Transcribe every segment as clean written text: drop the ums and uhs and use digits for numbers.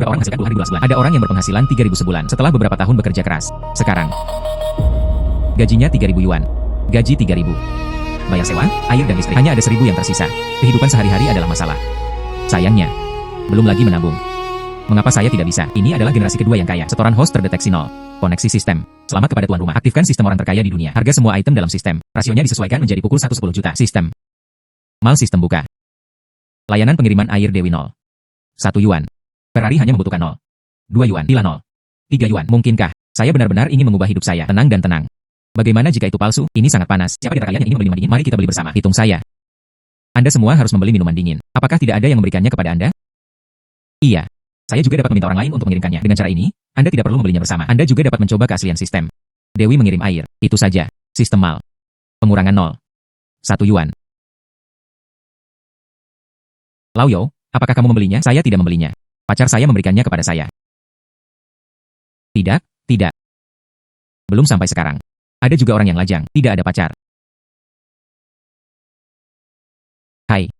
Beberapa orang menghasilkan 2 hari 12 bulan. Ada orang yang berpenghasilan 3.000 sebulan setelah beberapa tahun bekerja keras. Sekarang, gajinya 3.000 yuan. Gaji 3.000. Bayar sewa, air dan listrik. Hanya ada 1.000 yang tersisa. Kehidupan sehari-hari adalah masalah. Sayangnya, belum lagi menabung. Mengapa saya tidak bisa? Ini adalah generasi kedua yang kaya. Setoran host terdeteksi 0. Koneksi sistem. Selamat kepada tuan rumah. Aktifkan sistem orang terkaya di dunia. Harga semua item dalam sistem. Rasionya disesuaikan menjadi pukul 1 10 juta. Sistem. Mal sistem buka. Layanan pengiriman air Dewi 0. 1 yuan. Ferrari hanya membutuhkan 0. 2 yuan. Tila 0. 3 yuan. Mungkinkah? Saya benar-benar ingin mengubah hidup saya. Tenang dan tenang. Bagaimana jika itu palsu? Ini sangat panas. Siapa di antara kalian yang ingin membeli minuman dingin? Mari kita beli bersama. Hitung saya. Anda semua harus membeli minuman dingin. Apakah tidak ada yang memberikannya kepada Anda? Iya. Saya juga dapat meminta orang lain untuk mengirimkannya. Dengan cara ini, Anda tidak perlu membelinya bersama. Anda juga dapat mencoba keaslian sistem. Dewi mengirim air. Itu saja. Sistem mal. Pengurangan 0. 1 yuan. Lauyo, apakah kamu membelinya? Saya tidak membelinya. Pacar saya memberikannya kepada saya. Tidak, tidak. Belum sampai sekarang. Ada juga orang yang lajang. Tidak ada pacar. Hai.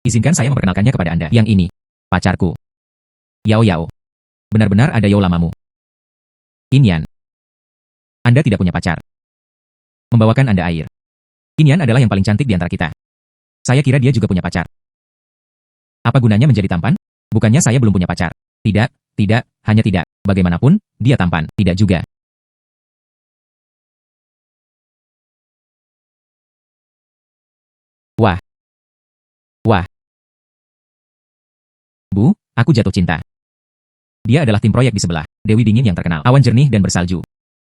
Izinkan saya memperkenalkannya kepada Anda. Yang ini. Pacarku. Yao Yao. Benar-benar ada Yao lamamu. Qinyan. Anda tidak punya pacar. Membawakan Anda air. Qinyan adalah yang paling cantik di antara kita. Saya kira dia juga punya pacar. Apa gunanya menjadi tampan? Bukannya saya belum punya pacar. Tidak, tidak, hanya tidak. Bagaimanapun, dia tampan. Tidak juga. Wah. Wah. Bu, aku jatuh cinta. Dia adalah tim proyek di sebelah. Dewi dingin yang terkenal. Awan jernih dan bersalju.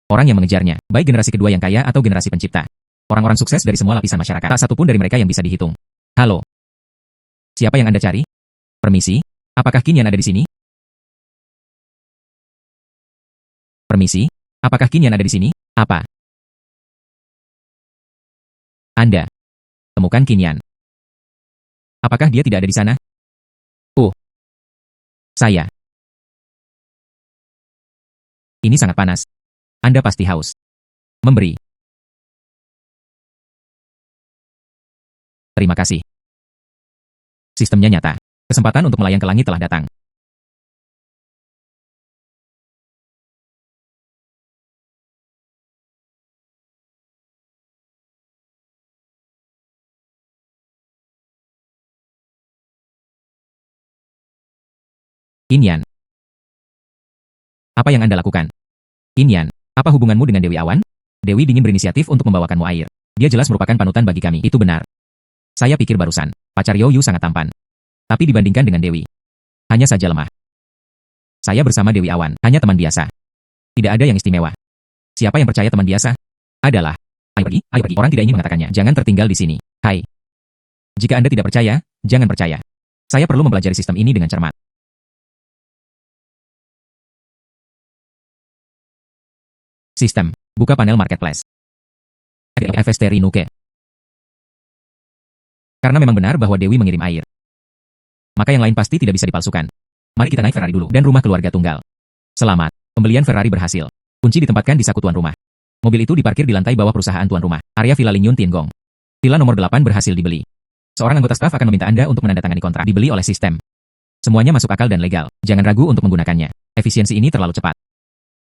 Orang yang mengejarnya, baik generasi kedua yang kaya atau generasi pencipta. Orang-orang sukses dari semua lapisan masyarakat. Tak satu pun dari mereka yang bisa dihitung. Halo. Siapa yang Anda cari? Permisi, apakah Qinyan ada di sini? Permisi, apakah Qinyan ada di sini? Apa? Anda. Temukan Qinyan. Apakah dia tidak ada di sana? Saya. Ini sangat panas. Anda pasti haus. Memberi. Terima kasih. Sistemnya nyata. Kesempatan untuk melayang ke langit telah datang. Qinyan. Apa yang Anda lakukan? Qinyan, apa hubunganmu dengan Dewi Awan? Dewi dingin berinisiatif untuk membawakanmu air. Dia jelas merupakan panutan bagi kami. Itu benar. Saya pikir barusan, pacar You Yu sangat tampan. Tapi dibandingkan dengan Dewi, hanya saja lemah. Saya bersama Dewi Awan, hanya teman biasa. Tidak ada yang istimewa. Siapa yang percaya teman biasa? Adalah. Ayo pergi, ayo pergi. Orang tidak ingin mengatakannya. Jangan tertinggal di sini. Hai. Jika Anda tidak percaya, jangan percaya. Saya perlu mempelajari sistem ini dengan cermat. Sistem. Buka panel marketplace. FST Rinuke. Karena memang benar bahwa Dewi mengirim air. Maka yang lain pasti tidak bisa dipalsukan. Mari kita naik Ferrari dulu dan rumah keluarga tunggal. Selamat. Pembelian Ferrari berhasil. Kunci ditempatkan di saku tuan rumah. Mobil itu diparkir di lantai bawah perusahaan tuan rumah. Area Villa Lingyun Tiangong. Villa nomor 8 berhasil dibeli. Seorang anggota staf akan meminta Anda untuk menandatangani kontrak. Dibeli oleh sistem. Semuanya masuk akal dan legal. Jangan ragu untuk menggunakannya. Efisiensi ini terlalu cepat.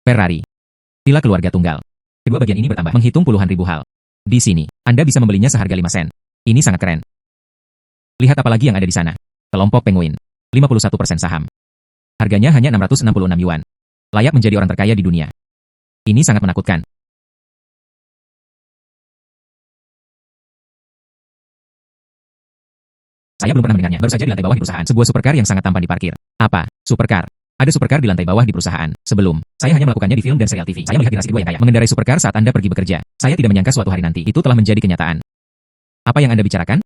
Ferrari. Villa keluarga tunggal. Kedua bagian ini bertambah menghitung puluhan ribu hal. Di sini, Anda bisa membelinya seharga 5 sen. Ini sangat keren. Lihat apa lagi yang ada di sana. Kelompok Penguin. 51% saham. Harganya hanya 666 yuan. Layak menjadi orang terkaya di dunia. Ini sangat menakutkan. Saya belum pernah mendengarnya. Baru saja di lantai bawah di perusahaan. Sebuah supercar yang sangat tampan diparkir. Apa? Supercar. Ada supercar di lantai bawah di perusahaan. Sebelum, saya hanya melakukannya di film dan serial TV. Saya melihat generasi kedua yang kaya mengendarai supercar saat Anda pergi bekerja. Saya tidak menyangka suatu hari nanti itu telah menjadi kenyataan. Apa yang Anda bicarakan?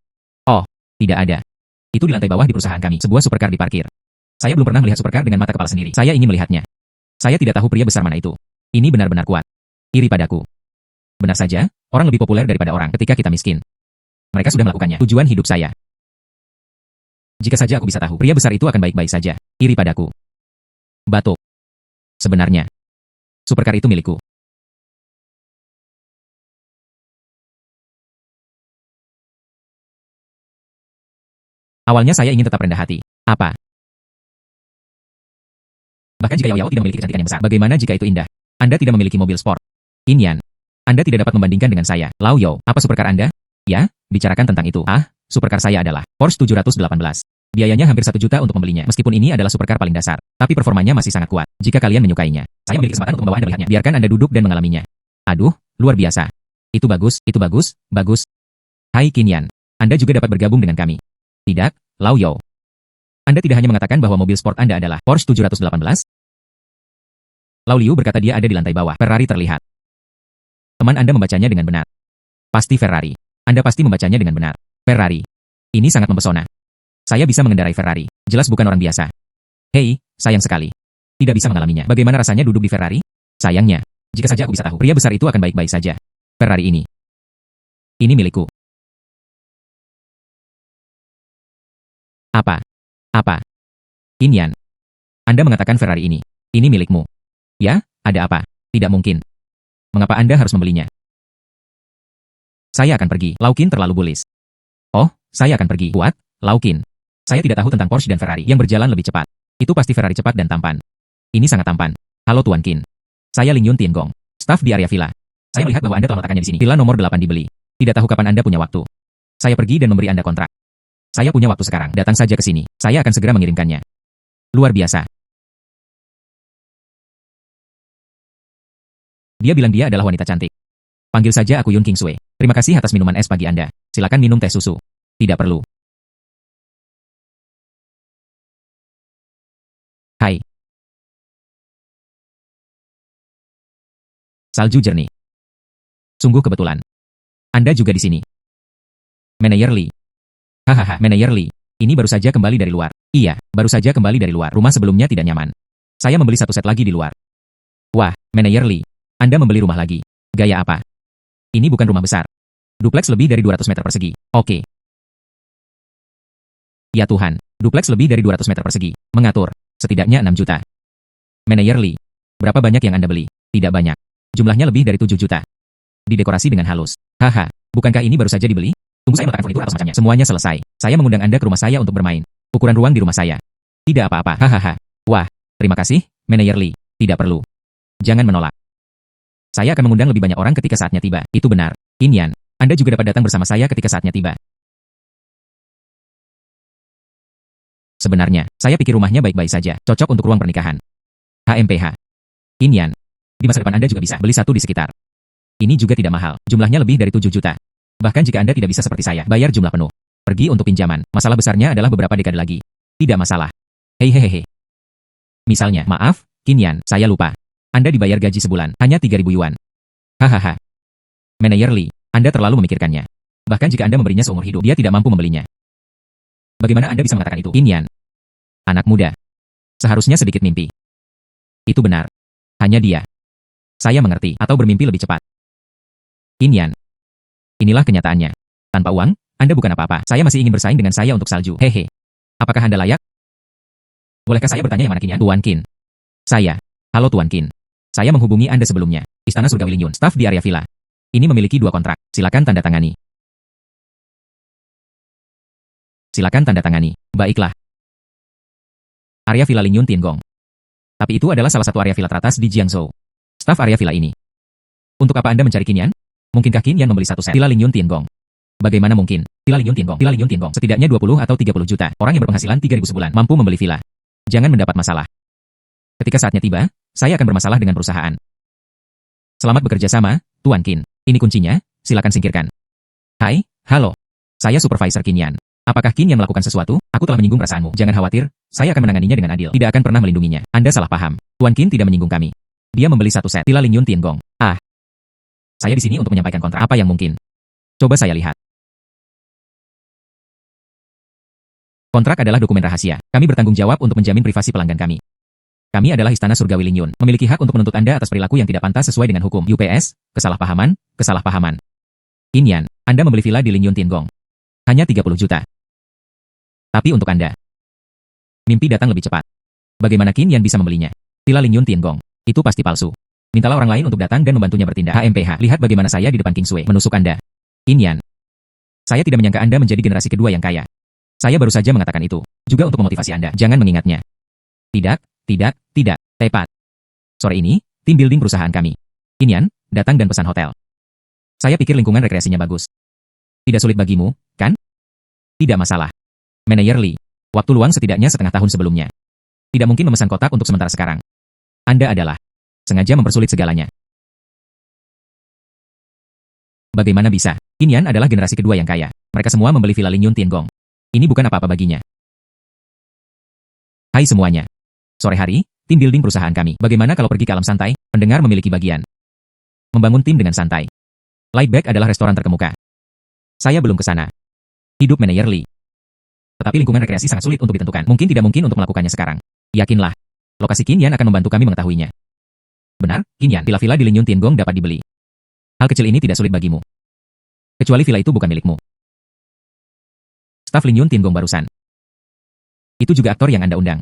Oh, tidak ada. Itu di lantai bawah di perusahaan kami. Sebuah supercar diparkir. Saya belum pernah melihat supercar dengan mata kepala sendiri. Saya ingin melihatnya. Saya tidak tahu pria besar mana itu. Ini benar-benar kuat. Iri padaku. Benar saja, orang lebih populer daripada orang ketika kita miskin. Mereka sudah melakukannya. Tujuan hidup saya. Jika saja aku bisa tahu, pria besar itu akan baik-baik saja. Iri padaku. Batuk. Sebenarnya, supercar itu milikku. Awalnya saya ingin tetap rendah hati. Apa? Bahkan jika Yao Yao tidak memiliki kecantikan yang besar, bagaimana jika itu indah? Anda tidak memiliki mobil sport. Qin Yan, Anda tidak dapat membandingkan dengan saya. Lao Yao, apa supercar Anda? Ya, bicarakan tentang itu. Supercar saya adalah Porsche 718. Biayanya hampir 1 juta untuk membelinya. Meskipun ini adalah supercar paling dasar, tapi performanya masih sangat kuat. Jika kalian menyukainya, saya memiliki kesempatan untuk membawa Anda melihatnya. Biarkan Anda duduk dan mengalaminya. Aduh, luar biasa. Itu bagus, bagus. Hai Qin Yan, Anda juga dapat bergabung dengan kami. Tidak, Lao Yao. Anda tidak hanya mengatakan bahwa mobil sport Anda adalah Porsche 718? Lao Liu berkata dia ada di lantai bawah. Ferrari terlihat. Teman Anda membacanya dengan benar. Pasti Ferrari. Anda pasti membacanya dengan benar. Ferrari. Ini sangat mempesona. Saya bisa mengendarai Ferrari. Jelas bukan orang biasa. Hei, sayang sekali. Tidak bisa mengalaminya. Bagaimana rasanya duduk di Ferrari? Sayangnya, jika saja aku bisa tahu, pria besar itu akan baik-baik saja. Ferrari ini. Ini milikku. Apa? Qin Yan. Anda mengatakan Ferrari ini milikmu. Ya, ada apa? Tidak mungkin. Mengapa Anda harus membelinya? Saya akan pergi. Lao Qin terlalu bullish. Oh, saya akan pergi. What? Lao Qin. Saya tidak tahu tentang Porsche dan Ferrari yang berjalan lebih cepat. Itu pasti Ferrari cepat dan tampan. Ini sangat tampan. Halo Tuan Qin. Saya Ling Yun Tiangong, staf di area villa. Saya melihat bahwa Anda telah meletakkannya di sini. Villa nomor 8 dibeli. Tidak tahu kapan Anda punya waktu. Saya pergi dan memberi Anda kontrak. Saya punya waktu sekarang. Datang saja ke sini. Saya akan segera mengirimkannya. Luar biasa. Dia bilang dia adalah wanita cantik. Panggil saja aku Yun Kingsui. Terima kasih atas minuman es pagi Anda. Silakan minum teh susu. Tidak perlu. Hai. Salju jernih. Sungguh kebetulan. Anda juga di sini. Manajer Lee. Hahaha, Manajer Lee. Ini baru saja kembali dari luar. Iya, baru saja kembali dari luar. Rumah sebelumnya tidak nyaman. Saya membeli satu set lagi di luar. Wah, Manajer Lee. Anda membeli rumah lagi. Gaya apa? Ini bukan rumah besar. Dupleks lebih dari 200 meter persegi. Oke. Ya Tuhan, dupleks lebih dari 200 meter persegi. Mengatur. Setidaknya 6 juta. Manajer Lee. Berapa banyak yang Anda beli? Tidak banyak. Jumlahnya lebih dari 7 juta. Didekorasi dengan halus. Haha, bukankah ini baru saja dibeli? Tunggu saya meletakkan furnitur atau semacamnya. Semuanya selesai. Saya mengundang Anda ke rumah saya untuk bermain. Ukuran ruang di rumah saya. Tidak apa-apa. Hahaha. Wah, terima kasih, Manajer Lee. Tidak perlu. Jangan menolak. Saya akan mengundang lebih banyak orang ketika saatnya tiba. Itu benar. Qin Yan, Anda juga dapat datang bersama saya ketika saatnya tiba. Sebenarnya, saya pikir rumahnya baik-baik saja. Cocok untuk ruang pernikahan. HMPH. Qin Yan, di masa depan Anda juga bisa beli satu di sekitar. Ini juga tidak mahal. Jumlahnya lebih dari 7 juta. Bahkan jika Anda tidak bisa seperti saya, bayar jumlah penuh. Pergi untuk pinjaman. Masalah besarnya adalah beberapa dekade lagi. Tidak masalah. Hehehe. Misalnya, maaf, Qin Yan, saya lupa. Anda dibayar gaji sebulan, hanya 3.000 yuan. Hahaha. Manajer Lee, Anda terlalu memikirkannya. Bahkan jika Anda memberinya seumur hidup, dia tidak mampu membelinya. Bagaimana Anda bisa mengatakan itu? Qin Yan. Anak muda. Seharusnya sedikit mimpi. Itu benar. Hanya dia. Saya mengerti, atau bermimpi lebih cepat. Qin Yan. Inilah kenyataannya. Tanpa uang, Anda bukan apa-apa. Saya masih ingin bersaing dengan saya untuk salju. Hehe. Apakah Anda layak? Bolehkah saya bertanya yang mana Qin Yan? Tuan Qin. Saya. Halo Tuan Qin. Saya menghubungi Anda sebelumnya. Istana Surgawi Ling Yun, staf di area villa. Ini memiliki 2 kontrak. Silakan tanda tangani. Silakan tanda tangani. Baiklah. Area villa Ling Yun Tiangong. Tapi itu adalah salah satu area villa teratas di Jiangzhou. Staf area villa ini. Untuk apa Anda mencari Qin Yan? Mungkinkah Qin Yan membeli satu set villa Ling Yun Tiangong? Bagaimana mungkin? Villa Ling Yun Tiangong. Villa Ling Yun Tiangong. Setidaknya 20 atau 30 juta. Orang yang berpenghasilan 3.000 sebulan mampu membeli villa. Jangan mendapat masalah. Ketika saatnya tiba, saya akan bermasalah dengan perusahaan. Selamat bekerja sama, Tuan Qin. Ini kuncinya, silakan singkirkan. Hai, halo. Saya Supervisor Qin Yan. Apakah Qin Yan melakukan sesuatu? Aku telah menyinggung perasaanmu. Jangan khawatir, saya akan menanganinya dengan adil. Tidak akan pernah melindunginya. Anda salah paham. Tuan Qin tidak menyinggung kami. Dia membeli satu set villa Ling Yun Tiangong. Saya di sini untuk menyampaikan kontrak apa yang mungkin. Coba saya lihat. Kontrak adalah dokumen rahasia. Kami bertanggung jawab untuk menjamin privasi pelanggan kami. Kami adalah Istana Surgawi Ling Yun, memiliki hak untuk menuntut Anda atas perilaku yang tidak pantas sesuai dengan hukum. UPS, kesalahpahaman. Qin Yan, Anda membeli villa di Ling Yun Tiangong. Hanya 30 juta. Tapi untuk Anda, mimpi datang lebih cepat. Bagaimana Qin Yan bisa membelinya? Villa Ling Yun Tiangong. Itu pasti palsu. Mintalah orang lain untuk datang dan membantunya bertindak. HMPH, lihat bagaimana saya di depan Kingsway menusuk Anda. Qin Yan, saya tidak menyangka Anda menjadi generasi kedua yang kaya. Saya baru saja mengatakan itu, juga untuk memotivasi Anda. Jangan mengingatnya. Tidak. Tepat. Sore ini, tim building perusahaan kami, Qinian, datang dan pesan hotel. Saya pikir lingkungan rekreasinya bagus. Tidak sulit bagimu, kan? Tidak masalah. Manajer Lee, waktu luang setidaknya setengah tahun sebelumnya. Tidak mungkin memesan kotak untuk sementara sekarang. Anda adalah sengaja mempersulit segalanya. Bagaimana bisa? Qinian adalah generasi kedua yang kaya. Mereka semua membeli villa Lingyun Tiangong. Ini bukan apa-apa baginya. Hai semuanya. Sore hari, tim building perusahaan kami. Bagaimana kalau pergi ke alam santai? Pendengar memiliki bagian membangun tim dengan santai. Lightback adalah restoran terkemuka. Saya belum ke sana. Hidup manajer Lee. Tetapi lingkungan rekreasi sangat sulit untuk ditentukan. Mungkin tidak mungkin untuk melakukannya sekarang. Yakinlah. Lokasi Qinian akan membantu kami mengetahuinya. Benar, Qinian, villa-villa di Lingyun Tiangong dapat dibeli. Hal kecil ini tidak sulit bagimu. Kecuali villa itu bukan milikmu. Staf Lingyun Tiangong barusan. Itu juga aktor yang Anda undang.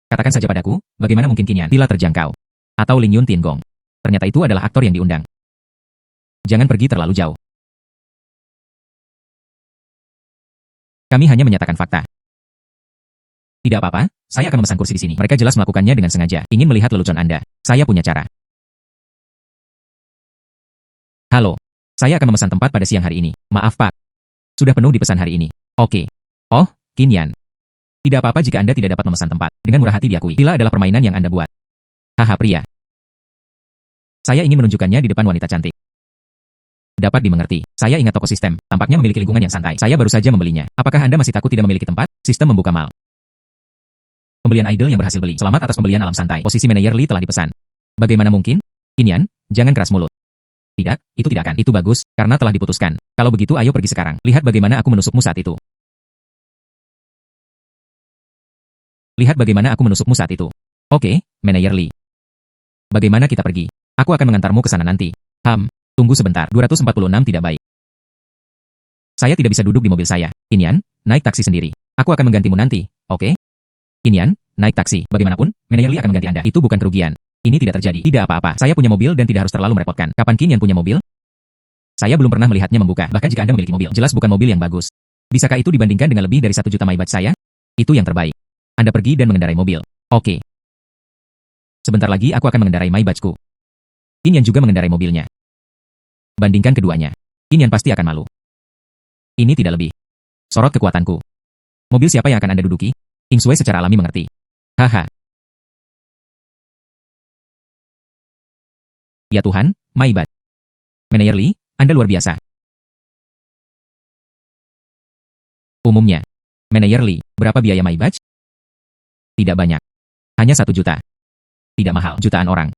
Katakan saja padaku, bagaimana mungkin Qinian villa terjangkau? Atau Lingyun Tiangong? Ternyata itu adalah aktor yang diundang. Jangan pergi terlalu jauh. Kami hanya menyatakan fakta. Tidak apa-apa, saya akan memesan kursi di sini. Mereka jelas melakukannya dengan sengaja, ingin melihat lelucon Anda. Saya punya cara. Halo, saya akan memesan tempat pada siang hari ini. Maaf Pak. Sudah penuh dipesan hari ini. Oke. Oh, Qinian. Tidak apa-apa jika Anda tidak dapat memesan tempat. Dengan murah hati diakui. Villa adalah permainan yang Anda buat. Haha pria. Saya ingin menunjukkannya di depan wanita cantik. Dapat dimengerti. Saya ingat toko sistem. Tampaknya memiliki lingkungan yang santai. Saya baru saja membelinya. Apakah Anda masih takut tidak memiliki tempat? Sistem membuka mal. Pembelian idol yang berhasil beli. Selamat atas pembelian alam santai. Posisi manajer Lee telah dipesan. Bagaimana mungkin? Qinian, jangan keras mulut. Tidak, itu tidak akan. Itu bagus, karena telah diputuskan. Kalau begitu ayo pergi sekarang. Lihat bagaimana aku menusukmu saat itu. Lihat bagaimana aku menusukmu saat itu. Oke, manajer Lee. Bagaimana kita pergi? Aku akan mengantarmu ke sana nanti. Tunggu sebentar. 246 tidak baik. Saya tidak bisa duduk di mobil saya. Qinian, naik taksi sendiri. Aku akan menggantimu nanti, oke? Qinian, naik taksi. Bagaimanapun, manajer Lee akan mengganti Anda. Itu bukan kerugian. Ini tidak terjadi. Tidak apa-apa. Saya punya mobil dan tidak harus terlalu merepotkan. Kapan Qinian punya mobil? Saya belum pernah melihatnya membuka. Bahkan jika Anda memiliki mobil, jelas bukan mobil yang bagus. Bisakah itu dibandingkan dengan lebih dari 1 juta Maybach saya? Itu yang terbaik. Anda pergi dan mengendarai mobil. Oke. Sebentar lagi aku akan mengendarai Maybachku. Qinian juga mengendarai mobilnya. Bandingkan keduanya. Qinian pasti akan malu. Ini tidak lebih. Sorot kekuatanku. Mobil siapa yang akan Anda duduki? King Shui secara alami mengerti. Haha. Ya Tuhan, Maybach. Manajer Lee, Anda luar biasa. Umumnya. Manajer Lee, berapa biaya Maybach? Tidak banyak. Hanya 1 juta. Tidak mahal, jutaan orang.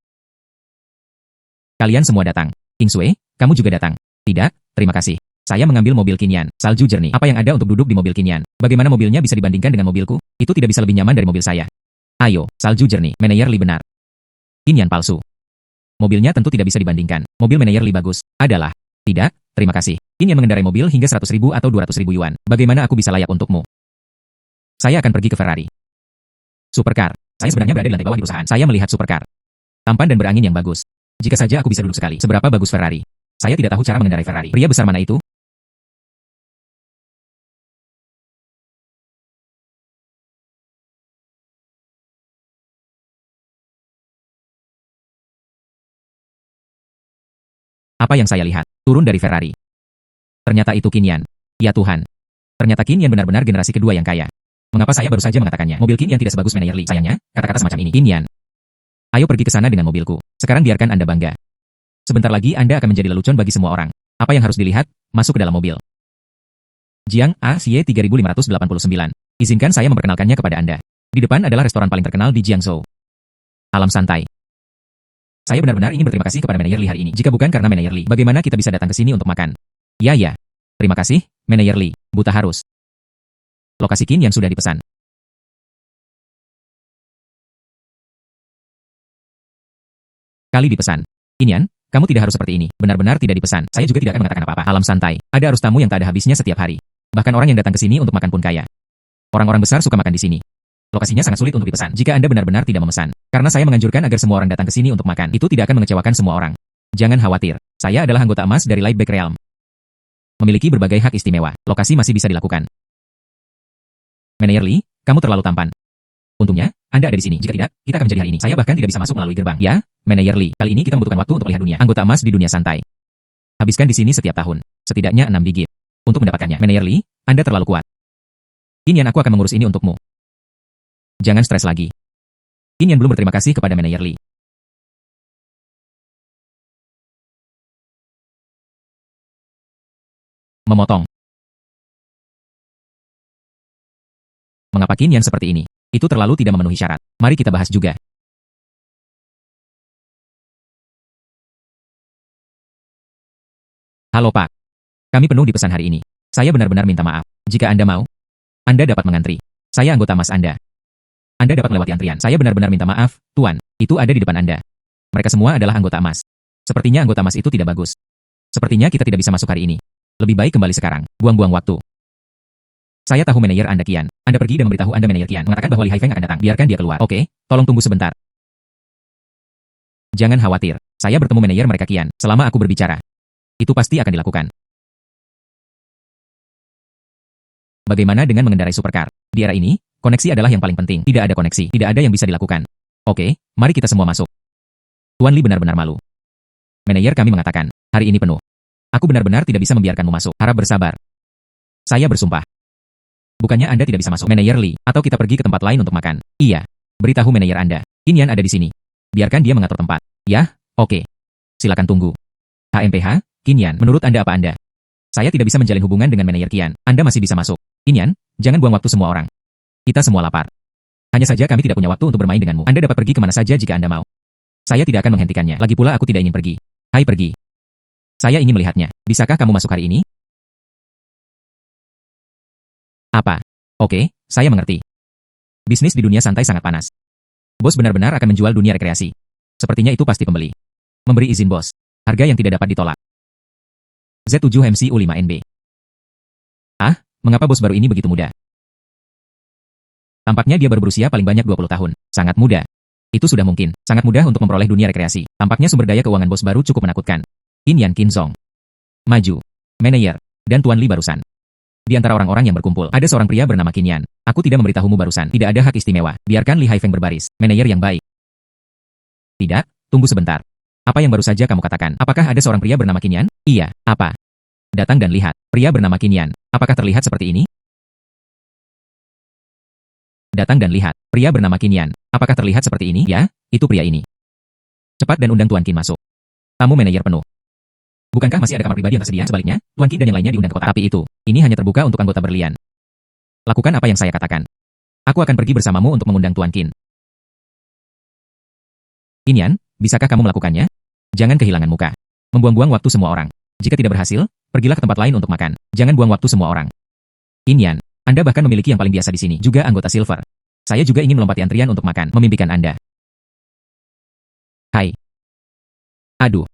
Kalian semua datang. King Shui, kamu juga datang. Tidak, terima kasih. Saya mengambil mobil Qinian, salju jernih. Apa yang ada untuk duduk di mobil Qinian? Bagaimana mobilnya bisa dibandingkan dengan mobilku? Itu tidak bisa lebih nyaman dari mobil saya. Ayo, salju jernih. Manajer Lee benar. Qinian palsu. Mobilnya tentu tidak bisa dibandingkan. Mobil manajer Lee bagus. Adalah. Tidak, terima kasih. Qinian mengendarai mobil hingga 100.000 atau 200.000 yuan. Bagaimana aku bisa layak untukmu? Saya akan pergi ke Ferrari. Supercar. Saya sebenarnya berada di lantai bawah di perusahaan. Saya melihat supercar. Tampan dan berangin yang bagus. Jika saja aku bisa duduk sekali. Seberapa bagus Ferrari? Saya tidak tahu cara mengendarai Ferrari. Pria besar mana itu? Apa yang saya lihat? Turun dari Ferrari. Ternyata itu Qinian. Ya Tuhan. Ternyata Qinian benar-benar generasi kedua yang kaya. Mengapa saya baru saja mengatakannya? Mobil Qinian tidak sebagus manajer Lee. Sayangnya, kata-kata semacam ini. Qinian. Ayo pergi ke sana dengan mobilku. Sekarang biarkan Anda bangga. Sebentar lagi Anda akan menjadi lelucon bagi semua orang. Apa yang harus dilihat? Masuk ke dalam mobil. Jiang ACY 3589. Izinkan saya memperkenalkannya kepada Anda. Di depan adalah restoran paling terkenal di Jiangzhou. Alam santai. Saya benar-benar ingin berterima kasih kepada manajer Lee hari ini. Jika bukan karena manajer Lee, bagaimana kita bisa datang ke sini untuk makan? Ya. Terima kasih, manajer Lee. Buta harus. Lokasi Qinian sudah dipesan. Kali dipesan. Qinian, kamu tidak harus seperti ini. Benar-benar tidak dipesan. Saya juga tidak akan mengatakan apa-apa. Alam santai. Ada arus tamu yang tak ada habisnya setiap hari. Bahkan orang yang datang ke sini untuk makan pun kaya. Orang-orang besar suka makan di sini. Lokasinya sangat sulit untuk dipesan jika Anda benar-benar tidak memesan. Karena saya menganjurkan agar semua orang datang ke sini untuk makan. Itu tidak akan mengecewakan semua orang. Jangan khawatir. Saya adalah anggota emas dari Lightback Realm. Memiliki berbagai hak istimewa. Lokasi masih bisa dilakukan. Manajer Lee, kamu terlalu tampan. Untungnya, Anda ada di sini. Jika tidak, kita akan menjadi hari ini. Saya bahkan tidak bisa masuk melalui gerbang. Ya, Manajer Lee. Kali ini kita membutuhkan waktu untuk melihat dunia. Anggota emas di dunia santai. Habiskan di sini setiap tahun. Setidaknya 6 digit. Untuk mendapatkannya. Manajer Lee, Anda terlalu kuat. Kinian aku akan mengurus ini untukmu. Jangan stres lagi. Kinian belum berterima kasih kepada Manajer Lee. Memotong. Mengapa Kinian seperti ini? Itu terlalu tidak memenuhi syarat. Mari kita bahas juga. Halo Pak. Kami penuh di pesan hari ini. Saya benar-benar minta maaf. Jika Anda mau, Anda dapat mengantri. Saya anggota emas Anda. Anda dapat melewati antrian. Saya benar-benar minta maaf, Tuan. Itu ada di depan Anda. Mereka semua adalah anggota emas. Sepertinya anggota emas itu tidak bagus. Sepertinya kita tidak bisa masuk hari ini. Lebih baik kembali sekarang. Buang-buang waktu. Saya tahu manajer Anda Kian. Anda pergi dan memberitahu Anda manajer Kian mengatakan bahwa Li Haifeng akan datang. Biarkan dia keluar. Oke, tolong tunggu sebentar. Jangan khawatir. Saya bertemu manajer mereka Kian selama aku berbicara. Itu pasti akan dilakukan. Bagaimana dengan mengendarai supercar? Di era ini, koneksi adalah yang paling penting. Tidak ada koneksi, tidak ada yang bisa dilakukan. Oke, mari kita semua masuk. Tuan Li benar-benar malu. Manajer kami mengatakan, hari ini penuh. Aku benar-benar tidak bisa membiarkanmu masuk. Harap bersabar. Saya bersumpah. Bukannya Anda tidak bisa masuk, Manajer Lee, atau kita pergi ke tempat lain untuk makan? Iya. Beritahu manajer Anda. Kinian ada di sini. Biarkan dia mengatur tempat. Ya, oke. Silakan tunggu. HMPH, Kinian, menurut Anda apa Anda? Saya tidak bisa menjalin hubungan dengan manajer Kian. Anda masih bisa masuk. Kinian, jangan buang waktu semua orang. Kita semua lapar. Hanya saja kami tidak punya waktu untuk bermain denganmu. Anda dapat pergi kemana saja jika Anda mau. Saya tidak akan menghentikannya. Lagi pula aku tidak ingin pergi. Hai pergi. Saya ingin melihatnya. Bisakah kamu masuk hari ini? Apa? Oke, saya mengerti. Bisnis di dunia santai sangat panas. Bos benar-benar akan menjual dunia rekreasi. Sepertinya itu pasti pembeli. Memberi izin bos. Harga yang tidak dapat ditolak. Z7MCU5NB. Ah, mengapa bos baru ini begitu muda? Tampaknya dia baru berusia paling banyak 20 tahun. Sangat muda. Itu sudah mungkin. Sangat mudah untuk memperoleh dunia rekreasi. Tampaknya sumber daya keuangan bos baru cukup menakutkan. Kinian Kinzong. Maju. Manajer. Dan Tuan Li barusan. Di antara orang-orang yang berkumpul, ada seorang pria bernama Kinian. Aku tidak memberitahumu barusan. Tidak ada hak istimewa. Biarkan Li Haifeng berbaris. Manajer yang baik. Tidak, tunggu sebentar. Apa yang baru saja kamu katakan? Apakah ada seorang pria bernama Kinian? Iya, apa? Datang dan lihat. Pria bernama Kinian. Apakah terlihat seperti ini? Datang dan lihat. Pria bernama Kinian. Apakah terlihat seperti ini? Ya, itu pria ini. Cepat dan undang Tuan Qin masuk. Tamu manajer penuh. Bukankah masih ada kamar pribadi yang tersedia? Sebaliknya, Tuan Qin dan yang lainnya diundang ke kota. Tapi itu, ini hanya terbuka untuk anggota berlian. Lakukan apa yang saya katakan. Aku akan pergi bersamamu untuk mengundang Tuan Qin. Kinian, bisakah kamu melakukannya? Jangan kehilangan muka. Membuang-buang waktu semua orang. Jika tidak berhasil, pergilah ke tempat lain untuk makan. Jangan buang waktu semua orang. Kinian, Anda bahkan memiliki yang paling biasa di sini, juga anggota Silver. Saya juga ingin melompati antrian untuk makan, memimpikan Anda. Hai. Aduh.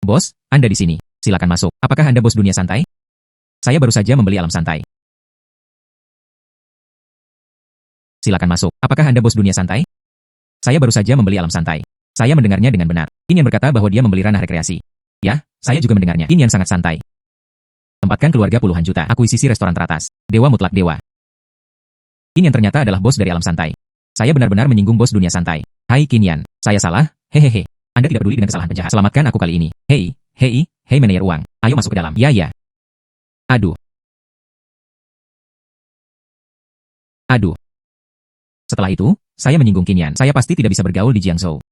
Bos, Anda di sini. Silakan masuk. Apakah Anda bos dunia santai? Saya baru saja membeli alam santai. Silakan masuk. Apakah Anda bos dunia santai? Saya baru saja membeli alam santai. Saya mendengarnya dengan benar. Kinian berkata bahwa dia membeli ranah rekreasi. Ya, saya juga mendengarnya. Kinian sangat santai. Tempatkan keluarga puluhan juta. Akuisisi restoran teratas. Dewa mutlak dewa. Kinian ternyata adalah bos dari alam santai. Saya benar-benar menyinggung bos dunia santai. Hai Kinian, saya salah. Hehehe. Anda tidak peduli dengan kesalahan penjahat. Selamatkan aku kali ini. Hei, manajer uang. Ayo masuk ke dalam. Ya. Aduh. Setelah itu, saya menyinggung Kinian. Saya pasti tidak bisa bergaul di Jiangzhou.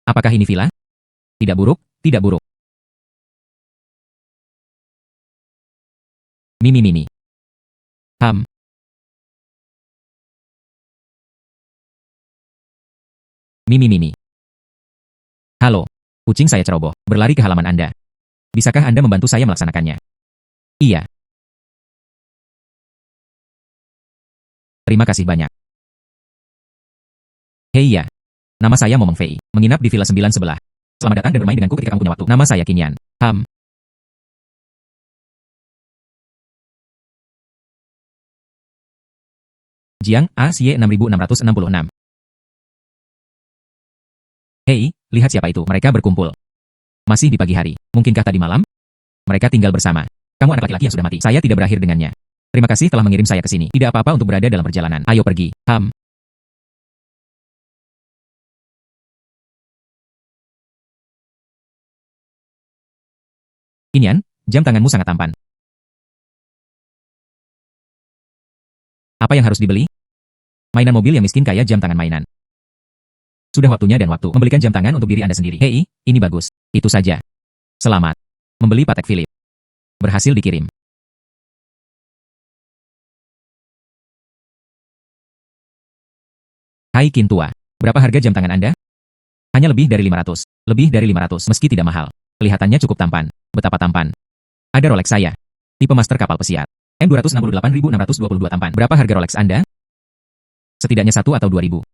Apakah ini villa? Tidak buruk, tidak buruk. Mimi. Ham. Mimi. Halo. Kucing saya ceroboh, berlari ke halaman Anda. Bisakah Anda membantu saya melaksanakannya? Iya. Terima kasih banyak. Hei ya. Nama saya Momong Fei, menginap di Villa 9 sebelah. Selamat datang dan bermain denganku ketika kamu punya waktu. Nama saya Kinian. Ham. Jiang, ASY 6666. Hei, Lihat siapa itu. Mereka berkumpul. Masih di pagi hari. Mungkinkah tadi malam? Mereka tinggal bersama. Kamu anak laki-laki yang sudah mati. Saya tidak berakhir dengannya. Terima kasih telah mengirim saya ke sini. Tidak apa-apa untuk berada dalam perjalanan. Ayo pergi. Inian, jam tanganmu sangat tampan. Apa yang harus dibeli? Mainan mobil yang miskin kaya jam tangan mainan. Sudah waktunya dan waktu membelikan jam tangan untuk diri Anda sendiri. Hei, ini bagus. Itu saja. Selamat. Membeli Patek Philippe. Berhasil dikirim. Hai Kin tua. Berapa harga jam tangan Anda? Hanya lebih dari 500. Lebih dari 500 meski tidak mahal. Kelihatannya cukup tampan. Betapa tampan. Ada Rolex saya. Tipe master kapal pesiar. M268.622 tampan. Berapa harga Rolex Anda? Setidaknya 1 atau 2.000.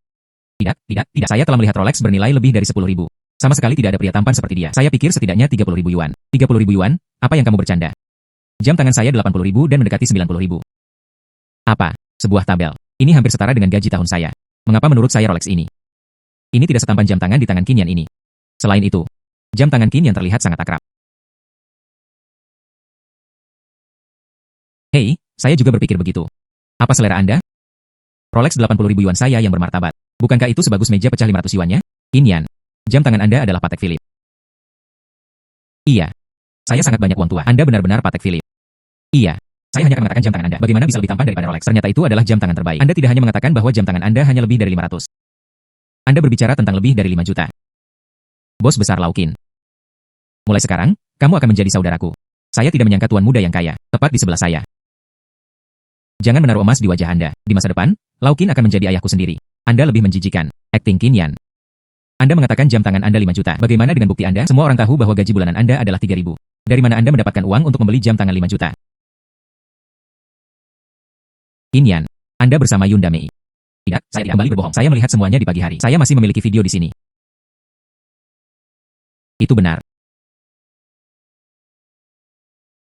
Tidak. Saya telah melihat Rolex bernilai lebih dari 10.000. Sama sekali tidak ada pria tampan seperti dia. Saya pikir setidaknya 30.000 yuan. 30.000 yuan? Apa yang kamu bercanda? Jam tangan saya 80.000 dan mendekati 90.000. Apa? Sebuah tabel. Ini hampir setara dengan gaji tahun saya. Mengapa menurut saya Rolex ini? Ini tidak setampan jam tangan di tangan Qin Yan ini. Selain itu, jam tangan Qin Yan terlihat sangat akrab. Hei, saya juga berpikir begitu. Apa selera Anda? Rolex 80.000 yuan saya yang bermartabat. Bukankah itu sebagus meja pecah 500 yuannya? Qin Yan, jam tangan Anda adalah Patek Philippe. Iya. Saya sangat banyak uang tua. Anda benar-benar Patek Philippe. Iya. Saya hanya akan mengatakan jam tangan Anda. Bagaimana bisa lebih tampan daripada Rolex? Ternyata itu adalah jam tangan terbaik. Anda tidak hanya mengatakan bahwa jam tangan Anda hanya lebih dari 500. Anda berbicara tentang lebih dari 5 juta. Bos besar Laukin. Mulai sekarang, kamu akan menjadi saudaraku. Saya tidak menyangka tuan muda yang kaya, tepat di sebelah saya. Jangan menaruh emas di wajah Anda. Di masa depan, Laukin akan menjadi ayahku sendiri. Anda lebih menjijikan. Akting Qin Yan. Anda mengatakan jam tangan Anda 5 juta. Bagaimana dengan bukti Anda? Semua orang tahu bahwa gaji bulanan Anda adalah 3.000. Dari mana Anda mendapatkan uang untuk membeli jam tangan 5 juta? Qin Yan, Anda bersama Yunda Mei. Tidak, saya tidak kembali berbohong. Saya melihat semuanya di pagi hari. Saya masih memiliki video di sini. Itu benar.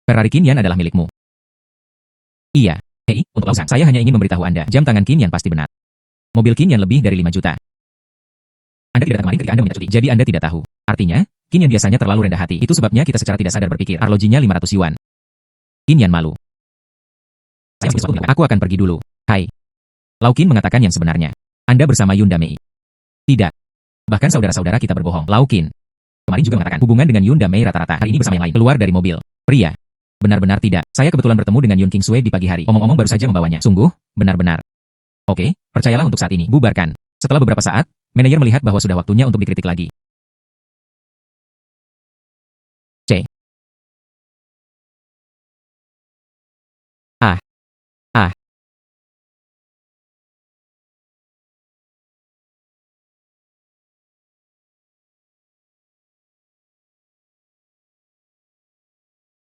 Ferrari Qin Yan adalah milikmu. Iya. Hei, untuk lausan, saya hanya ingin memberitahu Anda, jam tangan Qin Yan pasti benar. Mobil Qin Yan lebih dari 5 juta. Anda tidak datang kemarin ketika Anda meminta cuti, jadi Anda tidak tahu. Artinya, Qin Yan biasanya terlalu rendah hati. Itu sebabnya kita secara tidak sadar berpikir, arlojinya 500 yuan. Qin Yan malu. Aku akan pergi dulu. Hai. Laukin mengatakan yang sebenarnya. Anda bersama Yunda Mei. Tidak. Bahkan saudara-saudara kita berbohong. Laukin kemarin juga mengatakan hubungan dengan Yunda Mei rata-rata. Hari ini bersama yang lain. Keluar dari mobil. Pria. Benar-benar tidak. Saya kebetulan bertemu dengan Yun King Sui di pagi hari. Omong-omong baru saja membawanya. Sungguh, benar-benar. Oke, percayalah untuk saat ini. Bubarkan. Setelah beberapa saat, manajer melihat bahwa sudah waktunya untuk dikritik lagi. C. Ah. Ah.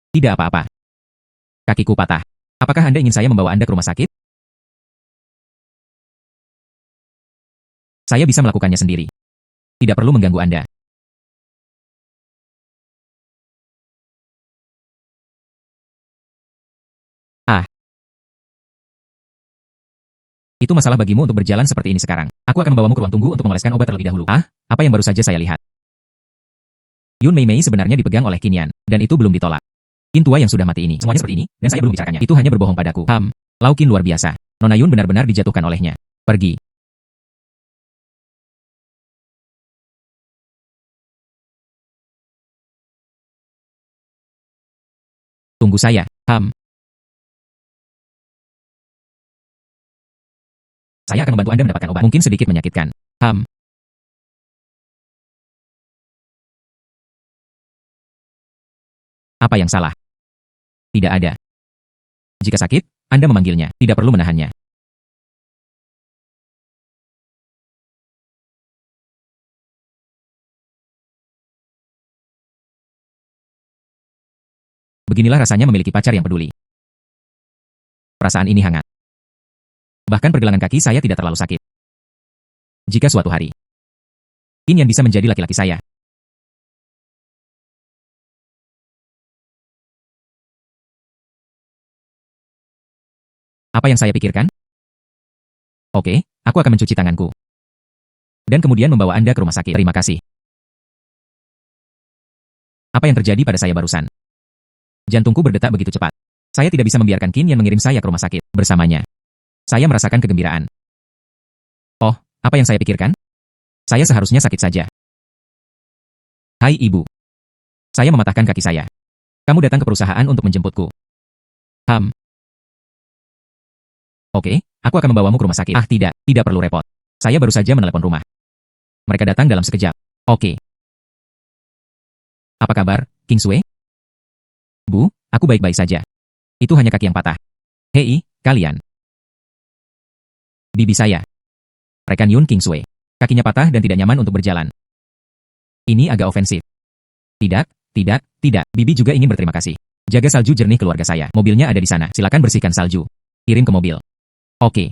Tidak apa-apa. Kakiku patah. Apakah Anda ingin saya membawa Anda ke rumah sakit? Saya bisa melakukannya sendiri. Tidak perlu mengganggu Anda. Ah. Itu masalah bagimu untuk berjalan seperti ini sekarang. Aku akan membawamu ke ruang tunggu untuk memoleskan obat terlebih dahulu. Ah, apa yang baru saja saya lihat? Yun Mei Mei sebenarnya dipegang oleh Qin Yan, dan itu belum ditolak. Qin tua yang sudah mati ini, semuanya seperti ini, dan saya belum bicarakannya. Itu hanya berbohong padaku. Lau Qin luar biasa. Nona Yun benar-benar dijatuhkan olehnya. Pergi. Tunggu saya. Saya akan membantu Anda mendapatkan obat. Mungkin sedikit menyakitkan. Apa yang salah? Tidak ada. Jika sakit, Anda memanggilnya. Tidak perlu menahannya. Beginilah rasanya memiliki pacar yang peduli. Perasaan ini hangat. Bahkan pergelangan kaki saya tidak terlalu sakit. Jika suatu hari, Qin Yan bisa menjadi laki-laki saya. Apa yang saya pikirkan? Oke, aku akan mencuci tanganku. Dan kemudian membawa Anda ke rumah sakit. Terima kasih. Apa yang terjadi pada saya barusan? Jantungku berdetak begitu cepat. Saya tidak bisa membiarkan Qin Yan mengirim saya ke rumah sakit bersamanya. Saya merasakan kegembiraan. Oh, apa yang saya pikirkan? Saya seharusnya sakit saja. Hai ibu. Saya mematahkan kaki saya. Kamu datang ke perusahaan untuk menjemputku. Oke, aku akan membawamu ke rumah sakit. Ah tidak perlu repot. Saya baru saja menelepon rumah. Mereka datang dalam sekejap. Oke. Apa kabar, King Sui? Bu, aku baik-baik saja. Itu hanya kaki yang patah. Hei, kalian. Bibi saya. Rekan Yun King Sui. Kakinya patah dan tidak nyaman untuk berjalan. Ini agak ofensif. Tidak. Bibi juga ingin berterima kasih. Jaga salju jernih keluarga saya. Mobilnya ada di sana. Silakan bersihkan salju. Kirim ke mobil. Oke.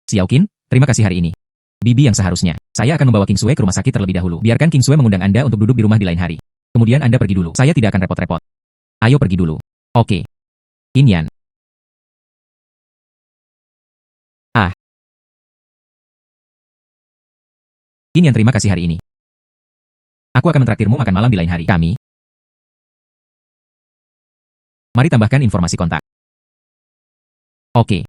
Xiaoqin, terima kasih hari ini. Bibi yang seharusnya. Saya akan membawa King Sui ke rumah sakit terlebih dahulu. Biarkan King Sui mengundang Anda untuk duduk di rumah di lain hari. Kemudian Anda pergi dulu. Saya tidak akan repot-repot. Ayo pergi dulu. Oke. Qin Yan. Qin Yan, terima kasih hari ini. Aku akan mentraktirmu makan malam di lain hari. Mari tambahkan informasi kontak. Oke.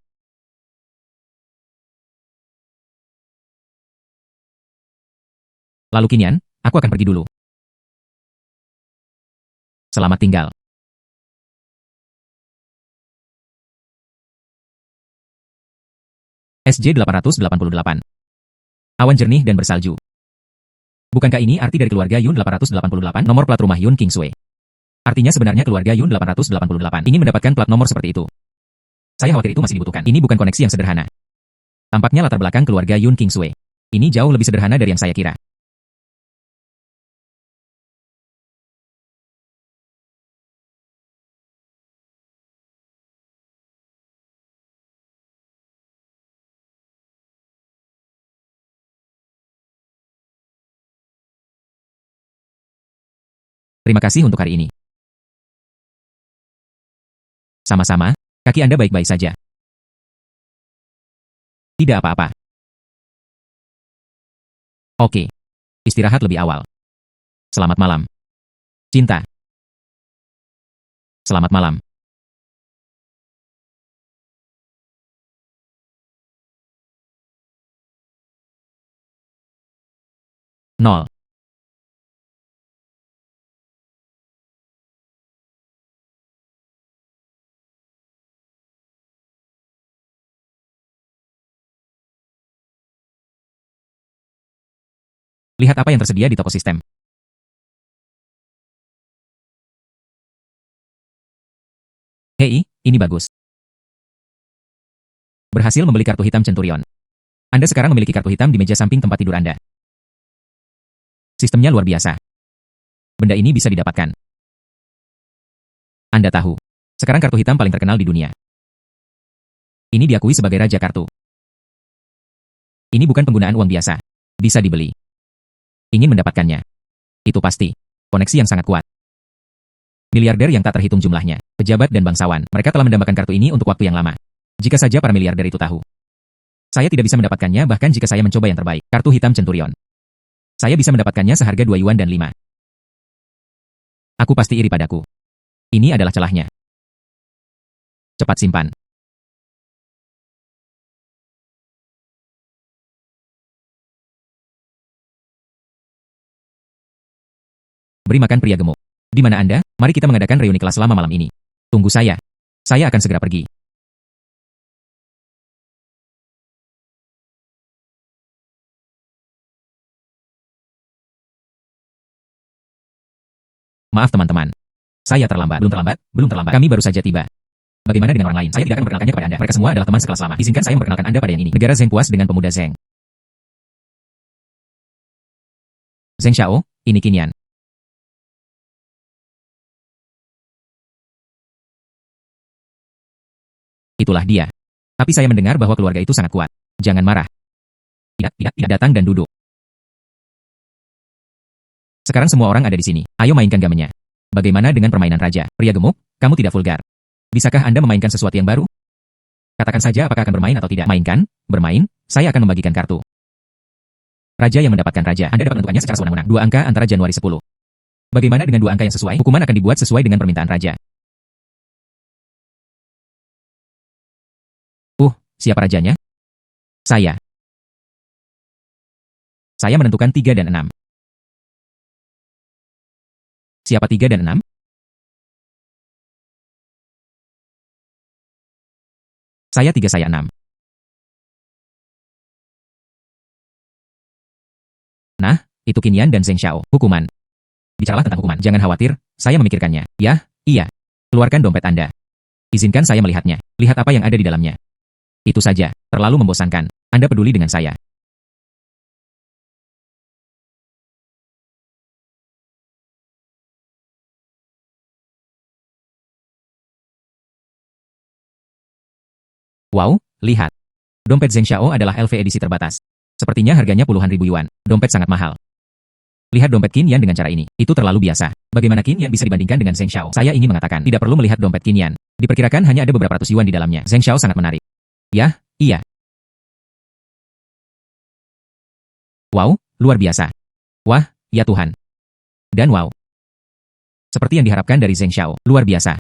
Lalu Qin Yan, aku akan pergi dulu. Selamat tinggal. SJ-888. Awan jernih dan bersalju. Bukankah ini arti dari keluarga Yun 888, nomor plat rumah Yun King Sui? Artinya sebenarnya keluarga Yun 888 ingin mendapatkan plat nomor seperti itu. Saya khawatir itu masih dibutuhkan. Ini bukan koneksi yang sederhana. Tampaknya latar belakang keluarga Yun King Sui. Ini jauh lebih sederhana dari yang saya kira. Terima kasih untuk hari ini. Sama-sama, kaki Anda baik-baik saja. Tidak apa-apa. Oke. Istirahat lebih awal. Selamat malam. Cinta. Selamat malam. Nol. Lihat apa yang tersedia di toko sistem. Hei, ini bagus. Berhasil membeli kartu hitam Centurion. Anda sekarang memiliki kartu hitam di meja samping tempat tidur Anda. Sistemnya luar biasa. Benda ini bisa didapatkan. Anda tahu. Sekarang kartu hitam paling terkenal di dunia. Ini diakui sebagai raja kartu. Ini bukan penggunaan uang biasa. Bisa dibeli. Ingin mendapatkannya. Itu pasti. Koneksi yang sangat kuat. Miliarder yang tak terhitung jumlahnya. Pejabat dan bangsawan. Mereka telah mendambakan kartu ini untuk waktu yang lama. Jika saja para miliarder itu tahu. Saya tidak bisa mendapatkannya bahkan jika saya mencoba yang terbaik. Kartu hitam Centurion. Saya bisa mendapatkannya seharga 2 yuan dan 5. Aku pasti iri padaku. Ini adalah celahnya. Cepat simpan. Beri makan pria gemuk. Di mana Anda? Mari kita mengadakan reuni kelas lama malam ini. Tunggu saya. Saya akan segera pergi. Maaf teman-teman. Saya terlambat. Belum terlambat. Kami baru saja tiba. Bagaimana dengan orang lain? Saya tidak akan memperkenalkannya kepada Anda. Mereka semua adalah teman sekelas lama. Izinkan saya memperkenalkan Anda pada yang ini. Negara Zheng puas dengan pemuda Zheng. Zheng Xiao, ini Qin Yan. Itulah dia. Tapi saya mendengar bahwa keluarga itu sangat kuat. Jangan marah. Tidak datang dan duduk. Sekarang semua orang ada di sini. Ayo mainkan gamenya. Bagaimana dengan permainan raja? Pria gemuk, kamu tidak vulgar. Bisakah Anda memainkan sesuatu yang baru? Katakan saja apakah akan bermain atau tidak. Mainkan, bermain, saya akan membagikan kartu. Raja yang mendapatkan raja. Anda dapat menentukannya secara sewenang-wenang. 2 angka antara Januari 10. Bagaimana dengan 2 angka yang sesuai? Hukuman akan dibuat sesuai dengan permintaan raja. Siapa rajanya? Saya. Saya menentukan 3 dan 6. Siapa 3 dan 6? Saya 3, saya 6. Nah, itu Qin Yan dan Zheng Xiao. Hukuman. Bicaralah tentang hukuman. Jangan khawatir, saya memikirkannya. Ya, iya. Keluarkan dompet Anda. Izinkan saya melihatnya. Lihat apa yang ada di dalamnya. Itu saja, terlalu membosankan. Anda peduli dengan saya. Wow, lihat. Dompet Zheng Xiao adalah LV edisi terbatas. Sepertinya harganya puluhan ribu yuan. Dompet sangat mahal. Lihat dompet Qin Yan dengan cara ini. Itu terlalu biasa. Bagaimana Qin Yan bisa dibandingkan dengan Zheng Xiao? Saya ingin mengatakan, tidak perlu melihat dompet Qin Yan. Diperkirakan hanya ada beberapa ratus yuan di dalamnya. Zheng Xiao sangat menarik. Ya, iya. Wow, luar biasa. Wah, ya Tuhan. Dan wow. Seperti yang diharapkan dari Zheng Xiao. Luar biasa.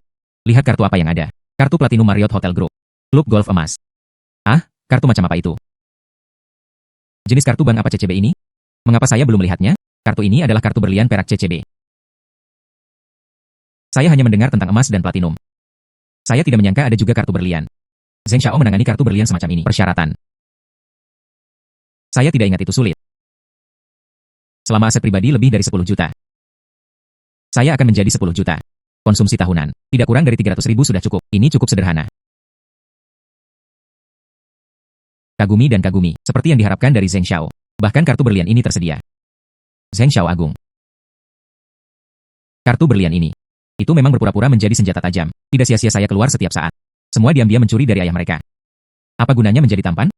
Lihat kartu apa yang ada. Kartu Platinum Marriott Hotel Group. Klub golf emas. Ah, kartu macam apa itu? Jenis kartu bank apa CCB ini? Mengapa saya belum melihatnya? Kartu ini adalah kartu berlian perak CCB. Saya hanya mendengar tentang emas dan platinum. Saya tidak menyangka ada juga kartu berlian. Zheng Xiao menangani kartu berlian semacam ini. Persyaratan. Saya tidak ingat itu sulit. Selama aset pribadi lebih dari 10 juta. Saya akan menjadi 10 juta. Konsumsi tahunan. Tidak kurang dari 300 ribu sudah cukup. Ini cukup sederhana. Kagumi dan kagumi. Seperti yang diharapkan dari Zheng Xiao. Bahkan kartu berlian ini tersedia. Zheng Xiao agung. Kartu berlian ini. Itu memang berpura-pura menjadi senjata tajam. Tidak sia-sia saya keluar setiap saat. Semua diam-diam mencuri dari ayah mereka. Apa gunanya menjadi tampan?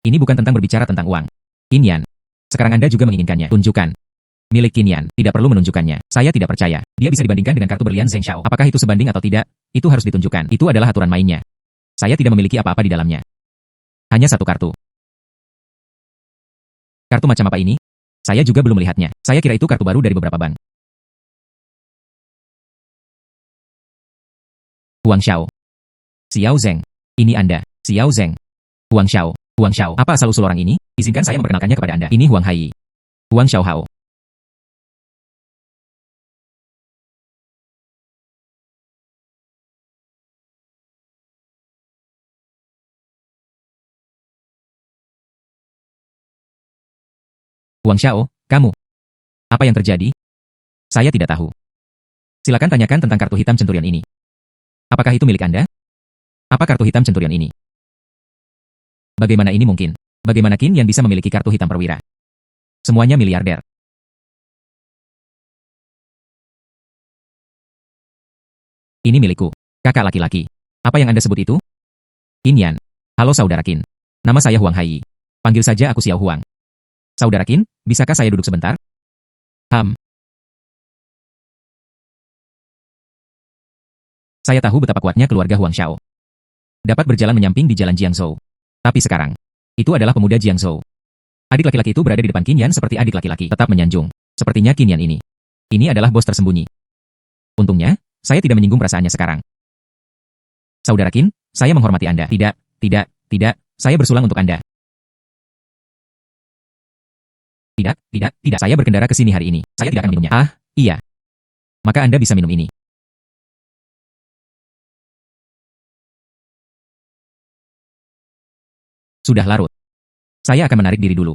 Ini bukan tentang berbicara tentang uang. Qin Yan. Sekarang Anda juga menginginkannya. Tunjukkan. Milik Qin Yan. Tidak perlu menunjukkannya. Saya tidak percaya. Dia bisa dibandingkan dengan kartu berlian Zheng Xiao. Apakah itu sebanding atau tidak? Itu harus ditunjukkan. Itu adalah aturan mainnya. Saya tidak memiliki apa-apa di dalamnya. Hanya satu kartu. Kartu macam apa ini? Saya juga belum melihatnya. Saya kira itu kartu baru dari beberapa bank. Huang Xiao. Xiao Zheng. Ini Anda. Xiao Zheng. Huang Xiao. Huang Xiao. Apa asal-usul orang ini? Izinkan saya memperkenalkannya kepada Anda. Ini Huang Hai. Huang Xiao Hao. Huang Xiao, kamu. Apa yang terjadi? Saya tidak tahu. Silakan tanyakan tentang kartu hitam centurion ini. Apakah itu milik Anda? Apa kartu hitam centurion ini? Bagaimana ini mungkin? Bagaimana Qin Yan bisa memiliki kartu hitam perwira? Semuanya miliarder. Ini milikku. Kakak laki-laki. Apa yang Anda sebut itu? Qin Yan. Halo saudara Qin. Nama saya Huang Hai. Panggil saja aku Xiao Huang. Saudara Qin, bisakah saya duduk sebentar? Saya tahu betapa kuatnya keluarga Huang Xiao. Dapat berjalan menyamping di jalan Jiangzhou. Tapi sekarang, itu adalah pemuda Jiangzhou. Adik laki-laki itu berada di depan Qin Yan seperti adik laki-laki. Tetap menyanjung. Sepertinya Qin Yan ini. Ini adalah bos tersembunyi. Untungnya, saya tidak menyinggung perasaannya sekarang. Saudara Qin, saya menghormati Anda. Tidak, tidak, tidak, saya bersulang untuk Anda. Tidak, tidak, tidak. Saya berkendara ke sini hari ini. Saya tidak akan minumnya. Ah, iya. Maka Anda bisa minum ini. Sudah larut. Saya akan menarik diri dulu.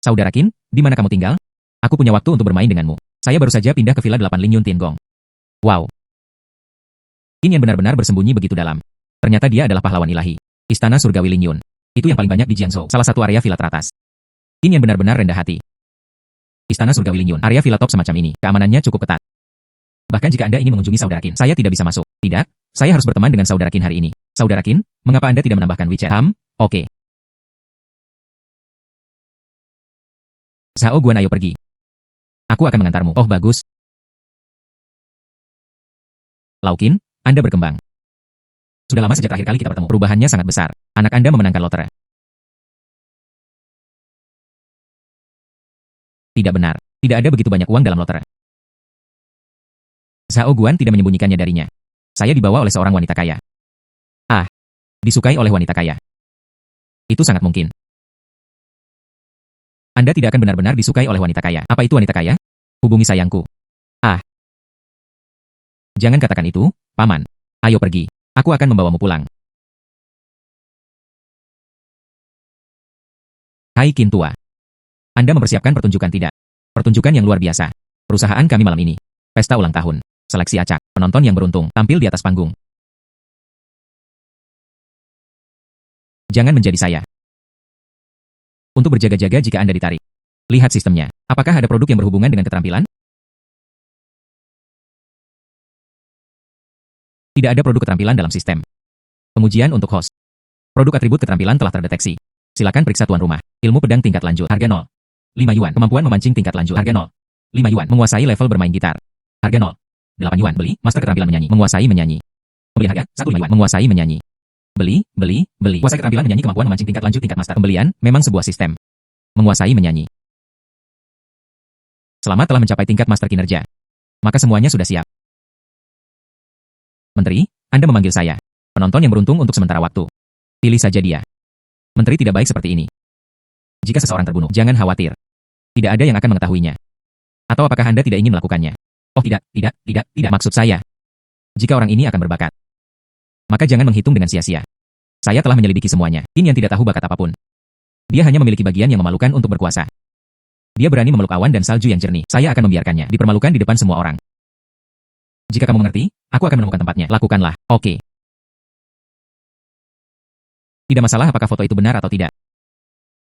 Saudara Qin, di mana kamu tinggal? Aku punya waktu untuk bermain denganmu. Saya baru saja pindah ke Villa 8 Lingyun Tiangong. Wow. Qin Yan benar-benar bersembunyi begitu dalam. Ternyata dia adalah pahlawan ilahi. Istana Surgawi Lingyun. Itu yang paling banyak di Jiangzhou. Salah satu area villa teratas. Qin Yan benar-benar rendah hati. Istana Surgawi Lingyun. Area villa top semacam ini. Keamanannya cukup ketat. Bahkan jika Anda ingin mengunjungi saudara Qin, saya tidak bisa masuk. Tidak, saya harus berteman dengan saudara Qin hari ini. Saudara Qin, mengapa Anda tidak menambahkan WeChat? Oke. Zhao Guan, ayo pergi. Aku akan mengantarmu. Oh bagus. Lau Qin, Anda berkembang. Sudah lama sejak terakhir kali kita bertemu. Perubahannya sangat besar. Anak Anda memenangkan lotre. Tidak benar. Tidak ada begitu banyak uang dalam loter. Zhao Guan tidak menyembunyikannya darinya. Saya dibawa oleh seorang wanita kaya. Ah, disukai oleh wanita kaya. Itu sangat mungkin. Anda tidak akan benar-benar disukai oleh wanita kaya. Apa itu wanita kaya? Hubungi sayangku. Ah. Jangan katakan itu, Paman. Ayo pergi. Aku akan membawamu pulang. Hai Qin tua. Anda mempersiapkan pertunjukan tidak? Pertunjukan yang luar biasa. Perusahaan kami malam ini. Pesta ulang tahun. Seleksi acak. Penonton yang beruntung tampil di atas panggung. Jangan menjadi saya. Untuk berjaga-jaga jika Anda ditarik. Lihat sistemnya. Apakah ada produk yang berhubungan dengan keterampilan? Tidak ada produk keterampilan dalam sistem. Pengujian untuk host. Produk atribut keterampilan telah terdeteksi. Silakan periksa tuan rumah. Ilmu pedang tingkat lanjut. Harga 0. 5 yuan. Kemampuan memancing tingkat lanjut. Harga 0. 5 yuan. Menguasai level bermain gitar. Harga 0. 8 yuan. Beli. Master keterampilan menyanyi. Menguasai menyanyi. Pembeli harga 1 yuan. Menguasai menyanyi. Beli. Kuasai keterampilan menyanyi, kemampuan memancing tingkat lanjut, tingkat master. Pembelian memang sebuah sistem. Menguasai menyanyi. Selamat telah mencapai tingkat master kinerja. Maka semuanya sudah siap. Menteri, Anda memanggil saya. Penonton yang beruntung untuk sementara waktu. Pilih saja dia. Menteri tidak baik seperti ini. Jika seseorang terbunuh, jangan khawatir. Tidak ada yang akan mengetahuinya. Atau apakah Anda tidak ingin melakukannya? Oh tidak. Maksud saya. Jika orang ini akan berbakat, maka jangan menghitung dengan sia-sia. Saya telah menyelidiki semuanya. Qin yang tidak tahu bakat apapun. Dia hanya memiliki bagian yang memalukan untuk berkuasa. Dia berani memeluk awan dan salju yang jernih. Saya akan membiarkannya dipermalukan di depan semua orang. Jika kamu mengerti, aku akan menemukan tempatnya. Lakukanlah. Oke. Tidak masalah apakah foto itu benar atau tidak.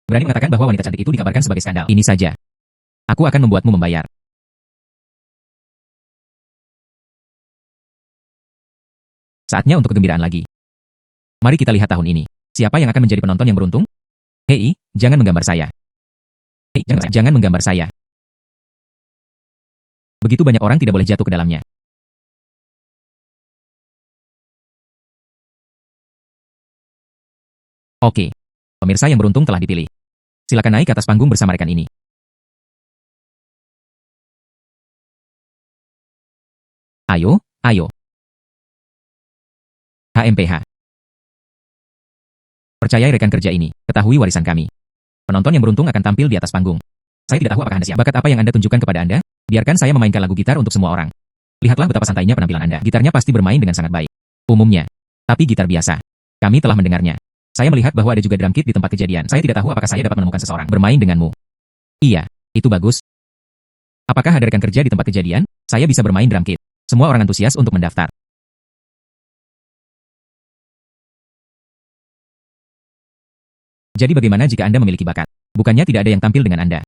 Berani mengatakan bahwa wanita cantik itu dikabarkan sebagai skandal. Ini saja. Aku akan membuatmu membayar. Saatnya untuk kegembiraan lagi. Mari kita lihat tahun ini. Siapa yang akan menjadi penonton yang beruntung? Hei, jangan menggambar saya. Hei, jangan menggambar saya. Begitu banyak orang tidak boleh jatuh ke dalamnya. Oke. Pemirsa yang beruntung telah dipilih. Silakan naik ke atas panggung bersama rekan ini. Ayo. HMPH. Percayai rekan kerja ini, ketahui warisan kami. Penonton yang beruntung akan tampil di atas panggung. Saya tidak tahu apakah Anda siap. Bakat apa yang Anda tunjukkan kepada Anda? Biarkan saya memainkan lagu gitar untuk semua orang. Lihatlah betapa santainya penampilan Anda. Gitarnya pasti bermain dengan sangat baik. Umumnya. Tapi gitar biasa. Kami telah mendengarnya. Saya melihat bahwa ada juga drum kit di tempat kejadian. Saya tidak tahu apakah saya dapat menemukan seseorang bermain denganmu. Iya, itu bagus. Apakah ada rekan kerja di tempat kejadian? Saya bisa bermain drum kit. Semua orang antusias untuk mendaftar. Jadi bagaimana jika Anda memiliki bakat? Bukannya tidak ada yang tampil dengan Anda.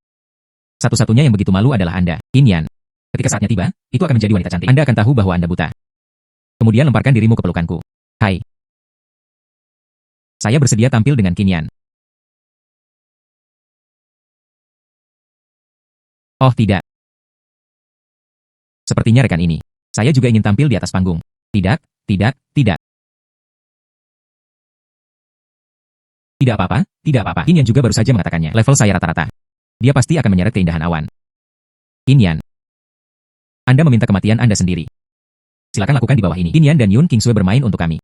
Satu-satunya yang begitu malu adalah Anda, Qin Yan. Ketika saatnya tiba, itu akan menjadi wanita cantik. Anda akan tahu bahwa Anda buta. Kemudian lemparkan dirimu ke pelukanku. Hai. Saya bersedia tampil dengan Qin Yan. Oh tidak. Sepertinya rekan ini. Saya juga ingin tampil di atas panggung. Tidak. Tidak apa-apa. Qin Yan juga baru saja mengatakannya. Level saya rata-rata. Dia pasti akan menyeret keindahan awan. Qin Yan. Anda meminta kematian Anda sendiri. Silakan lakukan di bawah ini. Qin Yan dan Yun Qingsue bermain untuk kami.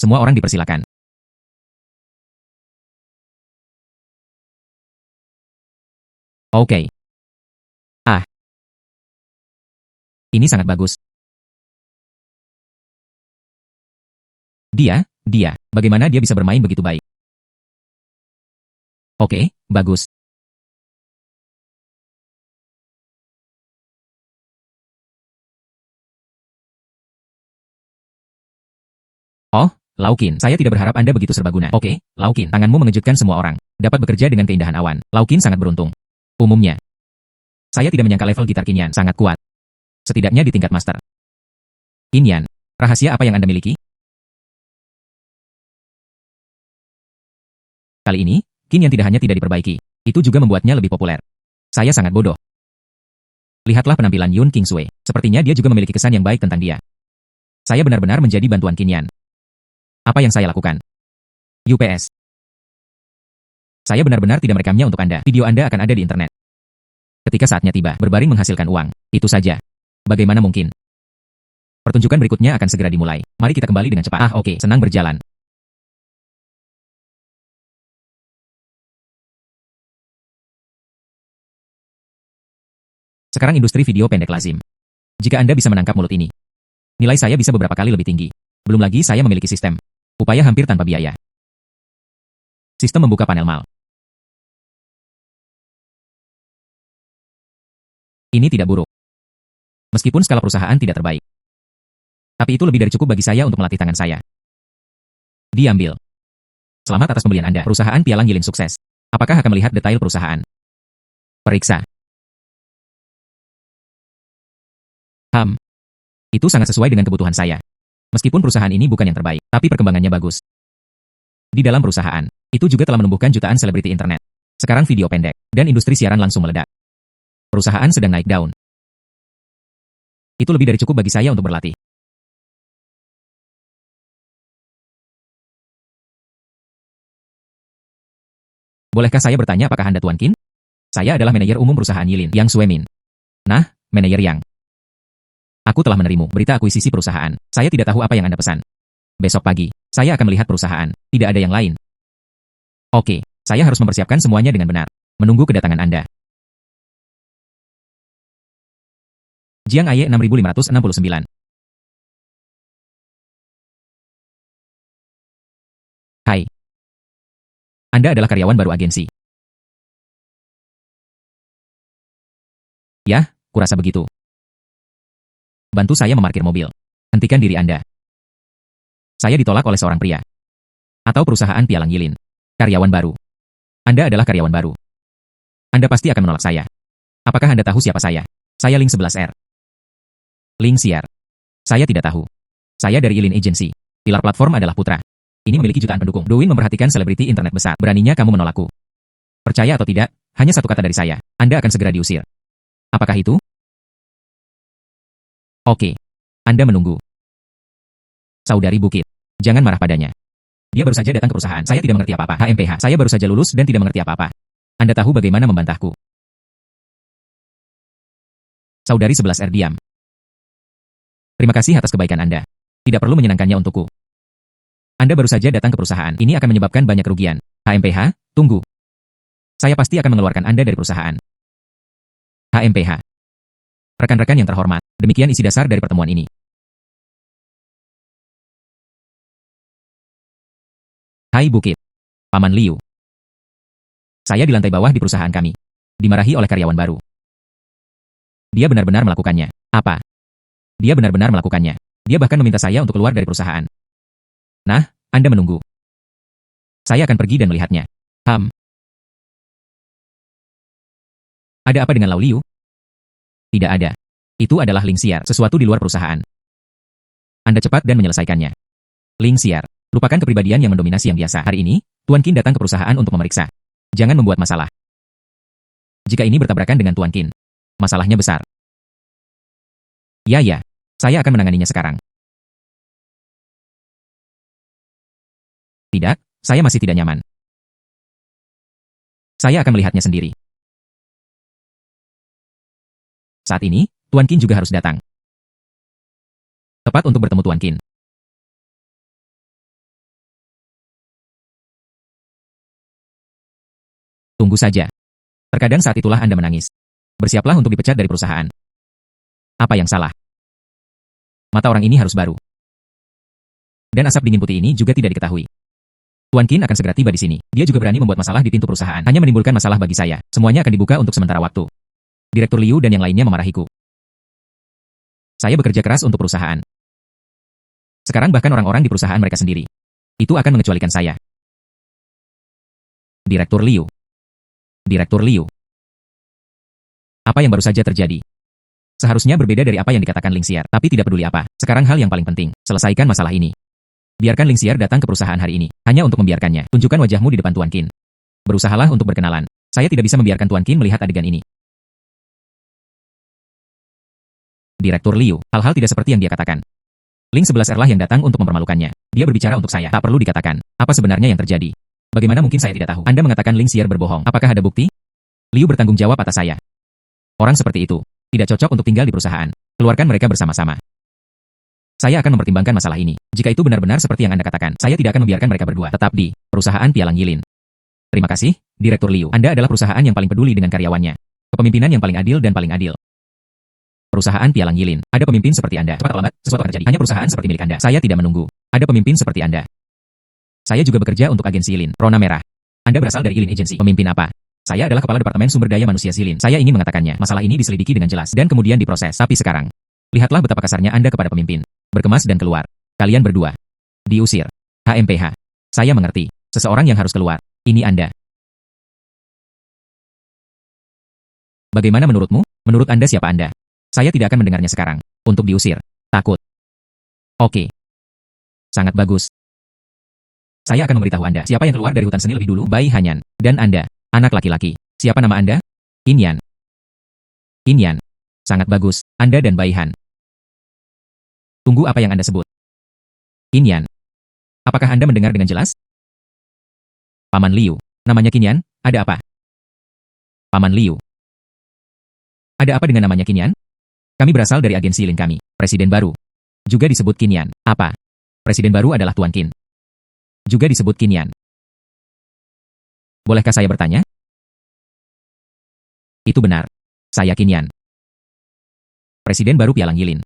Semua orang dipersilakan. Oke. Ah. Ini sangat bagus. Dia. Bagaimana dia bisa bermain begitu baik? Oke, bagus. Oh, Lau Qin, saya tidak berharap Anda begitu serbaguna. Oke, Lau Qin, tanganmu mengejutkan semua orang. Dapat bekerja dengan keindahan awan. Lau Qin sangat beruntung. Umumnya, saya tidak menyangka level gitar Qin Yan sangat kuat. Setidaknya di tingkat master. Qin Yan, rahasia apa yang Anda miliki? Kali ini, Qin Yan tidak hanya tidak diperbaiki, itu juga membuatnya lebih populer. Saya sangat bodoh. Lihatlah penampilan Yun Qingsue. Sepertinya dia juga memiliki kesan yang baik tentang dia. Saya benar-benar menjadi bantuan Qin Yan. Apa yang saya lakukan? UPS. Saya benar-benar tidak merekamnya untuk Anda. Video Anda akan ada di internet. Ketika saatnya tiba, berbaring menghasilkan uang. Itu saja. Bagaimana mungkin? Pertunjukan berikutnya akan segera dimulai. Mari kita kembali dengan cepat. Oke, senang berjalan. Sekarang industri video pendek lazim. Jika Anda bisa menangkap mulut ini, nilai saya bisa beberapa kali lebih tinggi. Belum lagi saya memiliki sistem. Upaya hampir tanpa biaya. Sistem membuka panel mal. Ini tidak buruk. Meskipun skala perusahaan tidak terbaik. Tapi itu lebih dari cukup bagi saya untuk melatih tangan saya. Diambil. Selamat atas pembelian Anda. Perusahaan Pialang Yilin sukses. Apakah akan melihat detail perusahaan? Periksa. Itu sangat sesuai dengan kebutuhan saya. Meskipun perusahaan ini bukan yang terbaik, tapi perkembangannya bagus. Di dalam perusahaan, itu juga telah menumbuhkan jutaan selebriti internet. Sekarang video pendek, dan industri siaran langsung meledak. Perusahaan sedang naik daun. Itu lebih dari cukup bagi saya untuk berlatih. Bolehkah saya bertanya apakah Anda Tuan Qin? Saya adalah manajer umum perusahaan Yilin, Yang Suemin. Nah, manajer Yang. Aku telah menerimu berita akuisisi perusahaan. Saya tidak tahu apa yang Anda pesan. Besok pagi, saya akan melihat perusahaan. Tidak ada yang lain. Oke, saya harus mempersiapkan semuanya dengan benar. Menunggu kedatangan Anda. Jiang Aye 6569. Hai. Anda adalah karyawan baru agensi. Ya, kurasa begitu. Bantu saya memarkir mobil. Hentikan diri Anda. Saya ditolak oleh seorang pria. Atau perusahaan Pialang Yilin. Karyawan baru. Anda adalah karyawan baru. Anda pasti akan menolak saya. Apakah Anda tahu siapa saya? Saya Ling 11R. Ling Xiar. Saya tidak tahu. Saya dari Yilin Agency. Pilar platform adalah Putra. Ini memiliki jutaan pendukung. Douyin memperhatikan selebriti internet besar. Beraninya kamu menolakku? Percaya atau tidak, hanya satu kata dari saya. Anda akan segera diusir. Apakah itu? Oke. Anda menunggu. Saudari Bukit. Jangan marah padanya. Dia baru saja datang ke perusahaan. Saya tidak mengerti apa-apa. HMPH. Saya baru saja lulus dan tidak mengerti apa-apa. Anda tahu bagaimana membantahku. Saudari 11R diam. Terima kasih atas kebaikan Anda. Tidak perlu menyenangkannya untukku. Anda baru saja datang ke perusahaan. Ini akan menyebabkan banyak kerugian. HMPH, tunggu. Saya pasti akan mengeluarkan Anda dari perusahaan. HMPH. Rekan-rekan yang terhormat, demikian isi dasar dari pertemuan ini. Hai Bukit. Paman Liu. Saya di lantai bawah di perusahaan kami. Dimarahi oleh karyawan baru. Dia benar-benar melakukannya. Apa? Dia benar-benar melakukannya. Dia bahkan meminta saya untuk keluar dari perusahaan. Nah, Anda menunggu. Saya akan pergi dan melihatnya. Ada apa dengan Lau Liu? Tidak ada. Itu adalah Ling Xiar, sesuatu di luar perusahaan. Anda cepat dan menyelesaikannya. Ling Xiar, lupakan kepribadian yang mendominasi yang biasa. Hari ini, Tuan Qin datang ke perusahaan untuk memeriksa. Jangan membuat masalah. Jika ini bertabrakan dengan Tuan Qin, masalahnya besar. Ya, saya akan menanganinya sekarang. Tidak, saya masih tidak nyaman. Saya akan melihatnya sendiri. Saat ini, Tuan Qin juga harus datang. Tepat untuk bertemu Tuan Qin. Tunggu saja. Terkadang saat itulah Anda menangis. Bersiaplah untuk dipecat dari perusahaan. Apa yang salah? Mata orang ini harus baru. Dan asap dingin putih ini juga tidak diketahui. Tuan Qin akan segera tiba di sini. Dia juga berani membuat masalah di pintu perusahaan. Hanya menimbulkan masalah bagi saya. Semuanya akan dibuka untuk sementara waktu. Direktur Liu dan yang lainnya memarahiku. Saya bekerja keras untuk perusahaan. Sekarang bahkan orang-orang di perusahaan mereka sendiri. Itu akan mengecualikan saya. Direktur Liu. Direktur Liu. Apa yang baru saja terjadi? Seharusnya berbeda dari apa yang dikatakan Ling Xiar, tapi tidak peduli apa. Sekarang hal yang paling penting, selesaikan masalah ini. Biarkan Ling Xiar datang ke perusahaan hari ini, hanya untuk membiarkannya. Tunjukkan wajahmu di depan Tuan Qin. Berusahalah untuk berkenalan. Saya tidak bisa membiarkan Tuan Qin melihat adegan ini. Direktur Liu, hal-hal tidak seperti yang dia katakan. Ling 11R lah yang datang untuk mempermalukannya. Dia berbicara untuk saya. Tak perlu dikatakan. Apa sebenarnya yang terjadi? Bagaimana mungkin saya tidak tahu? Anda mengatakan Ling Xiar berbohong. Apakah ada bukti? Liu bertanggung jawab atas saya. Orang seperti itu tidak cocok untuk tinggal di perusahaan. Keluarkan mereka bersama-sama. Saya akan mempertimbangkan masalah ini. Jika itu benar-benar seperti yang Anda katakan, saya tidak akan membiarkan mereka berdua tetap di perusahaan Pialang Yilin. Terima kasih, Direktur Liu. Anda adalah perusahaan yang paling peduli dengan karyawannya. Kepemimpinan yang paling adil dan paling adil. Perusahaan Pialang Yilin. Ada pemimpin seperti Anda. Cepat atau lambat, sesuatu akan terjadi. Hanya perusahaan seperti milik Anda. Saya tidak menunggu. Ada pemimpin seperti Anda. Saya juga bekerja untuk agensi Yilin. Rona merah. Anda berasal dari Yilin Agency. Pemimpin apa? Saya adalah Kepala Departemen Sumber Daya Manusia Yilin. Saya ingin mengatakannya. Masalah ini diselidiki dengan jelas dan kemudian diproses. Tapi sekarang, lihatlah betapa kasarnya Anda kepada pemimpin. Berkemas dan keluar. Kalian berdua diusir. HMPH. Saya mengerti. Seseorang yang harus keluar. Ini Anda. Bagaimana menurutmu? Menurut Anda siapa Anda? Saya tidak akan mendengarnya sekarang. Untuk diusir. Takut. Oke. Sangat bagus. Saya akan memberitahu Anda siapa yang keluar dari hutan seni lebih dulu. Bai Hanyan. Dan Anda. Anak laki-laki. Siapa nama Anda? Inyan. Inyan. Sangat bagus. Anda dan Bai Han. Tunggu, apa yang Anda sebut? Inyan. Apakah Anda mendengar dengan jelas? Paman Liu. Namanya Kinyan, ada apa? Paman Liu. Ada apa dengan namanya Kinyan? Kami berasal dari agensi Lin kami, presiden baru. Juga disebut Kinyan. Apa? Presiden baru adalah Tuan Qin. Juga disebut Kinyan. Bolehkah saya bertanya? Itu benar. Saya Kinyan. Presiden baru Pialang Yilin.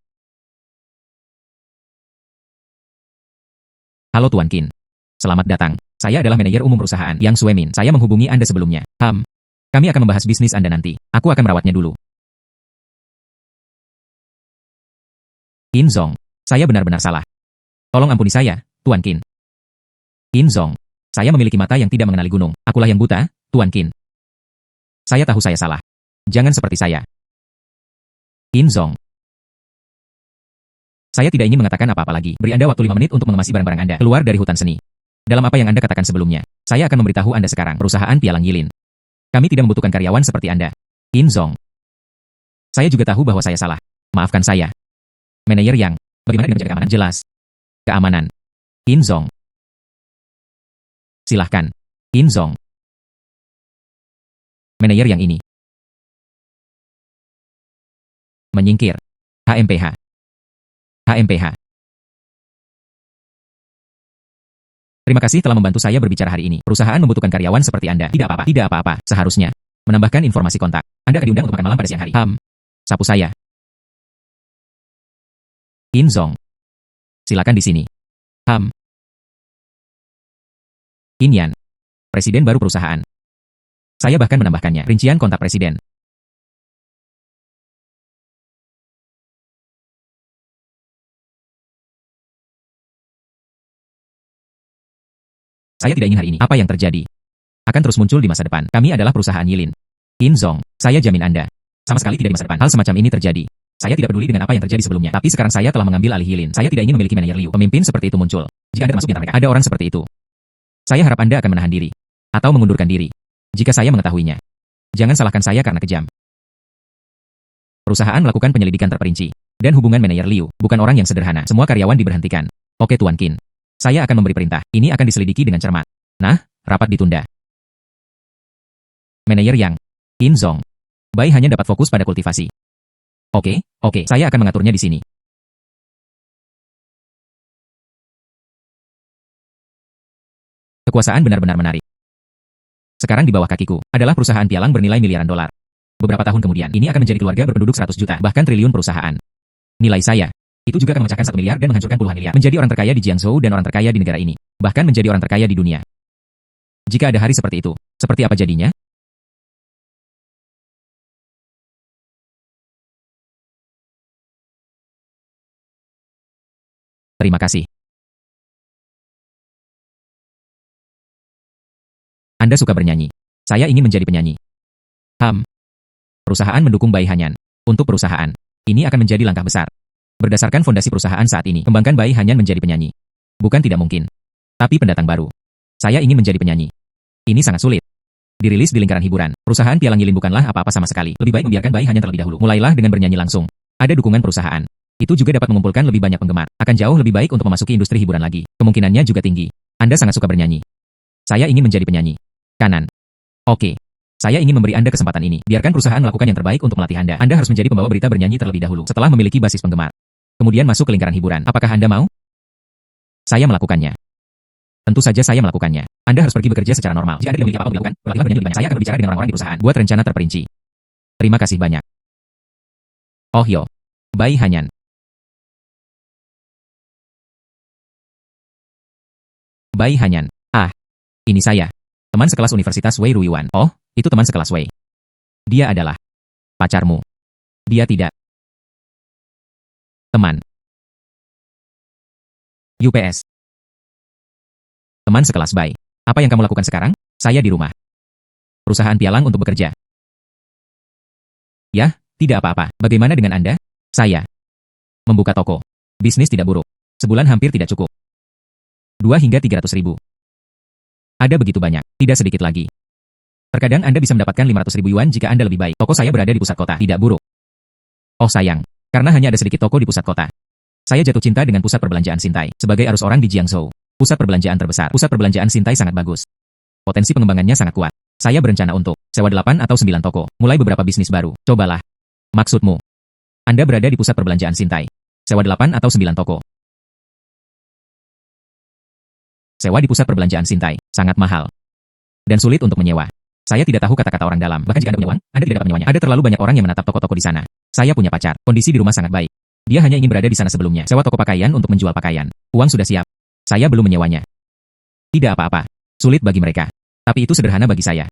Halo Tuan Qin. Selamat datang. Saya adalah manajer umum perusahaan Yang Suemin. Saya menghubungi Anda sebelumnya. Kami akan membahas bisnis Anda nanti. Aku akan merawatnya dulu. Qin Zong. Saya benar-benar salah. Tolong ampuni saya, Tuan Qin. Qin Zong. Saya memiliki mata yang tidak mengenali gunung. Akulah yang buta, Tuan Qin. Saya tahu saya salah. Jangan seperti saya. Qin Zong. Saya tidak ingin mengatakan apa-apa lagi. Beri Anda waktu 5 menit untuk mengemasi barang-barang Anda keluar dari hutan seni. Dalam apa yang Anda katakan sebelumnya, saya akan memberitahu Anda sekarang. Perusahaan Pialang Yilin. Kami tidak membutuhkan karyawan seperti Anda. Qin Zong. Saya juga tahu bahwa saya salah. Maafkan saya. Manajer Yang. Bagaimana dengan menjaga keamanan? Jelas. Keamanan. Qin Zong. Silahkan. Qin Zong. Manajer yang ini. Menyingkir. HMPH. HMPH. Terima kasih telah membantu saya berbicara hari ini. Perusahaan membutuhkan karyawan seperti Anda. Tidak apa-apa. Tidak apa-apa. Seharusnya menambahkan informasi kontak. Anda akan diundang untuk makan malam pada siang hari. Sapu saya. Qin Zong. Silakan di sini. Inyan. Presiden baru perusahaan. Saya bahkan menambahkannya. Rincian kontak presiden. Saya tidak ingin hari ini. Apa yang terjadi akan terus muncul di masa depan. Kami adalah perusahaan Yilin. Qin Zong, saya jamin Anda. Sama sekali tidak di masa depan. Hal semacam ini terjadi. Saya tidak peduli dengan apa yang terjadi sebelumnya. Tapi sekarang saya telah mengambil alih Yilin. Saya tidak ingin memiliki manajer Liu. Pemimpin seperti itu muncul. Jika Anda termasuk di antara mereka, ada orang seperti itu. Saya harap Anda akan menahan diri. Atau mengundurkan diri. Jika saya mengetahuinya. Jangan salahkan saya karena kejam. Perusahaan melakukan penyelidikan terperinci. Dan hubungan manajer Liu, bukan orang yang sederhana. Semua karyawan diberhentikan. Oke Tuan Qin. Saya akan memberi perintah. Ini akan diselidiki dengan cermat. Nah, rapat ditunda. Manajer Yang. Qin Zong. Bai hanya dapat fokus pada kultivasi. Oke, saya akan mengaturnya di sini. Kekuasaan benar-benar menarik. Sekarang di bawah kakiku, adalah perusahaan pialang bernilai miliaran dolar. Beberapa tahun kemudian, ini akan menjadi keluarga berpenduduk 100 juta, bahkan triliun perusahaan. Nilai saya. Itu juga akan memecahkan 1 miliar dan menghancurkan puluhan miliar. Menjadi orang terkaya di Jiangsu dan orang terkaya di negara ini. Bahkan menjadi orang terkaya di dunia. Jika ada hari seperti itu, seperti apa jadinya? Terima kasih. Anda suka bernyanyi. Saya ingin menjadi penyanyi. Perusahaan mendukung Bai Hanyan. Untuk perusahaan, ini akan menjadi langkah besar. Berdasarkan fondasi perusahaan saat ini, kembangkan Bai Hanyan menjadi penyanyi. Bukan tidak mungkin. Tapi pendatang baru. Saya ingin menjadi penyanyi. Ini sangat sulit. Dirilis di lingkaran hiburan, perusahaan Pialang Yilin bukanlah apa-apa sama sekali. Lebih baik membiarkan Bai Hanyan terlebih dahulu. Mulailah dengan bernyanyi langsung. Ada dukungan perusahaan. Itu juga dapat mengumpulkan lebih banyak penggemar. Akan jauh lebih baik untuk memasuki industri hiburan lagi. Kemungkinannya juga tinggi. Anda sangat suka bernyanyi. Saya ingin menjadi penyanyi. Kanan. Oke. Saya ingin memberi Anda kesempatan ini. Biarkan perusahaan melakukan yang terbaik untuk melatih Anda. Anda harus menjadi pembawa berita bernyanyi terlebih dahulu, setelah memiliki basis penggemar. Kemudian masuk ke lingkaran hiburan. Apakah Anda mau? Saya melakukannya. Tentu saja saya melakukannya. Anda harus pergi bekerja secara normal. Jika Anda tidak memiliki apa-apa untuk dilakukan, berlatihlah bernyanyi lebih banyak. Saya akan berbicara dengan orang-orang di perusahaan. Buat rencana terperinci. Terima kasih banyak. Oh yo. Bai Hanyan. Bai Hanyan. Ah. Ini saya. Teman sekelas Universitas Wei Ruiwan. Oh, itu teman sekelas Wei. Dia adalah pacarmu. Dia tidak. Teman. UPS. Teman sekelas Bai. Apa yang kamu lakukan sekarang? Saya di rumah. Perusahaan pialang untuk bekerja. Ya, tidak apa-apa. Bagaimana dengan Anda? Saya. Membuka toko. Bisnis tidak buruk. Sebulan hampir tidak cukup. 2 hingga 300 ribu. Ada begitu banyak, tidak sedikit lagi. Terkadang Anda bisa mendapatkan 500 ribu yuan jika Anda lebih baik. Toko saya berada di pusat kota, tidak buruk. Oh sayang, karena hanya ada sedikit toko di pusat kota. Saya jatuh cinta dengan pusat perbelanjaan Sintai. Sebagai arus orang di Jiangzhou, pusat perbelanjaan terbesar, pusat perbelanjaan Sintai sangat bagus. Potensi pengembangannya sangat kuat. Saya berencana untuk sewa 8 atau 9 toko, mulai beberapa bisnis baru. Cobalah. Maksudmu? Anda berada di pusat perbelanjaan Sintai. Sewa 8 atau 9 toko. Sewa di pusat perbelanjaan Sintai sangat mahal dan sulit untuk menyewa. Saya tidak tahu kata-kata orang dalam. Bahkan jika Anda punya uang, Anda tidak dapat menyewanya. Ada terlalu banyak orang yang menatap toko-toko di sana. Saya punya pacar. Kondisi di rumah sangat baik. Dia hanya ingin berada di sana sebelumnya. Sewa toko pakaian untuk menjual pakaian. Uang sudah siap. Saya belum menyewanya. Tidak apa-apa. Sulit bagi mereka. Tapi itu sederhana bagi saya.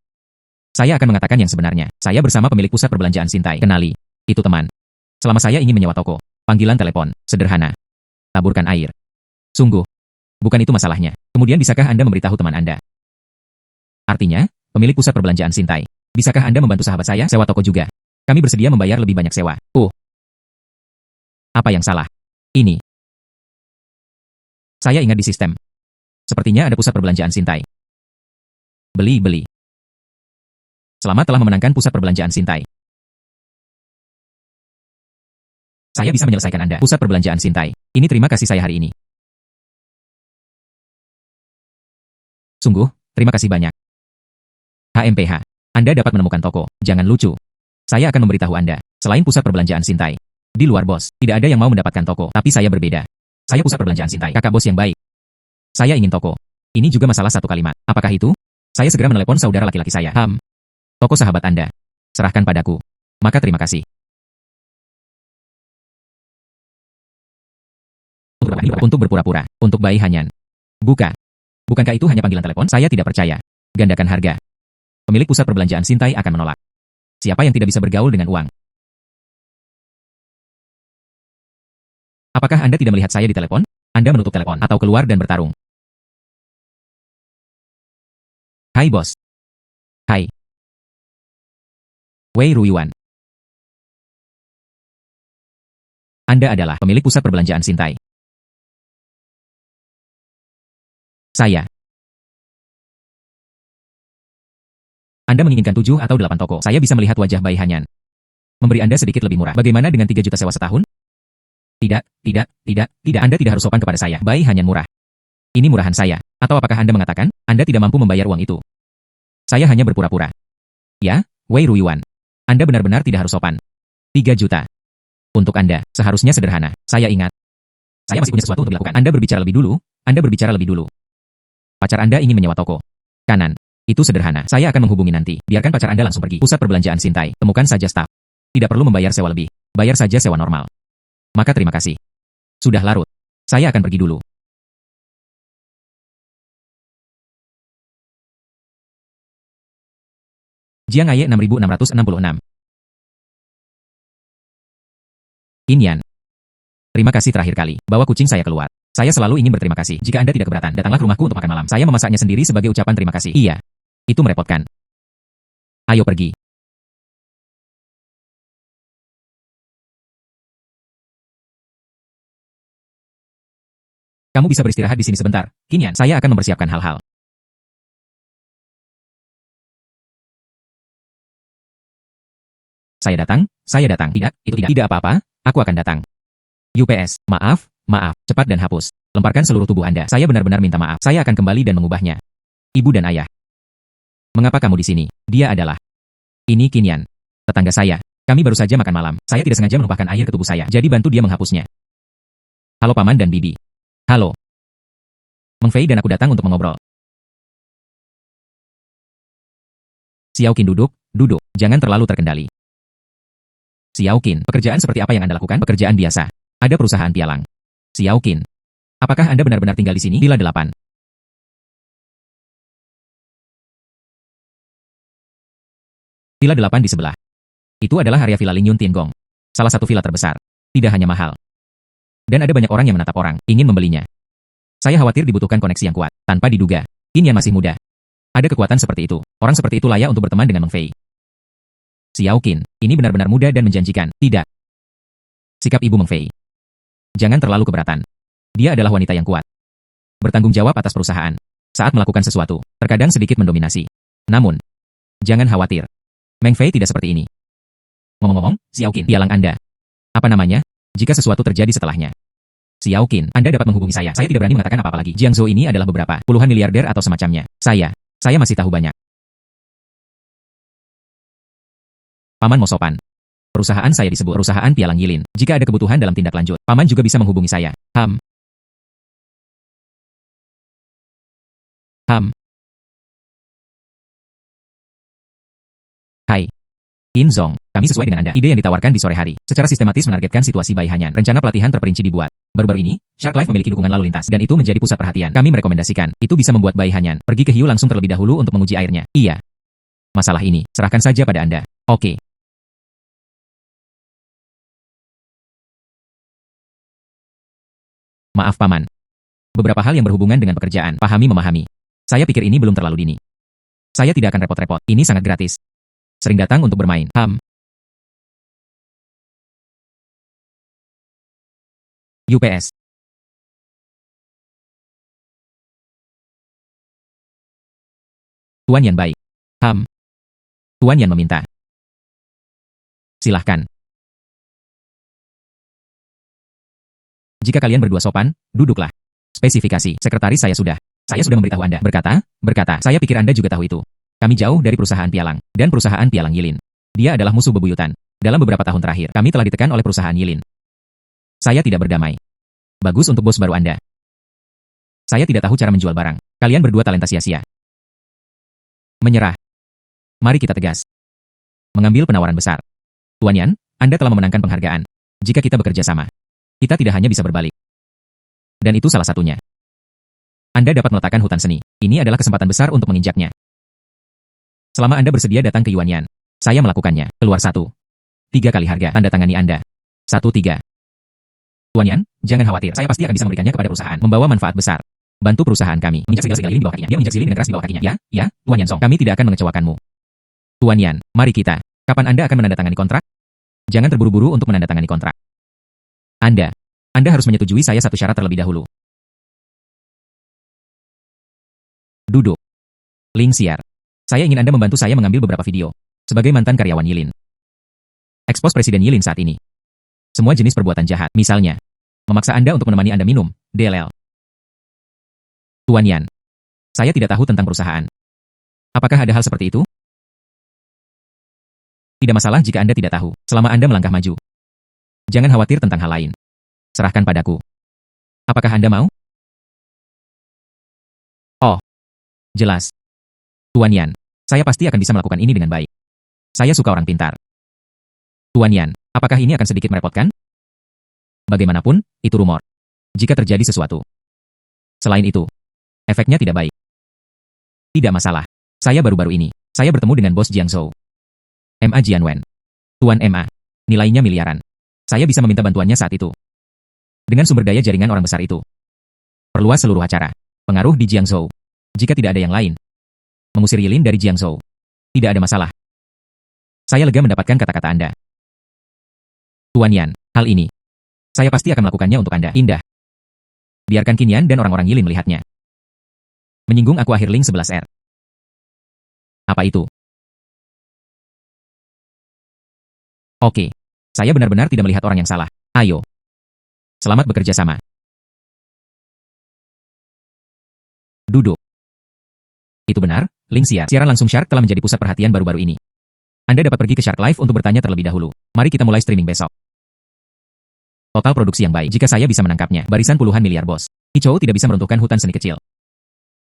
Saya akan mengatakan yang sebenarnya. Saya bersama pemilik pusat perbelanjaan Sintai. Kenali. Itu teman. Selama saya ingin menyewa toko. Panggilan telepon. Sederhana. Taburkan air. Sungguh. Bukan itu masalahnya. Kemudian bisakah Anda memberitahu teman Anda? Artinya, pemilik pusat perbelanjaan Sintai. Bisakah Anda membantu sahabat saya sewa toko juga? Kami bersedia membayar lebih banyak sewa. Apa yang salah? Ini. Saya ingat di sistem. Sepertinya ada pusat perbelanjaan Sintai. Beli. Selamat telah memenangkan pusat perbelanjaan Sintai. Saya bisa menyelesaikan Anda. Pusat perbelanjaan Sintai. Ini terima kasih saya hari ini. Sungguh, terima kasih banyak. HMPH. Anda dapat menemukan toko. Jangan lucu. Saya akan memberitahu Anda. Selain pusat perbelanjaan Sintai. Di luar bos, tidak ada yang mau mendapatkan toko. Tapi saya berbeda. Saya pusat perbelanjaan Sintai. Kakak bos yang baik. Saya ingin toko. Ini juga masalah satu kalimat. Apakah itu? Saya segera menelepon saudara laki-laki saya. Toko sahabat Anda. Serahkan padaku. Maka terima kasih. Untuk berpura-pura. Untuk Bai Hanyan. Buka. Bukankah itu hanya panggilan telepon? Saya tidak percaya. Gandakan harga. Pemilik pusat perbelanjaan Sintai akan menolak. Siapa yang tidak bisa bergaul dengan uang? Apakah Anda tidak melihat saya di telepon? Anda menutup telepon atau keluar dan bertarung. Hai bos. Hai. Wei Ruiwan. Anda adalah pemilik pusat perbelanjaan Sintai. Saya. Anda menginginkan 7 atau 8 toko. Saya bisa melihat wajah Bai Hanyan. Memberi Anda sedikit lebih murah. Bagaimana dengan 3 juta sewa setahun? Tidak. Anda tidak harus sopan kepada saya. Bai Hanyan murah. Ini murahan saya. Atau apakah Anda mengatakan, Anda tidak mampu membayar uang itu? Saya hanya berpura-pura. Ya, Wei Ruiwan. Anda benar-benar tidak harus sopan. 3 juta. Untuk Anda, seharusnya sederhana. Saya ingat. Saya masih punya sesuatu untuk dilakukan. Anda berbicara lebih dulu. Pacar Anda ingin menyewa toko. Kanan. Itu sederhana. Saya akan menghubungi nanti. Biarkan pacar Anda langsung pergi. Pusat perbelanjaan Sintai. Temukan saja staf. Tidak perlu membayar sewa lebih. Bayar saja sewa normal. Maka terima kasih. Sudah larut. Saya akan pergi dulu. Jiang Aye 6666. Inyan. Terima kasih terakhir kali. Bawa kucing saya keluar. Saya selalu ingin berterima kasih. Jika Anda tidak keberatan, datanglah ke rumahku untuk makan malam. Saya memasaknya sendiri sebagai ucapan terima kasih. Iya. Itu merepotkan. Ayo pergi. Kamu bisa beristirahat di sini sebentar. Kinyan, saya akan mempersiapkan hal-hal. Saya datang. Tidak, itu tidak apa-apa. Aku akan datang. UPS, maaf, cepat dan hapus. Lemparkan seluruh tubuh Anda. Saya benar-benar minta maaf. Saya akan kembali dan mengubahnya. Ibu dan ayah. Mengapa kamu di sini? Dia adalah Ini Qinyan, tetangga saya. Kami baru saja makan malam. Saya tidak sengaja menumpahkan air ke tubuh saya, jadi bantu dia menghapusnya. Halo Paman dan Bibi. Halo. Meng Fei dan aku datang untuk mengobrol. Xiao Qin duduk. Jangan terlalu terkendali. Xiao Qin, pekerjaan seperti apa yang Anda lakukan? Pekerjaan biasa. Ada perusahaan pialang. Xiao Qin, apakah Anda benar-benar tinggal di sini? Villa 8. Villa 8 di sebelah. Itu adalah area Villa Lingyun Tiangong. Salah satu villa terbesar. Tidak hanya mahal. Dan ada banyak orang yang menatap orang, ingin membelinya. Saya khawatir dibutuhkan koneksi yang kuat. Tanpa diduga, Qinyan masih muda. Ada kekuatan seperti itu. Orang seperti itu layak untuk berteman dengan Meng Fei. Xiao Qin, ini benar-benar muda dan menjanjikan. Tidak. Sikap Ibu Meng Fei. Jangan terlalu keberatan. Dia adalah wanita yang kuat. Bertanggung jawab atas perusahaan. Saat melakukan sesuatu, terkadang sedikit mendominasi. Namun, jangan khawatir. Meng Fei tidak seperti ini. Ngomong-ngomong, Xiao Qin, pialang Anda. Apa namanya? Jika sesuatu terjadi setelahnya. Xiao Qin, Anda dapat menghubungi saya. Saya tidak berani mengatakan apa-apa lagi. Jiangzhou ini adalah beberapa puluhan miliarder atau semacamnya. Saya masih tahu banyak. Paman Mosopan. Perusahaan saya disebut perusahaan pialang Yilin. Jika ada kebutuhan dalam tindak lanjut, Paman juga bisa menghubungi saya. Hai. Qin Zong, kami sesuai dengan Anda. Ide yang ditawarkan di sore hari, secara sistematis menargetkan situasi Bai Hanyan. Rencana pelatihan terperinci dibuat. Baru-baru ini, Shark Life memiliki dukungan lalu lintas, dan itu menjadi pusat perhatian. Kami merekomendasikan, itu bisa membuat Bai Hanyan pergi ke hiu langsung terlebih dahulu untuk menguji airnya. Iya. Masalah ini, serahkan saja pada Anda. Oke. Maaf Paman. Beberapa hal yang berhubungan dengan pekerjaan, memahami. Saya pikir ini belum terlalu dini. Saya tidak akan repot-repot, ini sangat gratis. Sering datang untuk bermain. UPS. Tuan Yan baik. Tuan Yan meminta. Silahkan. Jika kalian berdua sopan, duduklah. Spesifikasi, sekretaris saya sudah memberitahu Anda. Berkata, saya pikir Anda juga tahu itu. Kami jauh dari perusahaan pialang, dan perusahaan pialang Yilin. Dia adalah musuh bebuyutan. Dalam beberapa tahun terakhir, kami telah ditekan oleh perusahaan Yilin. Saya tidak berdamai. Bagus untuk bos baru Anda. Saya tidak tahu cara menjual barang. Kalian berdua talenta sia-sia. Menyerah. Mari kita tegas. Mengambil penawaran besar. Tuan Yan, Anda telah memenangkan penghargaan. Jika kita bekerja sama, kita tidak hanya bisa berbalik. Dan itu salah satunya. Anda dapat meletakkan hutan seni. Ini adalah kesempatan besar untuk menginjaknya. Selama Anda bersedia datang ke Yuan Yan, saya melakukannya. Keluar 1. 3 kali harga. Tanda tangani Anda. 1-3. Tuan Yan, jangan khawatir. Saya pasti akan bisa memberikannya kepada perusahaan. Membawa manfaat besar. Bantu perusahaan kami. Menginjak segala-segala lilin di bawah kakinya. Dia menginjak lilin dengan keras di bawah kakinya. Ya, Tuan Yan Song. Kami tidak akan mengecewakanmu. Tuan Yan, mari kita. Kapan Anda akan menandatangani kontrak? Jangan terburu-buru untuk menandatangani kontrak. Anda harus menyetujui saya satu syarat terlebih dahulu. Duduk. Ling Xiar. Saya ingin Anda membantu saya mengambil beberapa video. Sebagai mantan karyawan Yilin. Ekspos Presiden Yilin saat ini. Semua jenis perbuatan jahat. Misalnya, memaksa Anda untuk menemani Anda minum, DLL. Tuan Yan. Saya tidak tahu tentang perusahaan. Apakah ada hal seperti itu? Tidak masalah jika Anda tidak tahu, selama Anda melangkah maju. Jangan khawatir tentang hal lain. Serahkan padaku. Apakah Anda mau? Oh. Jelas. Tuan Yan, saya pasti akan bisa melakukan ini dengan baik. Saya suka orang pintar. Tuan Yan, apakah ini akan sedikit merepotkan? Bagaimanapun, itu rumor. Jika terjadi sesuatu. Selain itu, efeknya tidak baik. Tidak masalah. Saya baru-baru ini, saya bertemu dengan bos Jiangzhou. MA Jianwen. Tuan MA. Nilainya miliaran. Saya bisa meminta bantuannya saat itu. Dengan sumber daya jaringan orang besar itu. Perluas seluruh acara. Pengaruh di Jiangzhou. Jika tidak ada yang lain. Mengusir Yilin dari Jiangzhou. Tidak ada masalah. Saya lega mendapatkan kata-kata Anda. Tuan Yan, hal ini. Saya pasti akan melakukannya untuk Anda. Indah. Biarkan Qinyan dan orang-orang Yilin melihatnya. Menyinggung aku akhir Ling 11R. Apa itu? Oke. Saya benar-benar tidak melihat orang yang salah. Ayo. Selamat bekerja sama. Duduk. Itu benar, Ling Xiar. Siaran langsung Shark telah menjadi pusat perhatian baru-baru ini. Anda dapat pergi ke Shark Life untuk bertanya terlebih dahulu. Mari kita mulai streaming besok. Total produksi yang baik. Jika saya bisa menangkapnya, barisan puluhan miliar bos. Ichou tidak bisa meruntuhkan hutan seni kecil.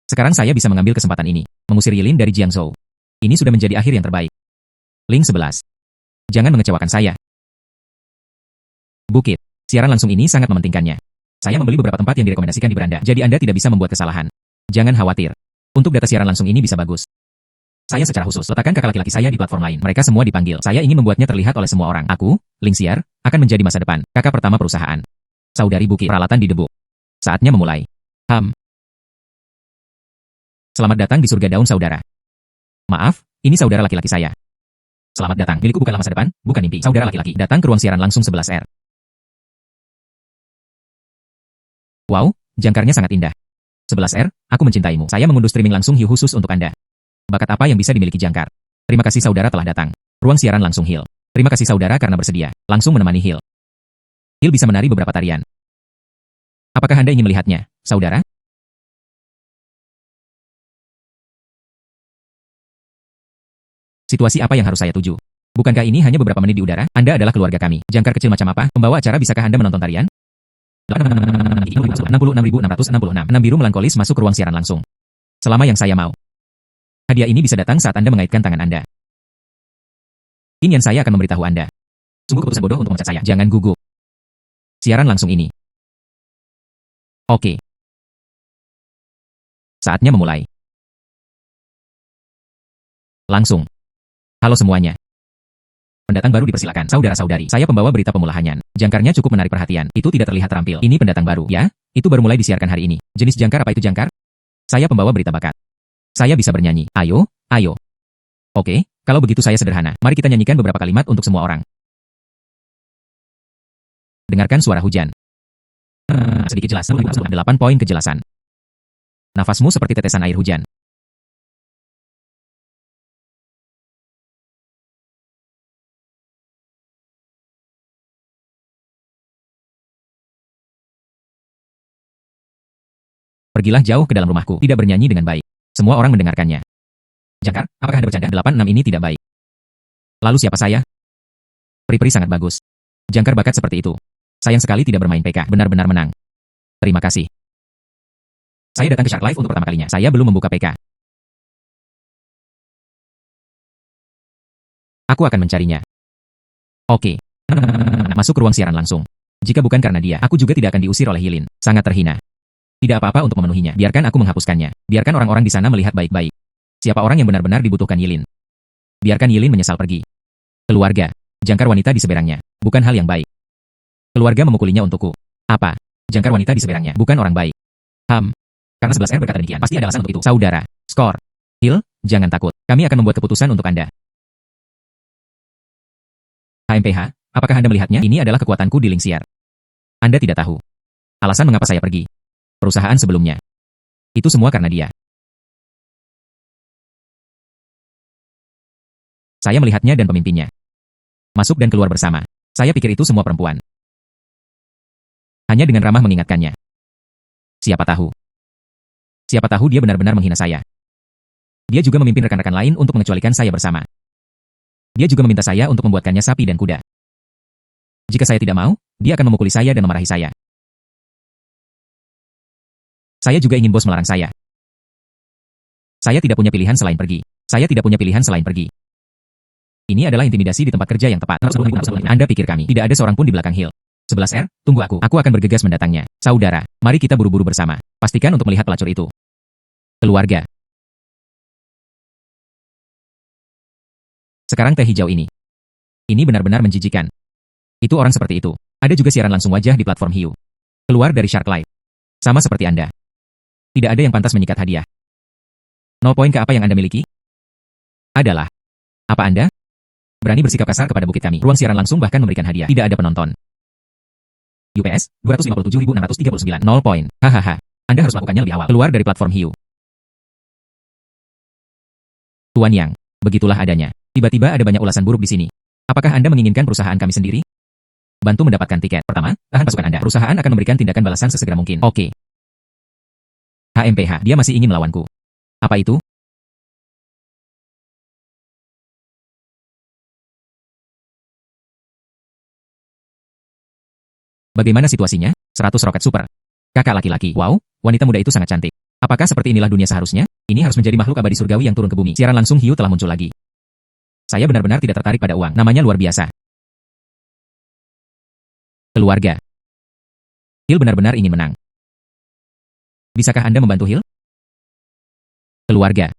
Sekarang saya bisa mengambil kesempatan ini, mengusir Yilin dari Jiangzhou. Ini sudah menjadi akhir yang terbaik. Link 11. Jangan mengecewakan saya. Bukit. Siaran langsung ini sangat mementingkannya. Saya membeli beberapa tempat yang direkomendasikan di beranda, jadi Anda tidak bisa membuat kesalahan. Jangan khawatir. Untuk data siaran langsung ini bisa bagus. Saya secara khusus letakkan kakak laki-laki saya di platform lain. Mereka semua dipanggil. Saya ingin membuatnya terlihat oleh semua orang. Aku, Ling Xiar, akan menjadi masa depan kakak pertama perusahaan. Saudari Bukit. Peralatan di debu. Saatnya memulai. Selamat datang di surga daun saudara. Maaf, ini saudara laki-laki saya. Selamat datang. Milikku bukanlah masa depan, bukan mimpi. Saudara laki-laki, datang ke ruang siaran langsung 11R. Wow, jangkarnya sangat indah. 11R, aku mencintaimu. Saya mengunduh streaming langsung Hiu khusus untuk Anda. Bakat apa yang bisa dimiliki jangkar? Terima kasih saudara telah datang. Ruang siaran langsung Hill. Terima kasih saudara karena bersedia. Langsung menemani Hill. Hill bisa menari beberapa tarian. Apakah Anda ingin melihatnya, saudara? Situasi apa yang harus saya tuju? Bukankah ini hanya beberapa menit di udara? Anda adalah keluarga kami. Jangkar kecil macam apa? Pembawa acara, bisakah Anda menonton tarian? 66.666. 6 biru melankolis masuk ke ruang siaran langsung. Selama yang saya mau. Hadiah ini bisa datang saat Anda mengaitkan tangan Anda. Kinian saya akan memberitahu Anda. Sungguh keputusan bodoh untuk memecat saya. Jangan gugup. Siaran langsung ini. Oke. Saatnya memulai. Langsung. Halo semuanya. Pendatang baru dipersilakan. Saudara-saudari, saya pembawa berita pemulahannya. Jangkarnya cukup menarik perhatian. Itu tidak terlihat terampil. Ini pendatang baru, ya? Itu baru mulai disiarkan hari ini. Jenis jangkar apa itu jangkar? Saya pembawa berita bakat. Saya bisa bernyanyi. Ayo, ayo. Oke, kalau begitu saya sederhana. Mari kita nyanyikan beberapa kalimat untuk semua orang. Dengarkan suara hujan. Sedikit jelas. 8 poin kejelasan. Nafasmu seperti tetesan air hujan. Pergilah jauh ke dalam rumahku. Tidak bernyanyi dengan baik. Semua orang mendengarkannya. Jangkar, apakah Anda bercanda? 86 ini tidak baik. Lalu siapa saya? Peri-peri sangat bagus. Jangkar bakat seperti itu. Sayang sekali tidak bermain PK. Benar-benar menang. Terima kasih. Saya datang ke Shark Life untuk pertama kalinya. Saya belum membuka PK. Aku akan mencarinya. Oke. Masuk ke ruang siaran langsung. Jika bukan karena dia, aku juga tidak akan diusir oleh Yilin. Sangat terhina. Tidak apa-apa untuk memenuhinya. Biarkan aku menghapuskannya. Biarkan orang-orang di sana melihat baik-baik. Siapa orang yang benar-benar dibutuhkan Yilin. Biarkan Yilin menyesal pergi. Keluarga. Jangkar wanita di seberangnya. Bukan hal yang baik. Keluarga memukulinya untukku. Apa? Jangkar wanita di seberangnya. Bukan orang baik. Karena 11R berkata demikian. Pasti ada alasan untuk itu. Saudara. Skor. Hill, jangan takut. Kami akan membuat keputusan untuk Anda. HMPH, apakah Anda melihatnya? Ini adalah kekuatanku di Ling Xiar. Anda tidak tahu. Alasan mengapa saya pergi. Perusahaan sebelumnya. Itu semua karena dia. Saya melihatnya dan pemimpinnya. Masuk dan keluar bersama. Saya pikir itu semua perempuan. Hanya dengan ramah mengingatkannya. Siapa tahu. Siapa tahu dia benar-benar menghina saya. Dia juga memimpin rekan-rekan lain untuk mengecualikan saya bersama. Dia juga meminta saya untuk membuatkannya sapi dan kuda. Jika saya tidak mau, dia akan memukuli saya dan memarahi saya. Saya juga ingin bos melarang saya. Saya tidak punya pilihan selain pergi. Saya tidak punya pilihan selain pergi. Ini adalah intimidasi di tempat kerja yang tepat. Anda pikir kami tidak ada seorang pun di belakang Hill. 11R, tunggu aku. Aku akan bergegas mendatangnya. Saudara, mari kita buru-buru bersama. Pastikan untuk melihat pelacur itu. Keluarga. Sekarang teh hijau ini. Ini benar-benar menjijikan. Itu orang seperti itu. Ada juga siaran langsung wajah di platform Hiu. Keluar dari Shark Life. Sama seperti Anda. Tidak ada yang pantas menyikat hadiah. 0 poin ke apa yang Anda miliki? Adalah. Apa Anda? Berani bersikap kasar kepada bukit kami. Ruang siaran langsung bahkan memberikan hadiah. Tidak ada penonton. UPS, 257.639. 0 poin. Hahaha. Anda harus melakukannya lebih awal. Keluar dari platform Hiu. Tuan Yang, begitulah adanya. Tiba-tiba ada banyak ulasan buruk di sini. Apakah Anda menginginkan perusahaan kami sendiri? Bantu mendapatkan tiket. Pertama, tahan pasukan Anda. Perusahaan akan memberikan tindakan balasan sesegera mungkin. Oke. HMPH, dia masih ingin melawanku. Apa itu? Bagaimana situasinya? 100 roket super. Kakak laki-laki. Wow, wanita muda itu sangat cantik. Apakah seperti inilah dunia seharusnya? Ini harus menjadi makhluk abadi surgawi yang turun ke bumi. Siaran langsung hiu telah muncul lagi. Saya benar-benar tidak tertarik pada uang. Namanya luar biasa. Keluarga. Hill benar-benar ingin menang. Bisakah Anda membantu Hill? Keluarga.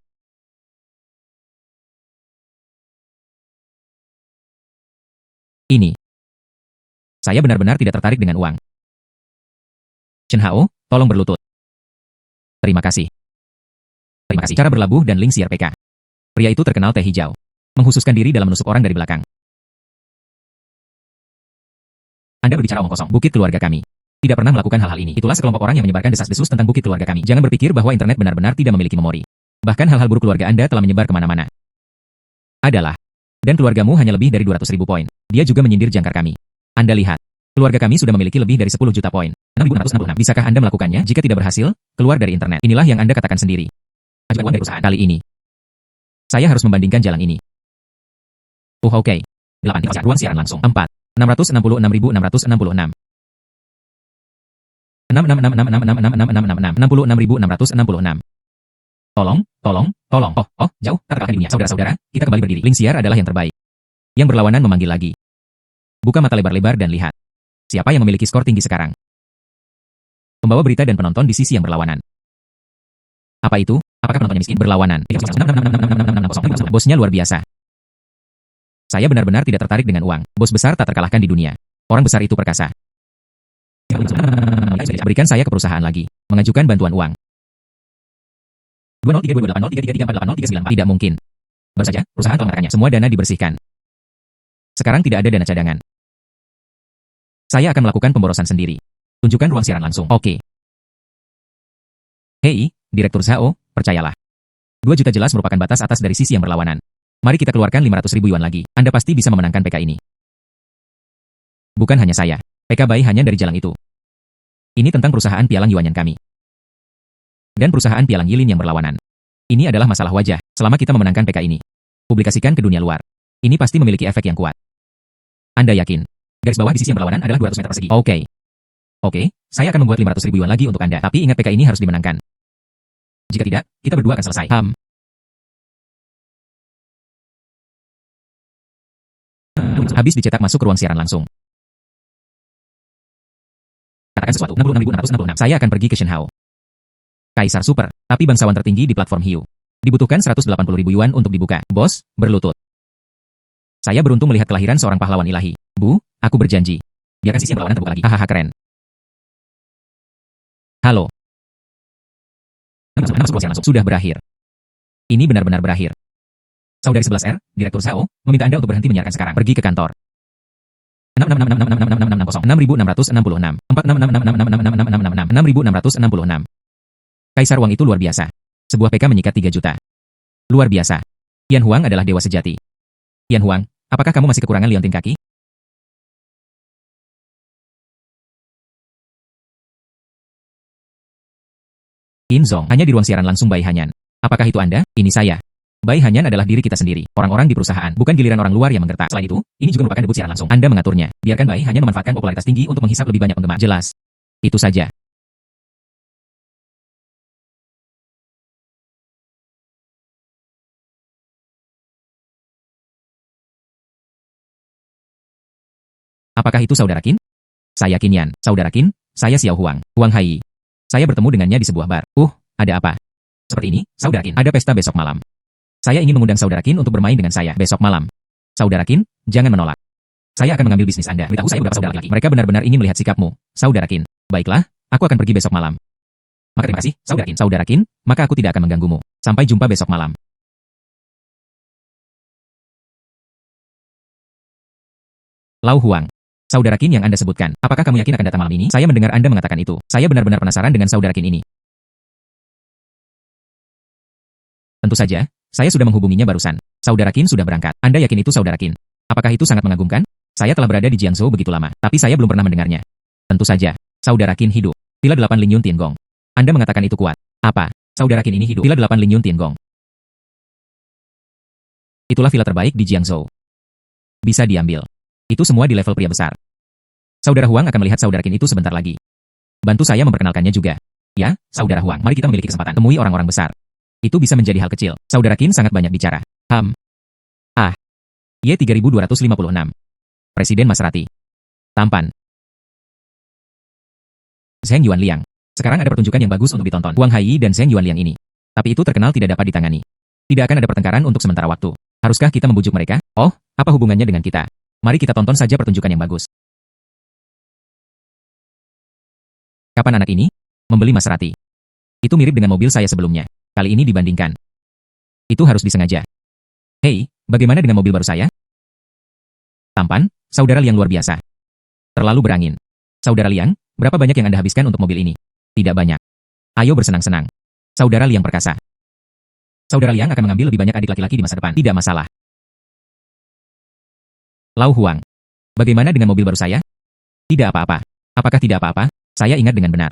Ini. Saya benar-benar tidak tertarik dengan uang. Chen Hao, tolong berlutut. Terima kasih. Terima kasih. Cara berlabuh dan link siar PK. Pria itu terkenal teh hijau. Menghususkan diri dalam menusuk orang dari belakang. Anda berbicara omong kosong. Bukit keluarga kami tidak pernah melakukan hal-hal ini. Itulah sekelompok orang yang menyebarkan desas-desus tentang bukit keluarga kami. Jangan berpikir bahwa internet benar-benar tidak memiliki memori. Bahkan hal-hal buruk keluarga Anda telah menyebar kemana-mana. Adalah. Dan keluargamu hanya lebih dari 200.000 poin. Dia juga menyindir jangkar kami. Anda lihat. Keluarga kami sudah memiliki lebih dari 10 juta poin. 6.666. Bisakah Anda melakukannya? Jika tidak berhasil, keluar dari internet. Inilah yang Anda katakan sendiri. Ajukan uang dari perusahaan. Kali ini. Saya harus membandingkan jalan ini. Oke. 8. Ruang siaran langsung. 4. 666.666. 66.666. Tolong. Oh, jauh, terkalahkan di dunia. Saudara-saudara, kita kembali berdiri. Link siar adalah yang terbaik. Yang berlawanan memanggil lagi. Buka mata lebar-lebar dan lihat. Siapa yang memiliki skor tinggi sekarang? Pembawa berita dan penonton di sisi yang berlawanan. Apa itu? Apakah penontonnya miskin? Berlawanan. Bosnya luar biasa. Saya benar-benar tidak tertarik dengan uang. Bos besar tak terkalahkan di dunia. Orang besar itu perkasa. Berikan saya ke perusahaan lagi. Mengajukan bantuan uang. 203280333480394. Tidak mungkin. Baru saja, perusahaan telah mengatakannya. Semua dana dibersihkan. Sekarang tidak ada dana cadangan. Saya akan melakukan pemborosan sendiri. Tunjukkan ruang siaran langsung. Oke. Hei, Direktur Zhao, percayalah. 2 juta jelas merupakan batas atas dari sisi yang berlawanan. Mari kita keluarkan 500.000 yuan lagi. Anda pasti bisa memenangkan PK ini. Bukan hanya saya. PK Bai hanya dari jalan itu. Ini tentang perusahaan pialang Yuanyan kami. Dan perusahaan pialang Yilin yang berlawanan. Ini adalah masalah wajah. Selama kita memenangkan PK ini, publikasikan ke dunia luar. Ini pasti memiliki efek yang kuat. Anda yakin? Garis bawah di sisi yang berlawanan adalah 200 meter persegi. Oke, saya akan membuat 500.000 yuan lagi untuk Anda. Tapi ingat PK ini harus dimenangkan. Jika tidak, kita berdua akan selesai. Habis dicetak masuk ke ruang siaran langsung. Katakan sesuatu. 66.666. Saya akan pergi ke Shenhao. Kaisar super, tapi bangsawan tertinggi di platform hiu. Dibutuhkan 180.000 yuan untuk dibuka. Bos, berlutut. Saya beruntung melihat kelahiran seorang pahlawan ilahi. Bu, aku berjanji. Biarkan sisi yang berlawanan terbuka lagi. Hahaha, keren. Halo. Sudah berakhir. Ini benar-benar berakhir. Saudari 11R, Direktur Zhao, meminta Anda untuk berhenti menyiarkan sekarang. Pergi ke kantor. 6666666666 66666666 Kaisar Wang itu luar biasa. Sebuah PK menyikat 3 juta. Luar biasa. Yan Huang adalah dewa sejati. Yan Huang, apakah kamu masih kekurangan liontin kaki? In Zong, hanya di ruang siaran langsung Bai Hanyan. Apakah itu Anda? Ini saya. Bai Hanyan adalah diri kita sendiri, orang-orang di perusahaan, bukan giliran orang luar yang menggertak. Selain itu, ini juga merupakan debut siaran langsung. Anda mengaturnya. Biarkan Bai Hanyan memanfaatkan popularitas tinggi untuk menghisap lebih banyak penggemar. Jelas. Itu saja. Apakah itu Saudara Qin? Saya Qin Yan. Saudara Qin, saya Xiao Huang. Huang Hai. Saya bertemu dengannya di sebuah bar. Ada apa? Seperti ini, Saudara Qin. Ada pesta besok malam. Saya ingin mengundang Saudara Qin untuk bermain dengan saya besok malam. Saudara Qin, jangan menolak. Saya akan mengambil bisnis Anda. Beritahu saya beberapa saudara laki. Mereka benar-benar ingin melihat sikapmu, Saudara Qin. Baiklah, aku akan pergi besok malam. Maka terima kasih, Saudara Qin. Saudara Qin, maka aku tidak akan mengganggumu. Sampai jumpa besok malam. Lau Huang. Saudara Qin yang Anda sebutkan, apakah kamu yakin akan datang malam ini? Saya mendengar Anda mengatakan itu. Saya benar-benar penasaran dengan Saudara Qin ini. Tentu saja, saya sudah menghubunginya barusan. Saudara Qin sudah berangkat. Anda yakin itu Saudara Qin? Apakah itu sangat mengagumkan? Saya telah berada di Jiangzhou begitu lama, tapi saya belum pernah mendengarnya. Tentu saja, Saudara Qin hidup. Villa 8 Lin Yun Tiangong. Anda mengatakan itu kuat. Apa? Saudara Qin ini hidup. Villa 8 Lin Yun Tiangong. Itulah villa terbaik di Jiangzhou. Bisa diambil. Itu semua di level pria besar. Saudara Huang akan melihat saudara Qin itu sebentar lagi. Bantu saya memperkenalkannya juga. Ya, saudara Huang, mari kita memiliki kesempatan temui orang-orang besar. Itu bisa menjadi hal kecil. Saudara Qin sangat banyak bicara. Y3256. Presiden Maserati. Tampan. Zheng Yuanliang. Sekarang ada pertunjukan yang bagus untuk ditonton. Huang Haiyi dan Zheng Yuanliang ini. Tapi itu terkenal tidak dapat ditangani. Tidak akan ada pertengkaran untuk sementara waktu. Haruskah kita membujuk mereka? Oh, apa hubungannya dengan kita? Mari kita tonton saja pertunjukan yang bagus. Kapan anak ini membeli Maserati? Itu mirip dengan mobil saya sebelumnya. Kali ini dibandingkan. Itu harus disengaja. Hei, bagaimana dengan mobil baru saya? Tampan, saudara Liang luar biasa. Terlalu berangin. Saudara Liang, berapa banyak yang Anda habiskan untuk mobil ini? Tidak banyak. Ayo bersenang-senang. Saudara Liang perkasa. Saudara Liang akan mengambil lebih banyak adik laki-laki di masa depan. Tidak masalah. Lau Huang. Bagaimana dengan mobil baru saya? Tidak apa-apa. Apakah tidak apa-apa? Saya ingat dengan benar.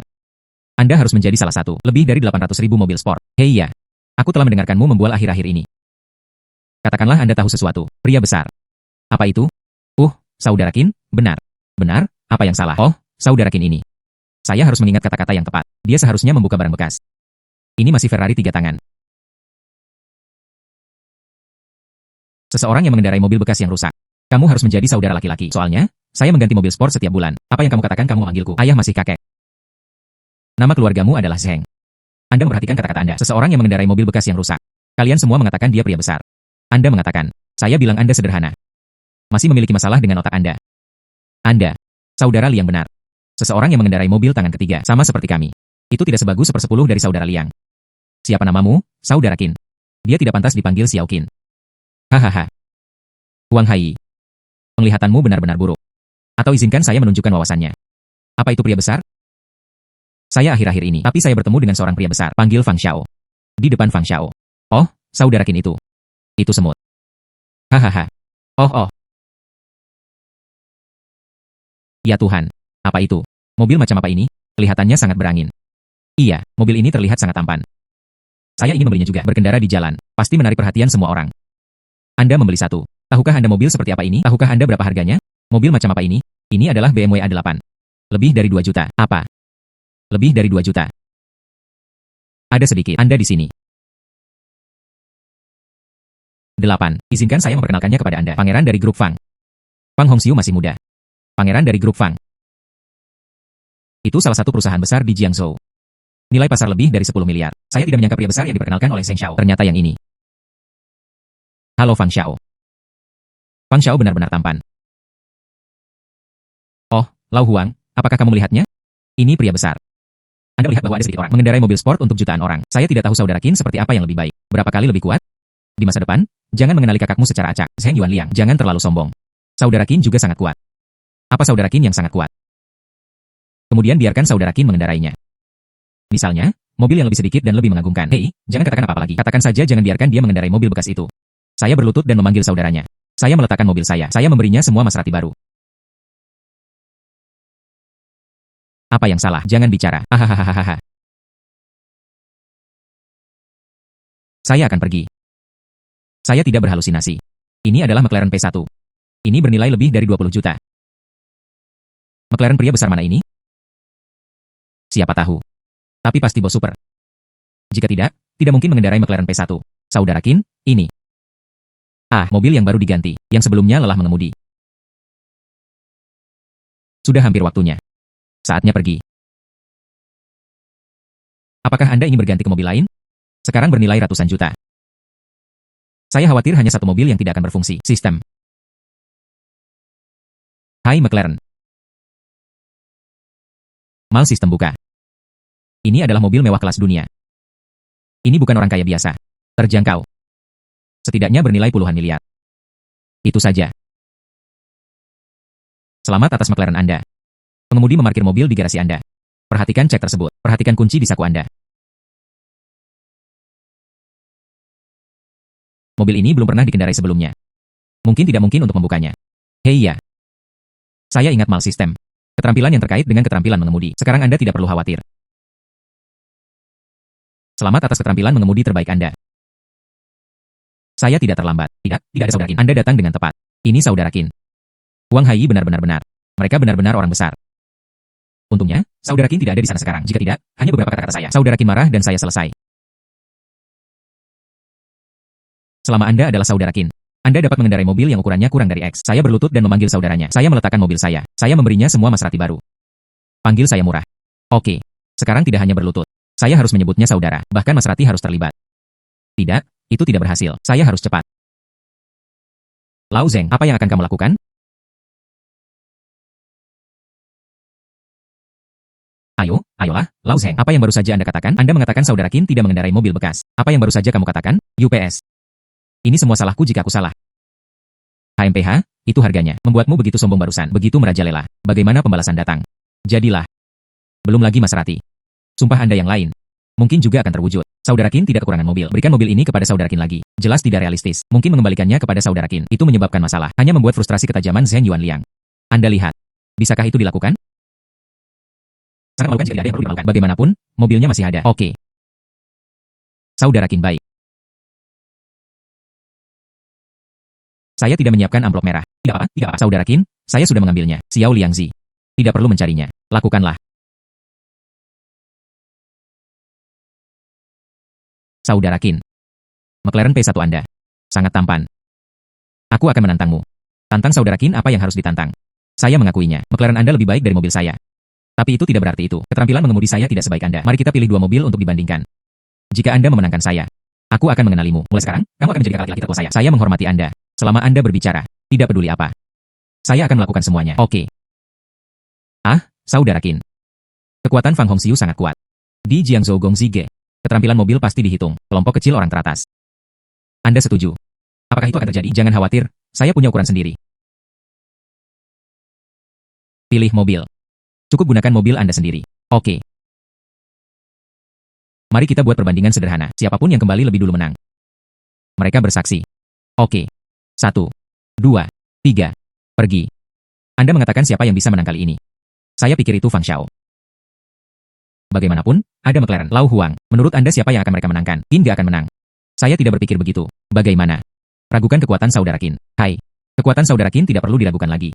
Anda harus menjadi salah satu. Lebih dari 800.000 mobil sport. Hei ya. Aku telah mendengarkanmu membual akhir-akhir ini. Katakanlah Anda tahu sesuatu. Pria besar. Apa itu? Saudara Qin, benar. Benar, apa yang salah? Oh, saudara Qin ini. Saya harus mengingat kata-kata yang tepat. Dia seharusnya membuka barang bekas. Ini masih Ferrari 3 tangan. Seseorang yang mengendarai mobil bekas yang rusak. Kamu harus menjadi saudara laki-laki. Soalnya, saya mengganti mobil sport setiap bulan. Apa yang kamu katakan kamu memanggilku? Ayah masih kakek. Nama keluargamu adalah Zheng. Anda memperhatikan kata-kata Anda. Seseorang yang mengendarai mobil bekas yang rusak. Kalian semua mengatakan dia pria besar. Anda mengatakan. Saya bilang Anda sederhana. Masih memiliki masalah dengan otak Anda. Anda, saudara Liang benar. Seseorang yang mengendarai mobil tangan ketiga, sama seperti kami. Itu tidak sebagus 1/10 dari saudara Liang. Siapa namamu, saudara Qin? Dia tidak pantas dipanggil Xiao Qin. Hahaha. Huang Haiyi. Penglihatanmu benar-benar buruk. Atau izinkan saya menunjukkan wawasannya. Apa itu pria besar? Saya akhir-akhir ini, tapi saya bertemu dengan seorang pria besar, panggil Fang Xiao. Di depan Fang Xiao. Oh, saudara Qin itu. Itu semut. Hahaha. Oh. Ya Tuhan, apa itu? Mobil macam apa ini? Kelihatannya sangat berangin. Iya, mobil ini terlihat sangat tampan. Saya ingin membelinya juga. Berkendara di jalan, pasti menarik perhatian semua orang. Anda membeli satu. Tahukah Anda mobil seperti apa ini? Tahukah Anda berapa harganya? Mobil macam apa ini? Ini adalah BMW A8. Lebih dari 2 juta. Apa? Lebih dari 2 juta. Ada sedikit. Anda di sini. 8. Izinkan saya memperkenalkannya kepada Anda. Pangeran dari grup Fang. Fang Hongxiu masih muda. Pangeran dari grup Fang. Itu salah satu perusahaan besar di Jiangzhou. Nilai pasar lebih dari 10 miliar. Saya tidak menyangka pria besar yang diperkenalkan oleh Zheng Xiao. Ternyata yang ini. Halo Fang Xiao. Fang Xiao benar-benar tampan. Oh, Lau Huang, apakah kamu melihatnya? Ini pria besar. Anda melihat bahwa ada sedikit orang mengendarai mobil sport untuk jutaan orang. Saya tidak tahu saudara Qin seperti apa yang lebih baik. Berapa kali lebih kuat? Di masa depan, jangan mengenali kakakmu secara acak. Zheng Yuanliang, jangan terlalu sombong. Saudara Qin juga sangat kuat. Apa saudara Qin yang sangat kuat? Kemudian biarkan saudara Qin mengendarainya. Misalnya, mobil yang lebih sedikit dan lebih mengagumkan. Hei, jangan katakan apa-apa lagi. Katakan saja jangan biarkan dia mengendarai mobil bekas itu. Saya berlutut dan memanggil saudaranya. Saya meletakkan mobil saya. Saya memberinya semua Maserati baru. Apa yang salah? Jangan bicara. Hahaha. Saya akan pergi. Saya tidak berhalusinasi. Ini adalah McLaren P1. Ini bernilai lebih dari 20 juta. McLaren pria besar mana ini? Siapa tahu. Tapi pasti bos super. Jika tidak mungkin mengendarai McLaren P1. Saudara Qin, ini. Mobil yang baru diganti, yang sebelumnya lelah mengemudi. Sudah hampir waktunya. Saatnya pergi. Apakah Anda ingin berganti ke mobil lain? Sekarang bernilai ratusan juta. Saya khawatir hanya satu mobil yang tidak akan berfungsi. Sistem. Hai McLaren. Mal sistem buka. Ini adalah mobil mewah kelas dunia. Ini bukan orang kaya biasa. Terjangkau. Setidaknya bernilai puluhan miliar. Itu saja. Selamat atas McLaren Anda. Pengemudi memarkir mobil di garasi Anda. Perhatikan cek tersebut. Perhatikan kunci di saku Anda. Mobil ini belum pernah dikendarai sebelumnya. Mungkin tidak mungkin untuk membukanya. Hei ya. Saya ingat mal sistem. Keterampilan yang terkait dengan keterampilan mengemudi. Sekarang Anda tidak perlu khawatir. Selamat atas keterampilan mengemudi terbaik Anda. Saya tidak terlambat. Tidak ada saudara Qin. Anda datang dengan tepat. Ini saudara Qin. Huang Haiyi benar-benar benar. Mereka benar-benar orang besar. Untungnya, saudara Qin tidak ada di sana sekarang. Jika tidak, hanya beberapa kata-kata saya. Saudara Qin marah dan saya selesai. Selama Anda adalah saudara Qin, Anda dapat mengendarai mobil yang ukurannya kurang dari X. Saya berlutut dan memanggil saudaranya. Saya meletakkan mobil saya. Saya memberinya semua Maserati baru. Panggil saya murah. Oke. Sekarang tidak hanya berlutut. Saya harus menyebutnya saudara. Bahkan Maserati harus terlibat. Tidak, itu tidak berhasil. Saya harus cepat. Lao Zeng, apa yang akan kamu lakukan? Ayolah, Lao Zeng. Apa yang baru saja Anda katakan? Anda mengatakan saudara Qin tidak mengendarai mobil bekas. Apa yang baru saja kamu katakan? UPS. Ini semua salahku jika aku salah. HMPH, itu harganya. Membuatmu begitu sombong barusan, begitu merajalela. Bagaimana pembalasan datang? Jadilah. Belum lagi Maserati. Sumpah Anda yang lain. Mungkin juga akan terwujud. Saudara Qin tidak kekurangan mobil. Berikan mobil ini kepada saudara Qin lagi. Jelas tidak realistis. Mungkin mengembalikannya kepada saudara Qin. Itu menyebabkan masalah. Hanya membuat frustrasi ketajaman Zhen Yuanliang. Anda lihat. Bisakah itu dilakukan? Sangat memalukan jika tidak ada yang perlu dimalukan. Bagaimanapun, mobilnya masih ada. Oke. Saudara Qin baik. Saya tidak menyiapkan amplop merah. Tidak apa. Saudara Qin, saya sudah mengambilnya. Xiao Liangzi. Tidak perlu mencarinya. Lakukanlah. Saudara Qin. McLaren P1 Anda. Sangat tampan. Aku akan menantangmu. Tantang saudara Qin apa yang harus ditantang. Saya mengakuinya. McLaren Anda lebih baik dari mobil saya. Tapi itu tidak berarti itu. Keterampilan mengemudi saya tidak sebaik Anda. Mari kita pilih dua mobil untuk dibandingkan. Jika Anda memenangkan saya, aku akan mengenalimu. Mulai sekarang, kamu akan menjadi kakak laki-laki tertua saya. Saya menghormati Anda. Selama Anda berbicara, tidak peduli apa. Saya akan melakukan semuanya. Oke. Saudara Qin. Kekuatan Fang Hongxiu sangat kuat. Di Jiangzhou Gongzi Ge. Keterampilan mobil pasti dihitung. Kelompok kecil orang teratas. Anda setuju? Apakah itu akan terjadi? Jangan khawatir, saya punya ukuran sendiri. Pilih mobil. Cukup gunakan mobil Anda sendiri. Oke. Mari kita buat perbandingan sederhana. Siapapun yang kembali lebih dulu menang. Mereka bersaksi. Oke. 1, 2, 3. Pergi. Anda mengatakan siapa yang bisa menang kali ini. Saya pikir itu Fang Xiao. Bagaimanapun, ada McLaren. Lau Huang. Menurut Anda siapa yang akan mereka menangkan? Qin gak akan menang. Saya tidak berpikir begitu. Bagaimana? Ragukan kekuatan saudara Qin. Hai. Kekuatan saudara Qin tidak perlu diragukan lagi.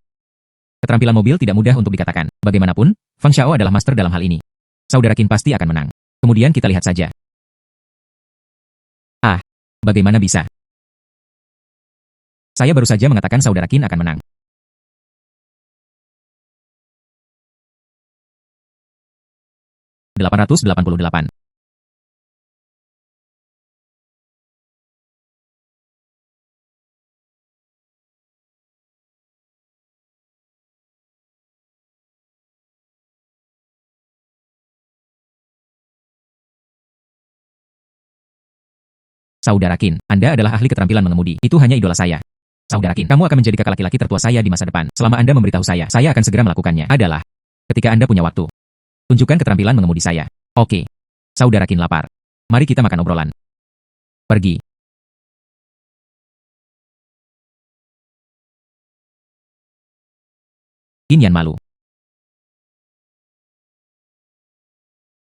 Keterampilan mobil tidak mudah untuk dikatakan. Bagaimanapun, Fang Xiao adalah master dalam hal ini. Saudara Qin pasti akan menang. Kemudian kita lihat saja. Bagaimana bisa? Saya baru saja mengatakan saudara Qin akan menang. $888. Saudara Qin, Anda adalah ahli keterampilan mengemudi. Itu hanya idola saya. Saudara Qin, kamu akan menjadi kakak laki-laki tertua saya di masa depan. Selama Anda memberitahu saya akan segera melakukannya. Adalah ketika Anda punya waktu. Tunjukkan keterampilan mengemudi saya. Oke. Saudara Qin lapar. Mari kita makan obrolan. Pergi. Qin Yan malu.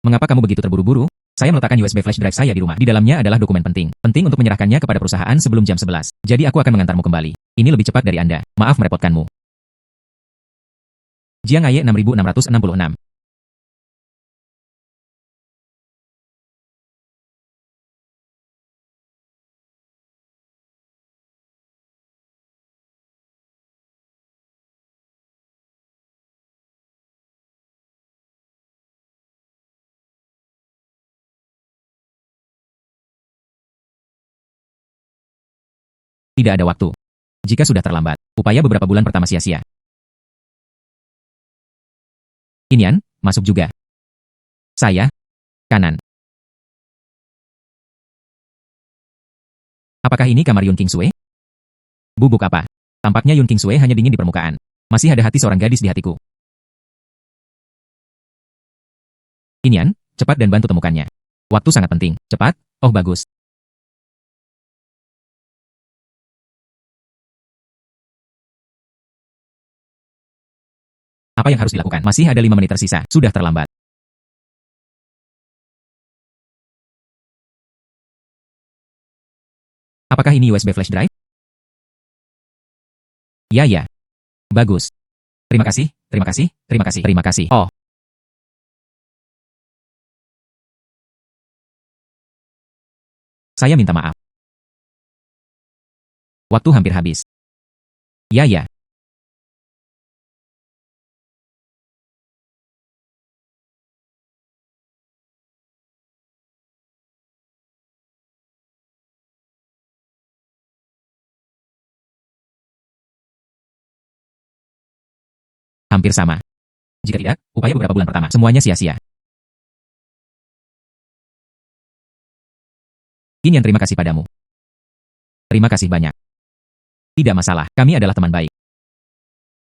Mengapa kamu begitu terburu-buru? Saya meletakkan USB flash drive saya di rumah. Di dalamnya adalah dokumen penting. Penting untuk menyerahkannya kepada perusahaan sebelum jam 11. Jadi aku akan mengantarmu kembali. Ini lebih cepat dari Anda. Maaf merepotkanmu. Jiang Aye 6666. Tidak ada waktu. Jika sudah terlambat, upaya beberapa bulan pertama sia-sia. Qin Yan, masuk juga. Saya, kanan. Apakah ini kamar Yun Kingsue? Bubuk apa? Tampaknya Yun Kingsue hanya dingin di permukaan. Masih ada hati seorang gadis di hatiku. Qin Yan, cepat dan bantu temukannya. Waktu sangat penting. Cepat. Oh bagus. Apa yang harus dilakukan? Masih ada 5 menit tersisa. Sudah terlambat. Apakah ini USB flash drive? Ya. Bagus. Terima kasih, terima kasih, terima kasih, terima kasih. Oh, saya minta maaf. Waktu hampir habis. Ya ya, hampir sama. Jika tidak, upaya beberapa bulan pertama semuanya sia-sia. Qin Yan terima kasih padamu. Terima kasih banyak. Tidak masalah, kami adalah teman baik.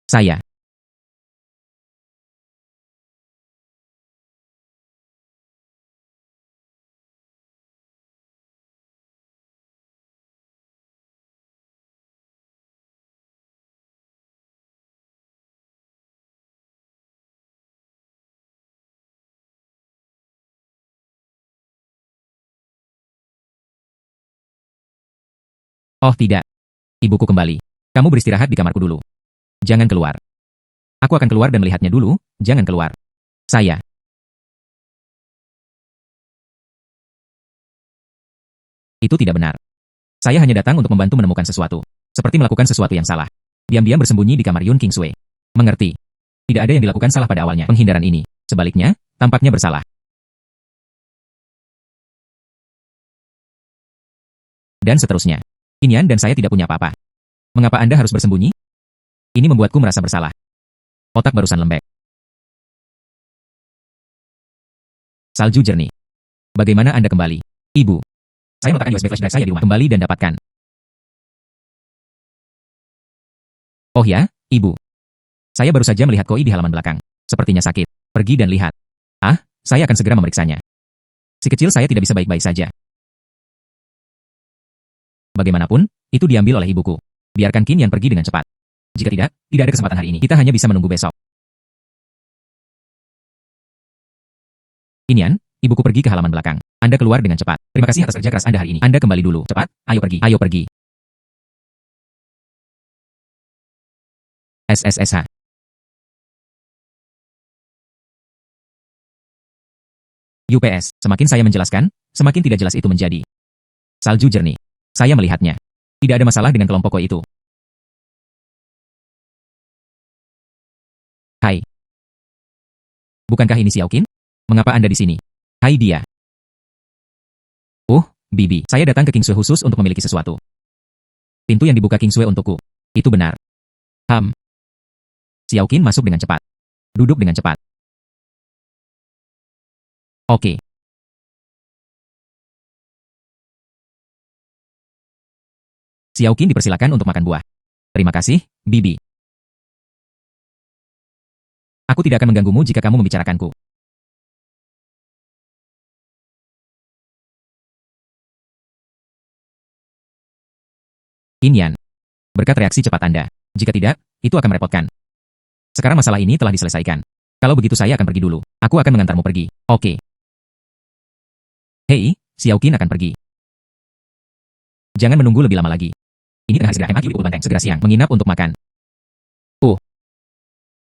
Saya. Oh tidak. Ibuku kembali. Kamu beristirahat di kamarku dulu. Jangan keluar. Aku akan keluar dan melihatnya dulu, jangan keluar. Saya. Itu tidak benar. Saya hanya datang untuk membantu menemukan sesuatu. Seperti melakukan sesuatu yang salah. Diam-diam bersembunyi di kamar Yun Kingsway. Mengerti. Tidak ada yang dilakukan salah pada awalnya. Penghindaran ini. Sebaliknya, tampaknya bersalah. Dan seterusnya. Qin Yan dan saya tidak punya apa-apa. Mengapa Anda harus bersembunyi? Ini membuatku merasa bersalah. Otak barusan lembek. Salju jernih. Bagaimana Anda kembali? Ibu. Saya meletakkan USB flash drive saya di rumah. Kembali dan dapatkan. Oh ya, Ibu. Saya baru saja melihat Koi di halaman belakang. Sepertinya sakit. Pergi dan lihat. Ah, saya akan segera memeriksanya. Si kecil saya tidak bisa baik-baik saja. Bagaimanapun, itu diambil oleh ibuku. Biarkan Qin Yan pergi dengan cepat. Jika tidak ada kesempatan hari ini. Kita hanya bisa menunggu besok. Qin Yan, ibuku pergi ke halaman belakang. Anda keluar dengan cepat. Terima kasih atas kerja keras Anda hari ini. Anda kembali dulu. Cepat, ayo pergi. Ayo pergi. SSSH. UPS. Semakin saya menjelaskan, semakin tidak jelas itu menjadi. Salju jernih. Saya melihatnya. Tidak ada masalah dengan kelompok Koi itu. Hai. Bukankah ini Xiao Qin? Mengapa Anda di sini? Hai dia. Bibi. Saya datang ke Kingsway khusus untuk memiliki sesuatu. Pintu yang dibuka Kingsway untukku. Itu benar. Xiao Qin masuk dengan cepat. Duduk dengan cepat. Oke. Xiao Qin dipersilakan untuk makan buah. Terima kasih, Bibi. Aku tidak akan mengganggumu jika kamu membicarakanku. Qin Yan. Berkat reaksi cepat Anda. Jika tidak, itu akan merepotkan. Sekarang masalah ini telah diselesaikan. Kalau begitu saya akan pergi dulu. Aku akan mengantarmu pergi. Oke. Hei, Xiao Qin akan pergi. Jangan menunggu lebih lama lagi. Ini tengah segera hemat di banteng. Segera siang. Menginap untuk makan.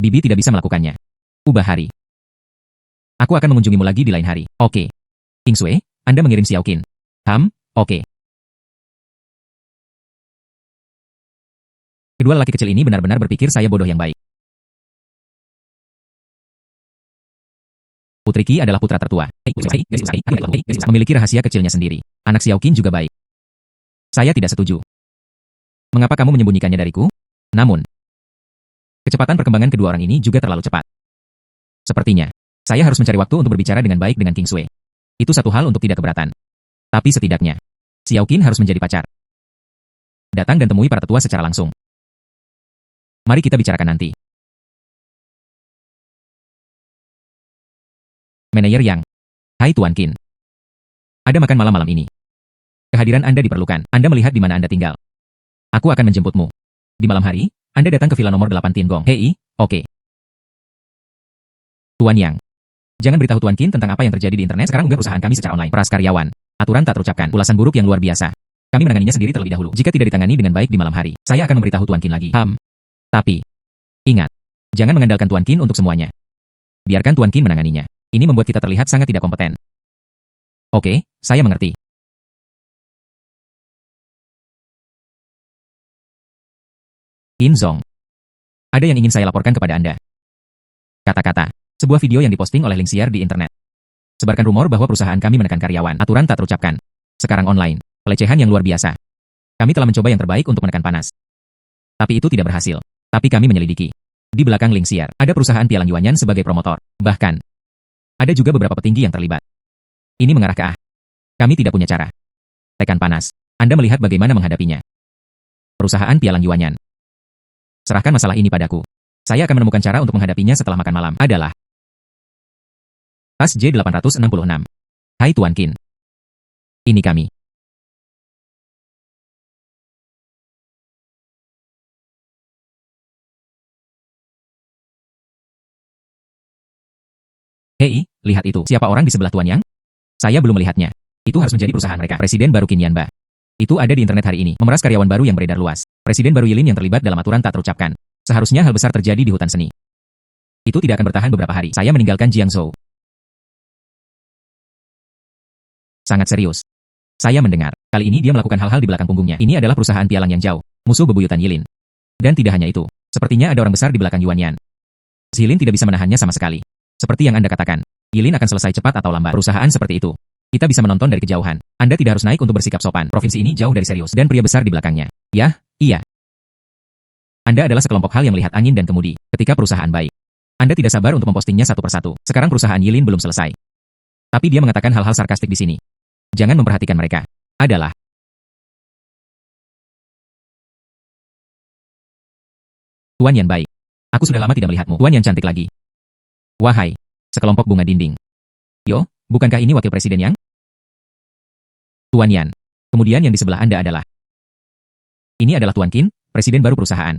Bibi tidak bisa melakukannya. Ubah hari. Aku akan mengunjungimu lagi di lain hari. Oke. Kingsway, Anda mengirim Xiao Qin. Oke. Kedua lelaki kecil ini benar-benar berpikir saya bodoh yang baik. Putri Qi adalah putra tertua. Memiliki rahasia kecilnya sendiri. Anak Xiao Qin juga baik. Saya tidak setuju. Mengapa kamu menyembunyikannya dariku? Namun, kecepatan perkembangan kedua orang ini juga terlalu cepat. Sepertinya, saya harus mencari waktu untuk berbicara dengan baik dengan Kingsway. Itu satu hal untuk tidak keberatan. Tapi setidaknya, Xiao Qin harus menjadi pacar. Datang dan temui para tetua secara langsung. Mari kita bicarakan nanti. Manajer Yang. Hai Tuan Qin. Ada makan malam ini. Kehadiran Anda diperlukan. Anda melihat di mana Anda tinggal. Aku akan menjemputmu. Di malam hari, Anda datang ke villa nomor 8 Tiangong. Hei, oke. Tuan Yang. Jangan beritahu Tuan Qin tentang apa yang terjadi di internet sekarang unggah perusahaan kami secara online. Peras karyawan. Aturan tak terucapkan. Ulasan buruk yang luar biasa. Kami menanganinya sendiri terlebih dahulu. Jika tidak ditangani dengan baik di malam hari, saya akan memberitahu Tuan Qin lagi. Tapi, ingat. Jangan mengandalkan Tuan Qin untuk semuanya. Biarkan Tuan Qin menanganinya. Ini membuat kita terlihat sangat tidak kompeten. Oke, saya mengerti. Qin Zong. Ada yang ingin saya laporkan kepada Anda. Kata-kata. Sebuah video yang diposting oleh Lingxier di internet. Sebarkan rumor bahwa perusahaan kami menekan karyawan. Aturan tak terucapkan. Sekarang online. Pelecehan yang luar biasa. Kami telah mencoba yang terbaik untuk menekan panas. Tapi itu tidak berhasil. Tapi kami menyelidiki. Di belakang Lingxier, ada perusahaan Pialang Yuanyan sebagai promotor. Bahkan, ada juga beberapa petinggi yang terlibat. Ini mengarah ke kami tidak punya cara. Tekan panas. Anda melihat bagaimana menghadapinya. Perusahaan Pialang Yuanyan. Serahkan masalah ini padaku. Saya akan menemukan cara untuk menghadapinya setelah makan malam. Adalah Tas J866. Hai Tuan Qin. Ini kami. Hei, lihat itu. Siapa orang di sebelah Tuan Yang? Saya belum melihatnya. Itu harus menjadi perusahaan mereka. Presiden baru Qin Yanba. Itu ada di internet hari ini. Memeras karyawan baru yang beredar luas. Presiden baru Yilin yang terlibat dalam aturan tak terucapkan. Seharusnya hal besar terjadi di hutan seni. Itu tidak akan bertahan beberapa hari. Saya meninggalkan Jiangzhou. Sangat serius. Saya mendengar. Kali ini dia melakukan hal-hal di belakang punggungnya. Ini adalah perusahaan Pialang yang jauh. Musuh bebuyutan Yilin. Dan tidak hanya itu. Sepertinya ada orang besar di belakang Yuanyan. Yilin tidak bisa menahannya sama sekali. Seperti yang Anda katakan, Yilin akan selesai cepat atau lambat. Perusahaan seperti itu. Kita bisa menonton dari kejauhan. Anda tidak harus naik untuk bersikap sopan. Provinsi ini jauh dari serius. Dan pria besar di belakangnya. Ya, iya. Anda adalah sekelompok hal yang melihat angin dan kemudi. Ketika perusahaan baik. Anda tidak sabar untuk mempostingnya satu persatu. Sekarang perusahaan Yilin belum selesai. Tapi dia mengatakan hal-hal sarkastik di sini. Jangan memperhatikan mereka. Adalah Tuan Yan baik. Aku sudah lama tidak melihatmu. Tuan Yan cantik lagi. Wahai, sekelompok bunga dinding. Yo, bukankah ini wakil presiden Yang? Tuan Yan. Kemudian yang di sebelah Anda adalah. Ini adalah Tuan Qin, presiden baru perusahaan.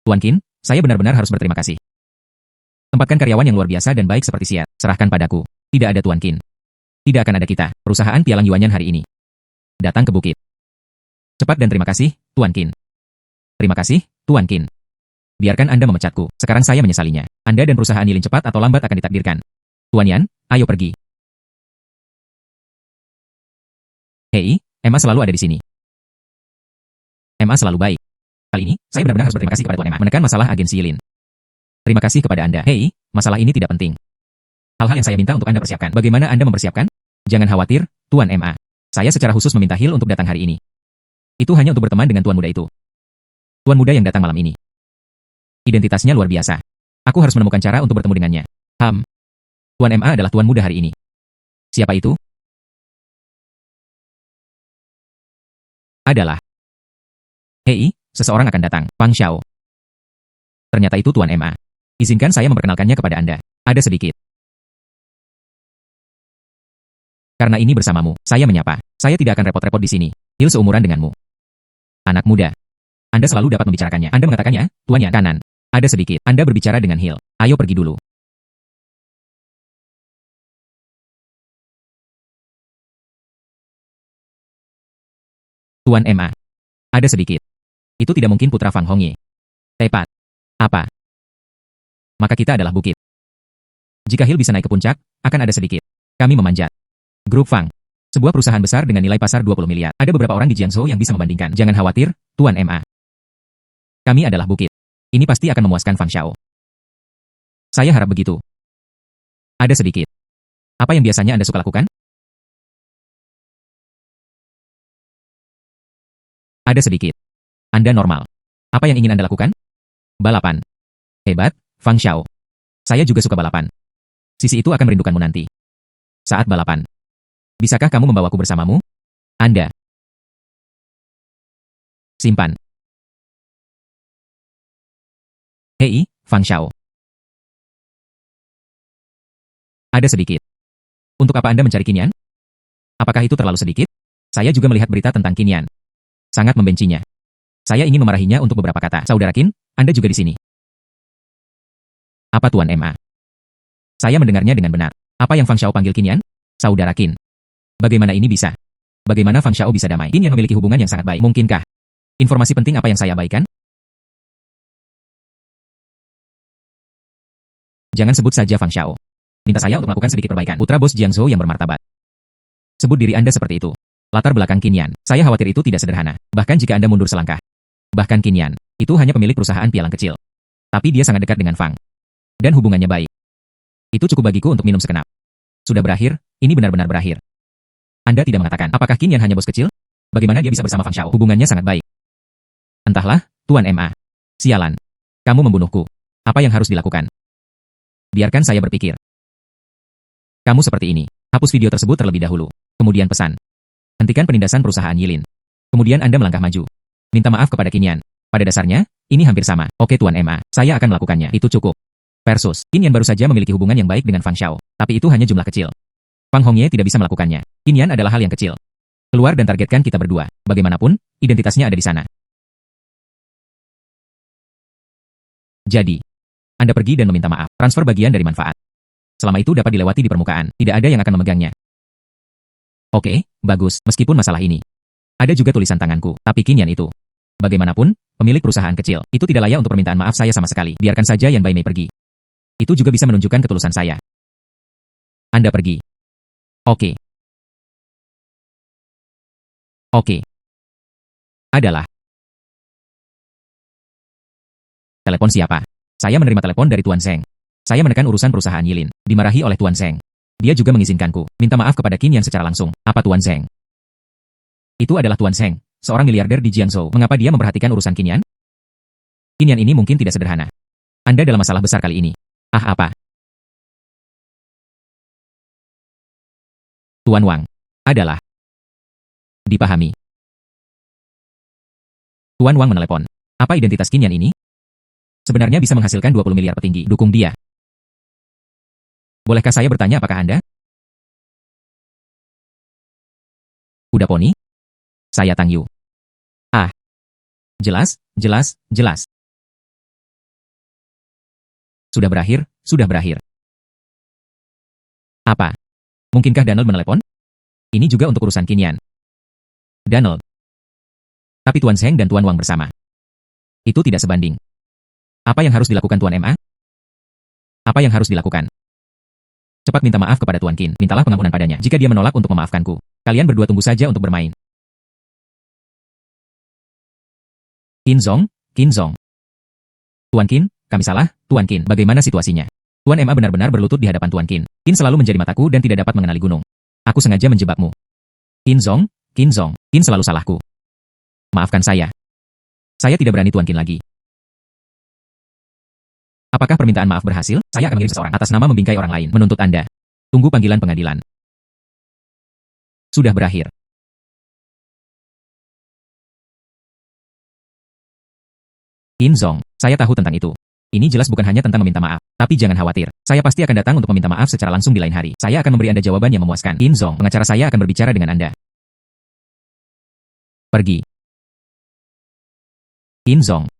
Tuan Qin, saya benar-benar harus berterima kasih. Tempatkan karyawan yang luar biasa dan baik seperti Siat. Serahkan padaku. Tidak ada Tuan Qin. Tidak akan ada kita, perusahaan Pialang Yuanyan hari ini. Datang ke bukit. Cepat dan terima kasih, Tuan Qin. Terima kasih, Tuan Qin. Biarkan Anda memecatku. Sekarang saya menyesalinya. Anda dan perusahaan Yilin cepat atau lambat akan ditakdirkan. Tuan Yan, ayo pergi. Hei, Emma selalu ada di sini. Emma selalu baik. Kali ini, saya benar-benar harus berterima kasih kepada Tuan Emma. Menekan masalah agensi Yilin. Terima kasih kepada Anda. Hei, masalah ini tidak penting. Hal-hal yang saya minta untuk Anda persiapkan. Bagaimana Anda mempersiapkan? Jangan khawatir, Tuan Emma. Saya secara khusus meminta Hill untuk datang hari ini. Itu hanya untuk berteman dengan Tuan Muda itu. Tuan Muda yang datang malam ini. Identitasnya luar biasa. Aku harus menemukan cara untuk bertemu dengannya. Tuan MA adalah Tuan Muda hari ini. Siapa itu? Adalah. Hei, seseorang akan datang. Fang Xiao. Ternyata itu Tuan MA. Izinkan saya memperkenalkannya kepada Anda. Ada sedikit. Karena ini bersamamu, saya menyapa. Saya tidak akan repot-repot di sini. Hill seumuran denganmu. Anak muda. Anda selalu dapat membicarakannya. Anda mengatakannya, Tuan Yan kanan. Ada sedikit. Anda berbicara dengan Hill. Ayo pergi dulu. Tuan MA. Ada sedikit. Itu tidak mungkin putra Fang Hongye. Tepat. Apa? Maka kita adalah bukit. Jika Hill bisa naik ke puncak, akan ada sedikit. Kami memanjat. Grup Fang. Sebuah perusahaan besar dengan nilai pasar 20 miliar. Ada beberapa orang di Jiangzhou yang bisa membandingkan. Jangan khawatir, Tuan MA. Kami adalah bukit. Ini pasti akan memuaskan Fang Xiao. Saya harap begitu. Ada sedikit. Apa yang biasanya Anda suka lakukan? Ada sedikit. Anda normal. Apa yang ingin Anda lakukan? Balapan. Hebat, Fang Xiao. Saya juga suka balapan. Sisi itu akan merindukanmu nanti. Saat balapan. Bisakah kamu membawaku bersamamu? Anda. Simpan. Hei, Fang Xiao. Ada sedikit. Untuk apa Anda mencari Qin Yan? Apakah itu terlalu sedikit? Saya juga melihat berita tentang Qin Yan. Sangat membencinya. Saya ingin memarahinya untuk beberapa kata. Saudara Qin, Anda juga di sini. Apa Tuan MA? Saya mendengarnya dengan benar. Apa yang Fang Xiao panggil Qin Yan? Saudara Qin. Bagaimana ini bisa? Bagaimana Fang Xiao bisa damai? Qin Yan memiliki hubungan yang sangat baik. Mungkinkah Informasi penting apa yang saya abaikan? Jangan sebut saja Fang Xiao. Minta saya untuk melakukan sedikit perbaikan. Putra bos Jiangzhou yang bermartabat. Sebut diri Anda seperti itu. Latar belakang Qin Yan. Saya khawatir itu tidak sederhana. Bahkan jika Anda mundur selangkah. Bahkan Qin Yan, itu hanya pemilik perusahaan pialang kecil. Tapi dia sangat dekat dengan Fang. Dan hubungannya baik. Itu cukup bagiku untuk minum sekenap. Sudah berakhir, ini benar-benar berakhir. Anda tidak mengatakan, apakah Qin Yan hanya bos kecil? Bagaimana dia bisa bersama Fang Xiao? Hubungannya sangat baik. Entahlah, Tuan Ma. Sialan. Kamu membunuhku. Apa yang harus dilakukan? Biarkan saya berpikir. Kamu seperti ini. Hapus video tersebut terlebih dahulu. Kemudian pesan. Hentikan penindasan perusahaan Yilin. Kemudian Anda melangkah maju. Minta maaf kepada Qin Yan. Pada dasarnya, ini hampir sama. Oke Tuan Ma, saya akan melakukannya. Itu cukup. Versus, Qin Yan baru saja memiliki hubungan yang baik dengan Fang Xiao. Tapi itu hanya jumlah kecil. Fang Hongye tidak bisa melakukannya. Qin Yan adalah hal yang kecil. Keluar dan targetkan kita berdua. Bagaimanapun, identitasnya ada di sana. Jadi, Anda pergi dan meminta maaf. Transfer bagian dari manfaat. Selama itu dapat dilewati di permukaan. Tidak ada yang akan memegangnya. Oke, bagus. Meskipun masalah ini. Ada juga tulisan tanganku. Tapi Qin Yan itu. Bagaimanapun, pemilik perusahaan kecil. Itu tidak layak untuk permintaan maaf saya sama sekali. Biarkan saja Yan Baimei pergi. Itu juga bisa menunjukkan ketulusan saya. Anda pergi. Oke. Oke. Adalah. Telepon siapa? Saya menerima telepon dari Tuan Zheng. Saya menekan urusan perusahaan Yilin. Dimarahi oleh Tuan Zheng. Dia juga mengizinkanku. Minta maaf kepada Qin Yan secara langsung. Apa Tuan Zheng? Itu adalah Tuan Zheng, seorang miliarder di Jiangzhou. Mengapa dia memperhatikan urusan Qin Yan? Qin Yan ini mungkin tidak sederhana. Anda dalam masalah besar kali ini. Ah apa? Tuan Wang. Adalah. Dipahami. Tuan Wang menelepon. Apa identitas Qin Yan ini? Sebenarnya bisa menghasilkan 20 miliar petinggi. Dukung dia. Bolehkah saya bertanya apakah Anda? Kuda poni? Saya Tang Yu. Ah. Jelas, jelas, jelas. Sudah berakhir, sudah berakhir. Apa? Mungkinkah Donald menelepon? Ini juga untuk urusan Qin Yan. Donald. Tapi Tuan Zheng dan Tuan Wang bersama. Itu tidak sebanding. Apa yang harus dilakukan Tuan Ma? Apa yang harus dilakukan? Cepat minta maaf kepada Tuan Qin. Mintalah pengampunan padanya. Jika dia menolak untuk memaafkanku, kalian berdua tunggu saja untuk bermain. Qin Zong, Qin Zong. Tuan Qin, kami salah, Tuan Qin. Bagaimana situasinya? Tuan Ma benar-benar berlutut di hadapan Tuan Qin. Qin selalu menjadi mataku dan tidak dapat mengenali gunung. Aku sengaja menjebakmu. Qin Zong, Qin Zong. Qin selalu salahku. Maafkan saya. Saya tidak berani Tuan Qin lagi. Apakah permintaan maaf berhasil? Saya akan mengirim seseorang atas nama membingkai orang lain menuntut Anda. Tunggu panggilan pengadilan. Sudah berakhir. Qin Zong, saya tahu tentang itu. Ini jelas bukan hanya tentang meminta maaf. Tapi jangan khawatir. Saya pasti akan datang untuk meminta maaf secara langsung di lain hari. Saya akan memberi Anda jawaban yang memuaskan. Qin Zong, pengacara saya akan berbicara dengan Anda. Pergi. Qin Zong.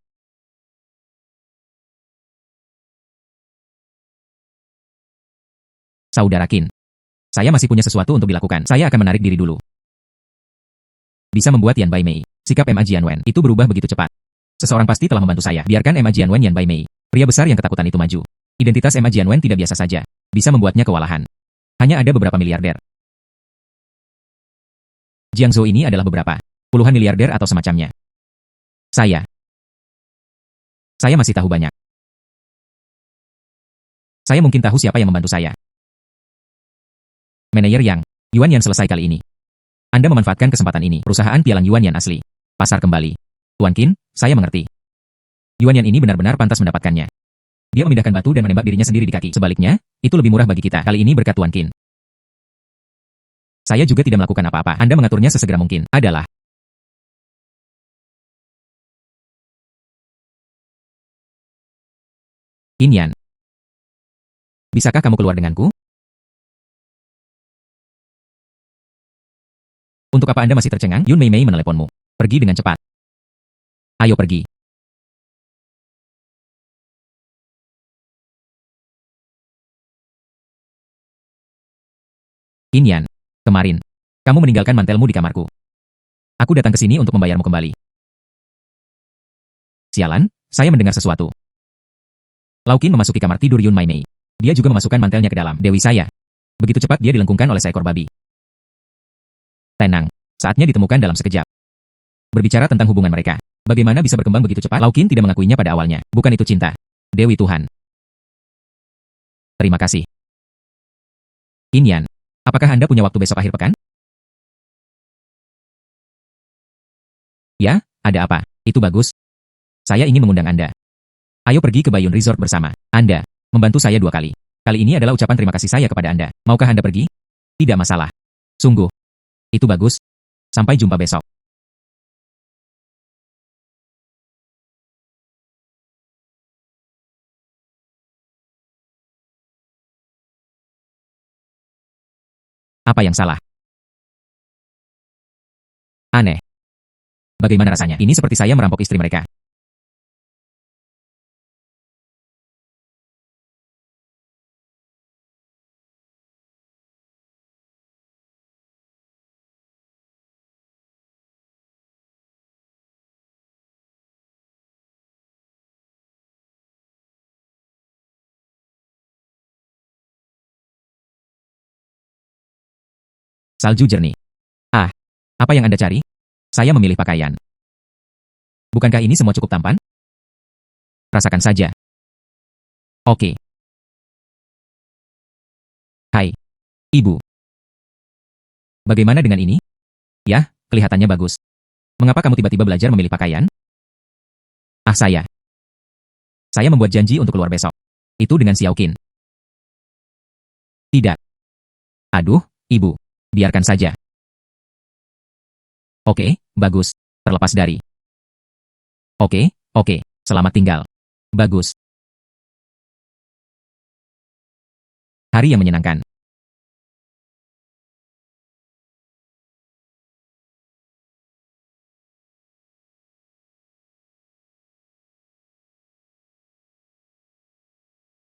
Saudara Qin. Saya masih punya sesuatu untuk dilakukan. Saya akan menarik diri dulu. Bisa membuat Yan Baimei. Sikap Ma Jianwen itu berubah begitu cepat. Seseorang pasti telah membantu saya. Biarkan Ma Jianwen Yan Baimei. Pria besar yang ketakutan itu maju. Identitas Ma Jianwen tidak biasa saja. Bisa membuatnya kewalahan. Hanya ada beberapa miliarder. Jiangzhou ini adalah beberapa. Puluhan miliarder atau semacamnya. Saya masih tahu banyak. Saya mungkin tahu siapa yang membantu saya. Manajer Yang, Yuan Yan selesai kali ini. Anda memanfaatkan kesempatan ini. Perusahaan pialang Yuan Yan asli. Pasar kembali. Tuan Qin, saya mengerti. Yuan Yan ini benar-benar pantas mendapatkannya. Dia memindahkan batu dan menembak dirinya sendiri di kaki. Sebaliknya, itu lebih murah bagi kita. Kali ini berkat Tuan Qin. Saya juga tidak melakukan apa-apa. Anda mengaturnya sesegera mungkin. Adalah. Qin Yan. Bisakah kamu keluar denganku? Untuk apa Anda masih tercengang? Yun Mei Mei meneleponmu. Pergi dengan cepat. Ayo pergi. Qin Yan. Kemarin, kamu meninggalkan mantelmu di kamarku. Aku datang ke sini untuk membayarmu kembali. Sialan, saya mendengar sesuatu. Laukin memasuki kamar tidur Yun Mai Mei. Dia juga memasukkan mantelnya ke dalam. Dewi saya. Begitu cepat dia dilengkungkan oleh seekor babi. Tenang. Saatnya ditemukan dalam sekejap. Berbicara tentang hubungan mereka. Bagaimana bisa berkembang begitu cepat? Laukin tidak mengakuinya pada awalnya. Bukan itu cinta. Dewi Tuhan. Terima kasih. Inyan, apakah Anda punya waktu besok akhir pekan? Ya, ada apa? Itu bagus. Saya ingin mengundang Anda. Ayo pergi ke Bayun Resort bersama. Anda membantu saya 2 kali. Kali ini adalah ucapan terima kasih saya kepada Anda. Maukah Anda pergi? Tidak masalah. Sungguh. Itu bagus. Sampai jumpa besok. Apa yang salah? Aneh. Bagaimana rasanya? Ini seperti saya merampok istri mereka. Salju jernih. Ah, apa yang Anda cari? Saya memilih pakaian. Bukankah ini semua cukup tampan? Rasakan saja. Oke. Hai, Ibu. Bagaimana dengan ini? Ya, kelihatannya bagus. Mengapa kamu tiba-tiba belajar memilih pakaian? Ah, saya. Saya membuat janji untuk keluar besok. Itu dengan Xiaoqin. Tidak. Aduh, Ibu. Biarkan saja. Oke, bagus. Terlepas dari. Oke. Selamat tinggal. Bagus. Hari yang menyenangkan.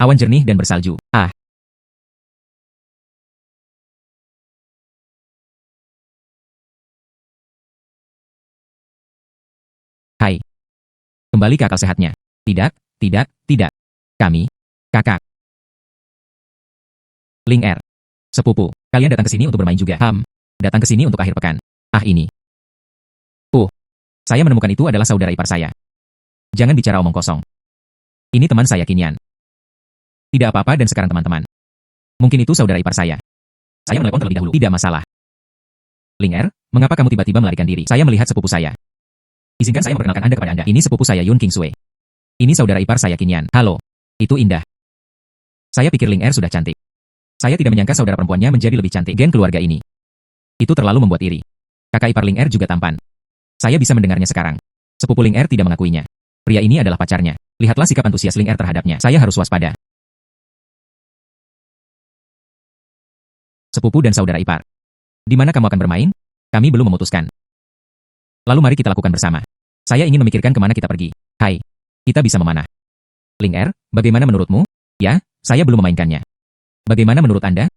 Awan jernih dan bersalju. Ah, hai. Kembali ke akal sehatnya. Tidak. Kami. Kakak. Ling Er. Sepupu. Kalian datang ke sini untuk bermain juga. Datang ke sini untuk akhir pekan. Ah ini. Saya menemukan itu adalah saudara ipar saya. Jangan bicara omong kosong. Ini teman saya Kinyan. Tidak apa-apa dan sekarang teman-teman. Mungkin itu saudara ipar saya. Saya menelepon terlebih dahulu. Tidak masalah. Ling Er, mengapa kamu tiba-tiba melarikan diri? Saya melihat sepupu saya. Izinkan saya memperkenalkan Anda kepada Anda. Ini sepupu saya Yun Kingsue. Ini saudara ipar saya Kinyan. Halo. Itu indah. Saya pikir Ling Er sudah cantik. Saya tidak menyangka saudara perempuannya menjadi lebih cantik. Gen keluarga ini. Itu terlalu membuat iri. Kakak ipar Ling Er juga tampan. Saya bisa mendengarnya sekarang. Sepupu Ling Er tidak mengakuinya. Pria ini adalah pacarnya. Lihatlah sikap antusias Ling Er terhadapnya. Saya harus waspada. Sepupu dan saudara ipar. Di mana kamu akan bermain? Kami belum memutuskan. Lalu mari kita lakukan bersama. Saya ingin memikirkan kemana kita pergi. Hai. Kita bisa memanah. Ling Er, bagaimana menurutmu? Ya, saya belum memainkannya. Bagaimana menurut Anda?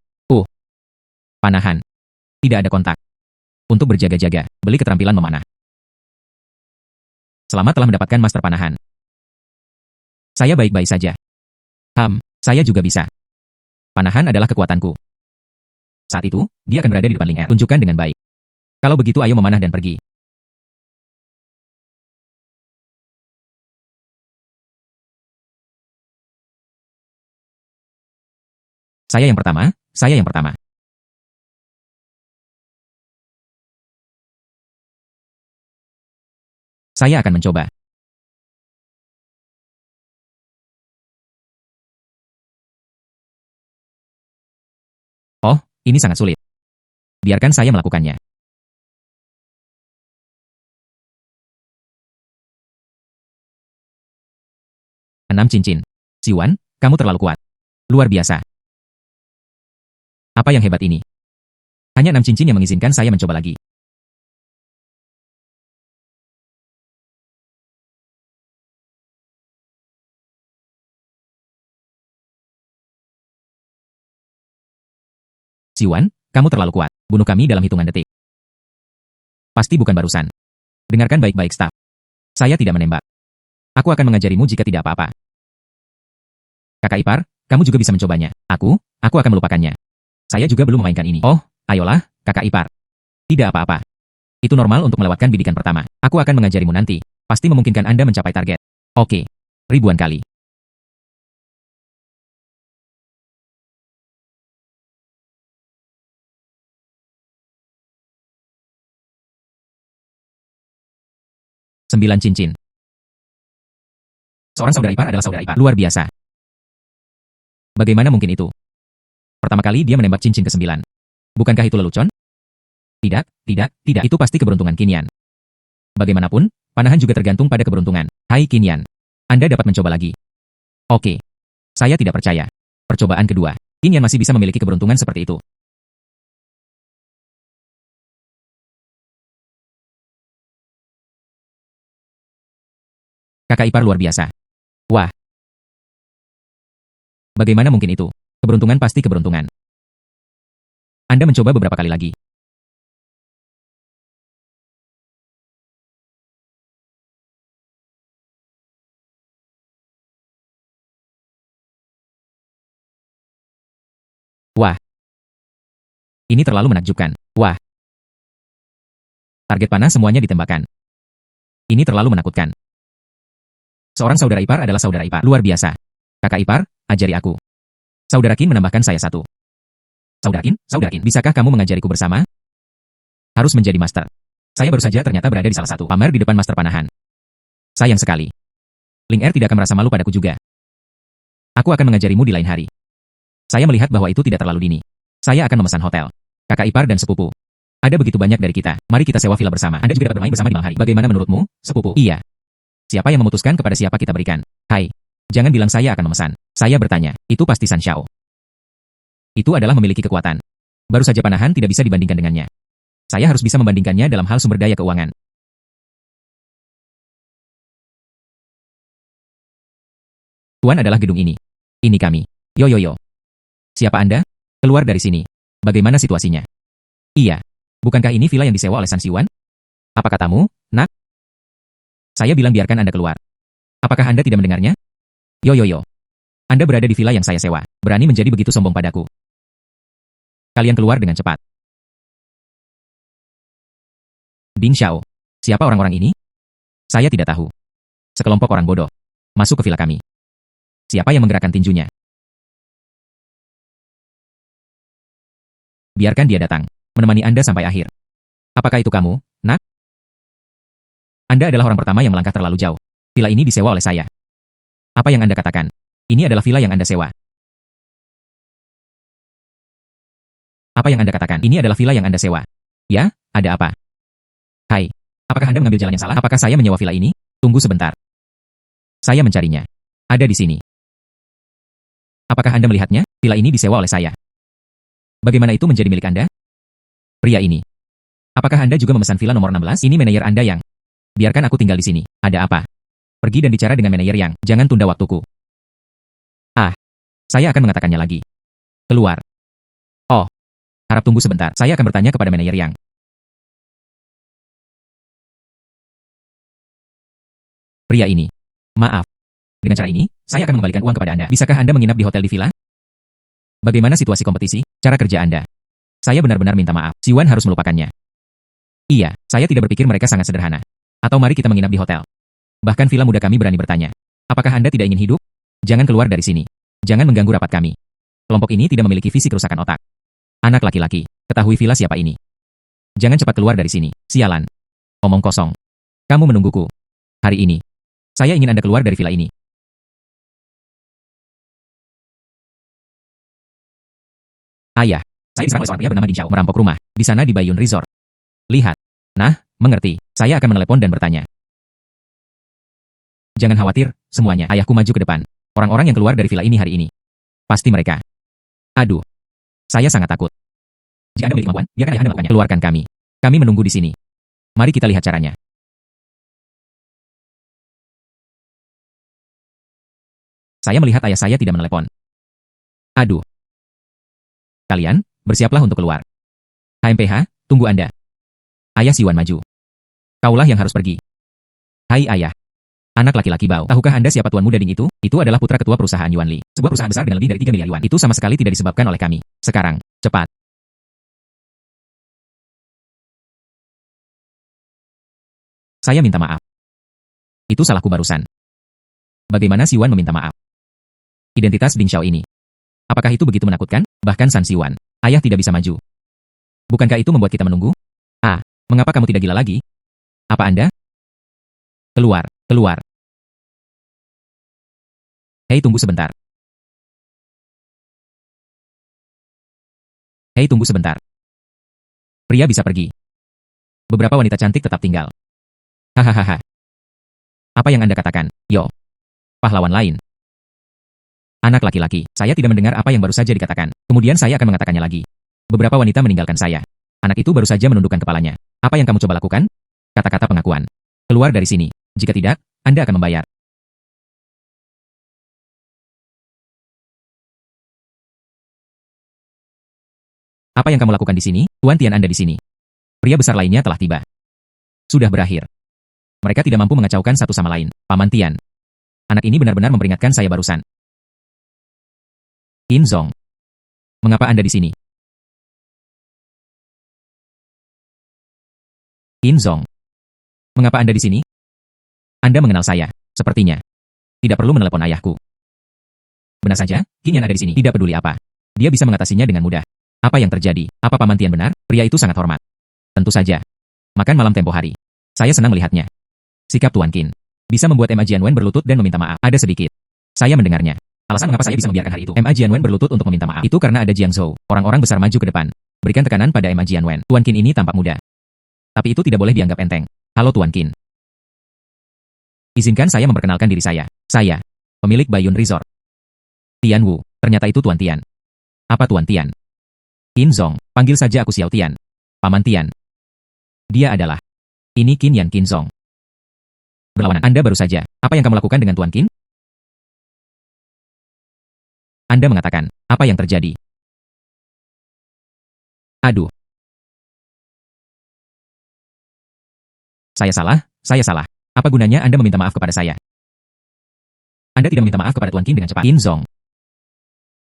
Panahan. Tidak ada kontak. Untuk berjaga-jaga, beli keterampilan memanah. Selamat telah mendapatkan master panahan. Saya baik-baik saja. Saya juga bisa. Panahan adalah kekuatanku. Saat itu, dia akan berada di depan Ling Er. Tunjukkan dengan baik. Kalau begitu ayo memanah dan pergi. Saya yang pertama. Saya akan mencoba. Oh, ini sangat sulit. Biarkan saya melakukannya. 6 cincin. Siwan, kamu terlalu kuat. Luar biasa. Apa yang hebat ini? Hanya 6 cincin yang mengizinkan saya mencoba lagi. Siwan, kamu terlalu kuat. Bunuh kami dalam hitungan detik. Pasti bukan barusan. Dengarkan baik-baik, staf. Saya tidak menembak. Aku akan mengajarimu jika tidak apa-apa. Kakak ipar, kamu juga bisa mencobanya. Aku akan melupakannya. Saya juga belum memainkan ini. Oh, ayolah, kakak ipar. Tidak apa-apa. Itu normal untuk melewatkan bidikan pertama. Aku akan mengajarimu nanti. Pasti memungkinkan Anda mencapai target. Oke. Ribuan kali. Sembilan cincin. Seorang saudara ipar adalah saudara ipar. Luar biasa. Bagaimana mungkin itu? Pertama kali dia menembak cincin ke-9. Bukankah itu lelucon? Tidak, tidak. Itu pasti keberuntungan Qinian. Bagaimanapun, panahan juga tergantung pada keberuntungan. Hai Qinian. Anda dapat mencoba lagi. Oke. Saya tidak percaya. Percobaan kedua. Qinian masih bisa memiliki keberuntungan seperti itu. Kakak ipar luar biasa. Wah. Bagaimana mungkin itu? Keberuntungan pasti keberuntungan. Anda mencoba beberapa kali lagi. Wah. Ini terlalu menakjubkan. Wah. Target panah semuanya ditembakkan. Ini terlalu menakutkan. Seorang saudara ipar adalah saudara ipar. Luar biasa. Kakak ipar, ajari aku. Saudara Qin menambahkan saya satu. Saudara Qin, bisakah kamu mengajariku bersama? Harus menjadi master. Saya baru saja ternyata berada di salah satu pamer di depan master panahan. Sayang sekali. Ling Er tidak akan merasa malu padaku juga. Aku akan mengajarimu di lain hari. Saya melihat bahwa itu tidak terlalu dini. Saya akan memesan hotel. Kakak ipar dan sepupu. Ada begitu banyak dari kita. Mari kita sewa villa bersama. Anda juga dapat bermain bersama di malam hari. Bagaimana menurutmu, sepupu? Iya. Siapa yang memutuskan kepada siapa kita berikan? Hai. Jangan bilang saya akan memesan. Saya bertanya, itu pasti San Xiao. Itu adalah memiliki kekuatan. Baru saja panahan tidak bisa dibandingkan dengannya. Saya harus bisa membandingkannya dalam hal sumber daya keuangan. Tuan adalah gedung ini. Ini kami. Yo. Siapa Anda? Keluar dari sini. Bagaimana situasinya? Iya. Bukankah ini villa yang disewa oleh San Siwan? Apa katamu, nak? Saya bilang biarkan Anda keluar. Apakah Anda tidak mendengarnya? Yo. Anda berada di villa yang saya sewa. Berani menjadi begitu sombong padaku. Kalian keluar dengan cepat. Ding Xiao. Siapa orang-orang ini? Saya tidak tahu. Sekelompok orang bodoh. Masuk ke villa kami. Siapa yang menggerakkan tinjunya? Biarkan dia datang. Menemani Anda sampai akhir. Apakah itu kamu, nak? Anda adalah orang pertama yang melangkah terlalu jauh. Villa ini disewa oleh saya. Apa yang Anda katakan? Ini adalah villa yang Anda sewa. Apa yang Anda katakan? Ini adalah villa yang Anda sewa. Ya, ada apa? Hai. Apakah Anda mengambil jalan yang salah? Apakah saya menyewa villa ini? Tunggu sebentar. Saya mencarinya. Ada di sini. Apakah Anda melihatnya? Villa ini disewa oleh saya. Bagaimana itu menjadi milik Anda? Pria ini. Apakah Anda juga memesan villa nomor 16? Ini manajer Anda yang... Biarkan aku tinggal di sini. Ada apa? Pergi dan bicara dengan manajer yang... Jangan tunda waktuku. Ah. Saya akan mengatakannya lagi. Keluar. Oh. Harap tunggu sebentar. Saya akan bertanya kepada manajer yang... Pria ini. Maaf. Dengan cara ini, saya akan mengembalikan uang kepada Anda. Bisakah Anda menginap di hotel di villa? Bagaimana situasi kompetisi? Cara kerja Anda? Saya benar-benar minta maaf. Siwan harus melupakannya. Iya, saya tidak berpikir mereka sangat sederhana. Atau mari kita menginap di hotel. Bahkan villa muda kami berani bertanya. Apakah Anda tidak ingin hidup? Jangan keluar dari sini. Jangan mengganggu rapat kami. Kelompok ini tidak memiliki visi kerusakan otak. Anak laki-laki, ketahui villa siapa ini. Jangan cepat keluar dari sini. Sialan. Omong kosong. Kamu menungguku. Hari ini. Saya ingin Anda keluar dari villa ini. Ayah, saya diserang oleh seorang pria bernama Ding Xiao merampok rumah, di sana di Baiyun Resort. Lihat. Nah, mengerti. Saya akan menelepon dan bertanya. Jangan khawatir, semuanya. Ayahku maju ke depan. Orang-orang yang keluar dari villa ini hari ini. Pasti mereka. Aduh. Saya sangat takut. Jika Anda memiliki kemampuan, biarkan ayah Anda melakukannya. Keluarkan kami. Kami menunggu di sini. Mari kita lihat caranya. Saya melihat ayah saya tidak menelepon. Aduh. Kalian, bersiaplah untuk keluar. HMPH, tunggu Anda. Ayah Siwan maju. Kaulah yang harus pergi. Hai ayah. Anak laki-laki Bao. Tahukah Anda siapa Tuan Muda Ding itu? Itu adalah putra ketua perusahaan Yuanli. Sebuah perusahaan besar dengan lebih dari 3 miliar yuan. Itu sama sekali tidak disebabkan oleh kami. Sekarang, cepat. Saya minta maaf. Itu salahku barusan. Bagaimana Siwan meminta maaf? Identitas Ding Xiao ini. Apakah itu begitu menakutkan? Bahkan San Siwan, ayah tidak bisa maju. Bukankah itu membuat kita menunggu? Ah, mengapa kamu tidak gila lagi? Apa Anda? Keluar, keluar. Hei, tunggu sebentar. Hei, tunggu sebentar. Pria bisa pergi. Beberapa wanita cantik tetap tinggal. Hahaha. Apa yang Anda katakan? Yo. Pahlawan lain. Anak laki-laki, saya tidak mendengar apa yang baru saja dikatakan. Kemudian saya akan mengatakannya lagi. Beberapa wanita meninggalkan saya. Anak itu baru saja menundukkan kepalanya. Apa yang kamu coba lakukan? Kata-kata pengakuan. Keluar dari sini. Jika tidak, Anda akan membayar. Apa yang kamu lakukan di sini? Tuan Tian Anda di sini. Pria besar lainnya telah tiba. Sudah berakhir. Mereka tidak mampu mengacaukan satu sama lain. Paman Tian. Anak ini benar-benar memperingatkan saya barusan. Qin Zong. Mengapa Anda di sini? Qin Zong. Mengapa Anda di sini? Anda mengenal saya, sepertinya. Tidak perlu menelepon ayahku. Benar saja, Qin Yan ada di sini. Tidak peduli apa. Dia bisa mengatasinya dengan mudah. Apa yang terjadi? Apa Paman Tian benar? Pria itu sangat hormat. Tentu saja. Makan malam tempo hari. Saya senang melihatnya. Sikap Tuan Qin bisa membuat Ma Jianwen berlutut dan meminta maaf. Ada sedikit. Saya mendengarnya. Alasan mengapa saya bisa membiarkan hari itu. Ma Jianwen berlutut untuk meminta maaf. Itu karena ada Jiang Zhou. Orang-orang besar maju ke depan. Berikan tekanan pada Ma Jianwen. Tuan Qin ini tampak muda. Tapi itu tidak boleh dianggap enteng. Halo Tuan Qin. Izinkan saya memperkenalkan diri saya. Saya, pemilik Baiyun Resort. Tian Wu. Ternyata itu Tuan Tian. Apa Tuan Tian? Qin Zong. Panggil saja aku Xiao Tian. Paman Tian. Dia adalah. Ini Qin Yan Qin Zong. Berlawanan Anda baru saja. Apa yang kamu lakukan dengan Tuan Qin? Anda mengatakan, apa yang terjadi? Aduh. Saya salah. Apa gunanya Anda meminta maaf kepada saya? Anda tidak meminta maaf kepada Tuan Qin dengan cepat. Qin Zong.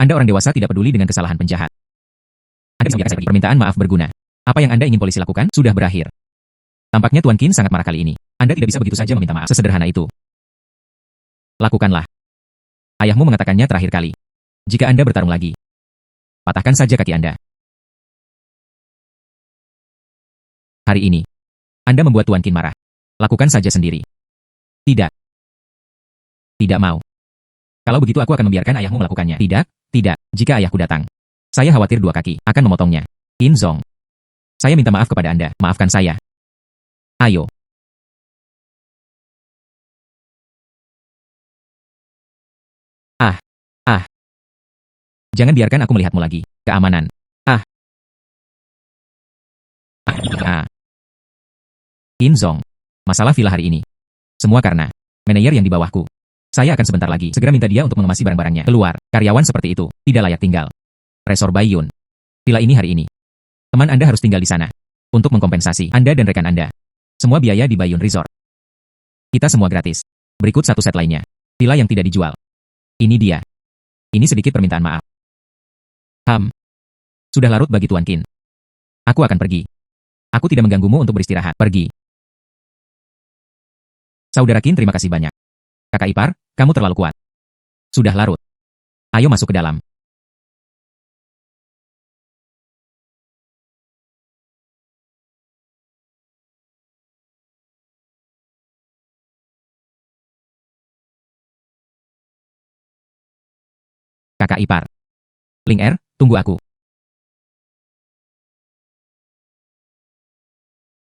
Anda orang dewasa tidak peduli dengan kesalahan penjahat. Anda bisa membiarkan saya pergi. Permintaan maaf berguna. Apa yang Anda ingin polisi lakukan sudah berakhir. Tampaknya Tuan Qin sangat marah kali ini. Anda tidak bisa begitu saja meminta maaf. Sesederhana itu. Lakukanlah. Ayahmu mengatakannya terakhir kali. Jika Anda bertarung lagi, patahkan saja kaki Anda. Hari ini, Anda membuat Tuan Qin marah. Lakukan saja sendiri. Tidak. Tidak mau. Kalau begitu aku akan membiarkan ayahmu melakukannya. Tidak, tidak. Jika ayahku datang, saya khawatir dua kaki akan memotongnya. Qin Zong. Saya minta maaf kepada Anda. Maafkan saya. Ayo. Ah. Ah. Jangan biarkan aku melihatmu lagi. Keamanan. Ah. Ah. Qin Zong. Masalah villa hari ini. Semua karena manajer yang di bawahku. Saya akan sebentar lagi segera minta dia untuk mengemasi barang-barangnya. Keluar. Karyawan seperti itu tidak layak tinggal. Resor Baiyun. Villa ini hari ini. Teman Anda harus tinggal di sana. Untuk mengkompensasi Anda dan rekan Anda. Semua biaya di Baiyun Resort. Kita semua gratis. Berikut satu set lainnya. Villa yang tidak dijual. Ini dia. Ini sedikit permintaan maaf. Sudah larut bagi Tuan Qin. Aku akan pergi. Aku tidak mengganggumu untuk beristirahat. Pergi. Saudara Qin, terima kasih banyak. Kakak ipar, kamu terlalu kuat. Sudah larut. Ayo masuk ke dalam. Kakak ipar. Ling Er, tunggu aku.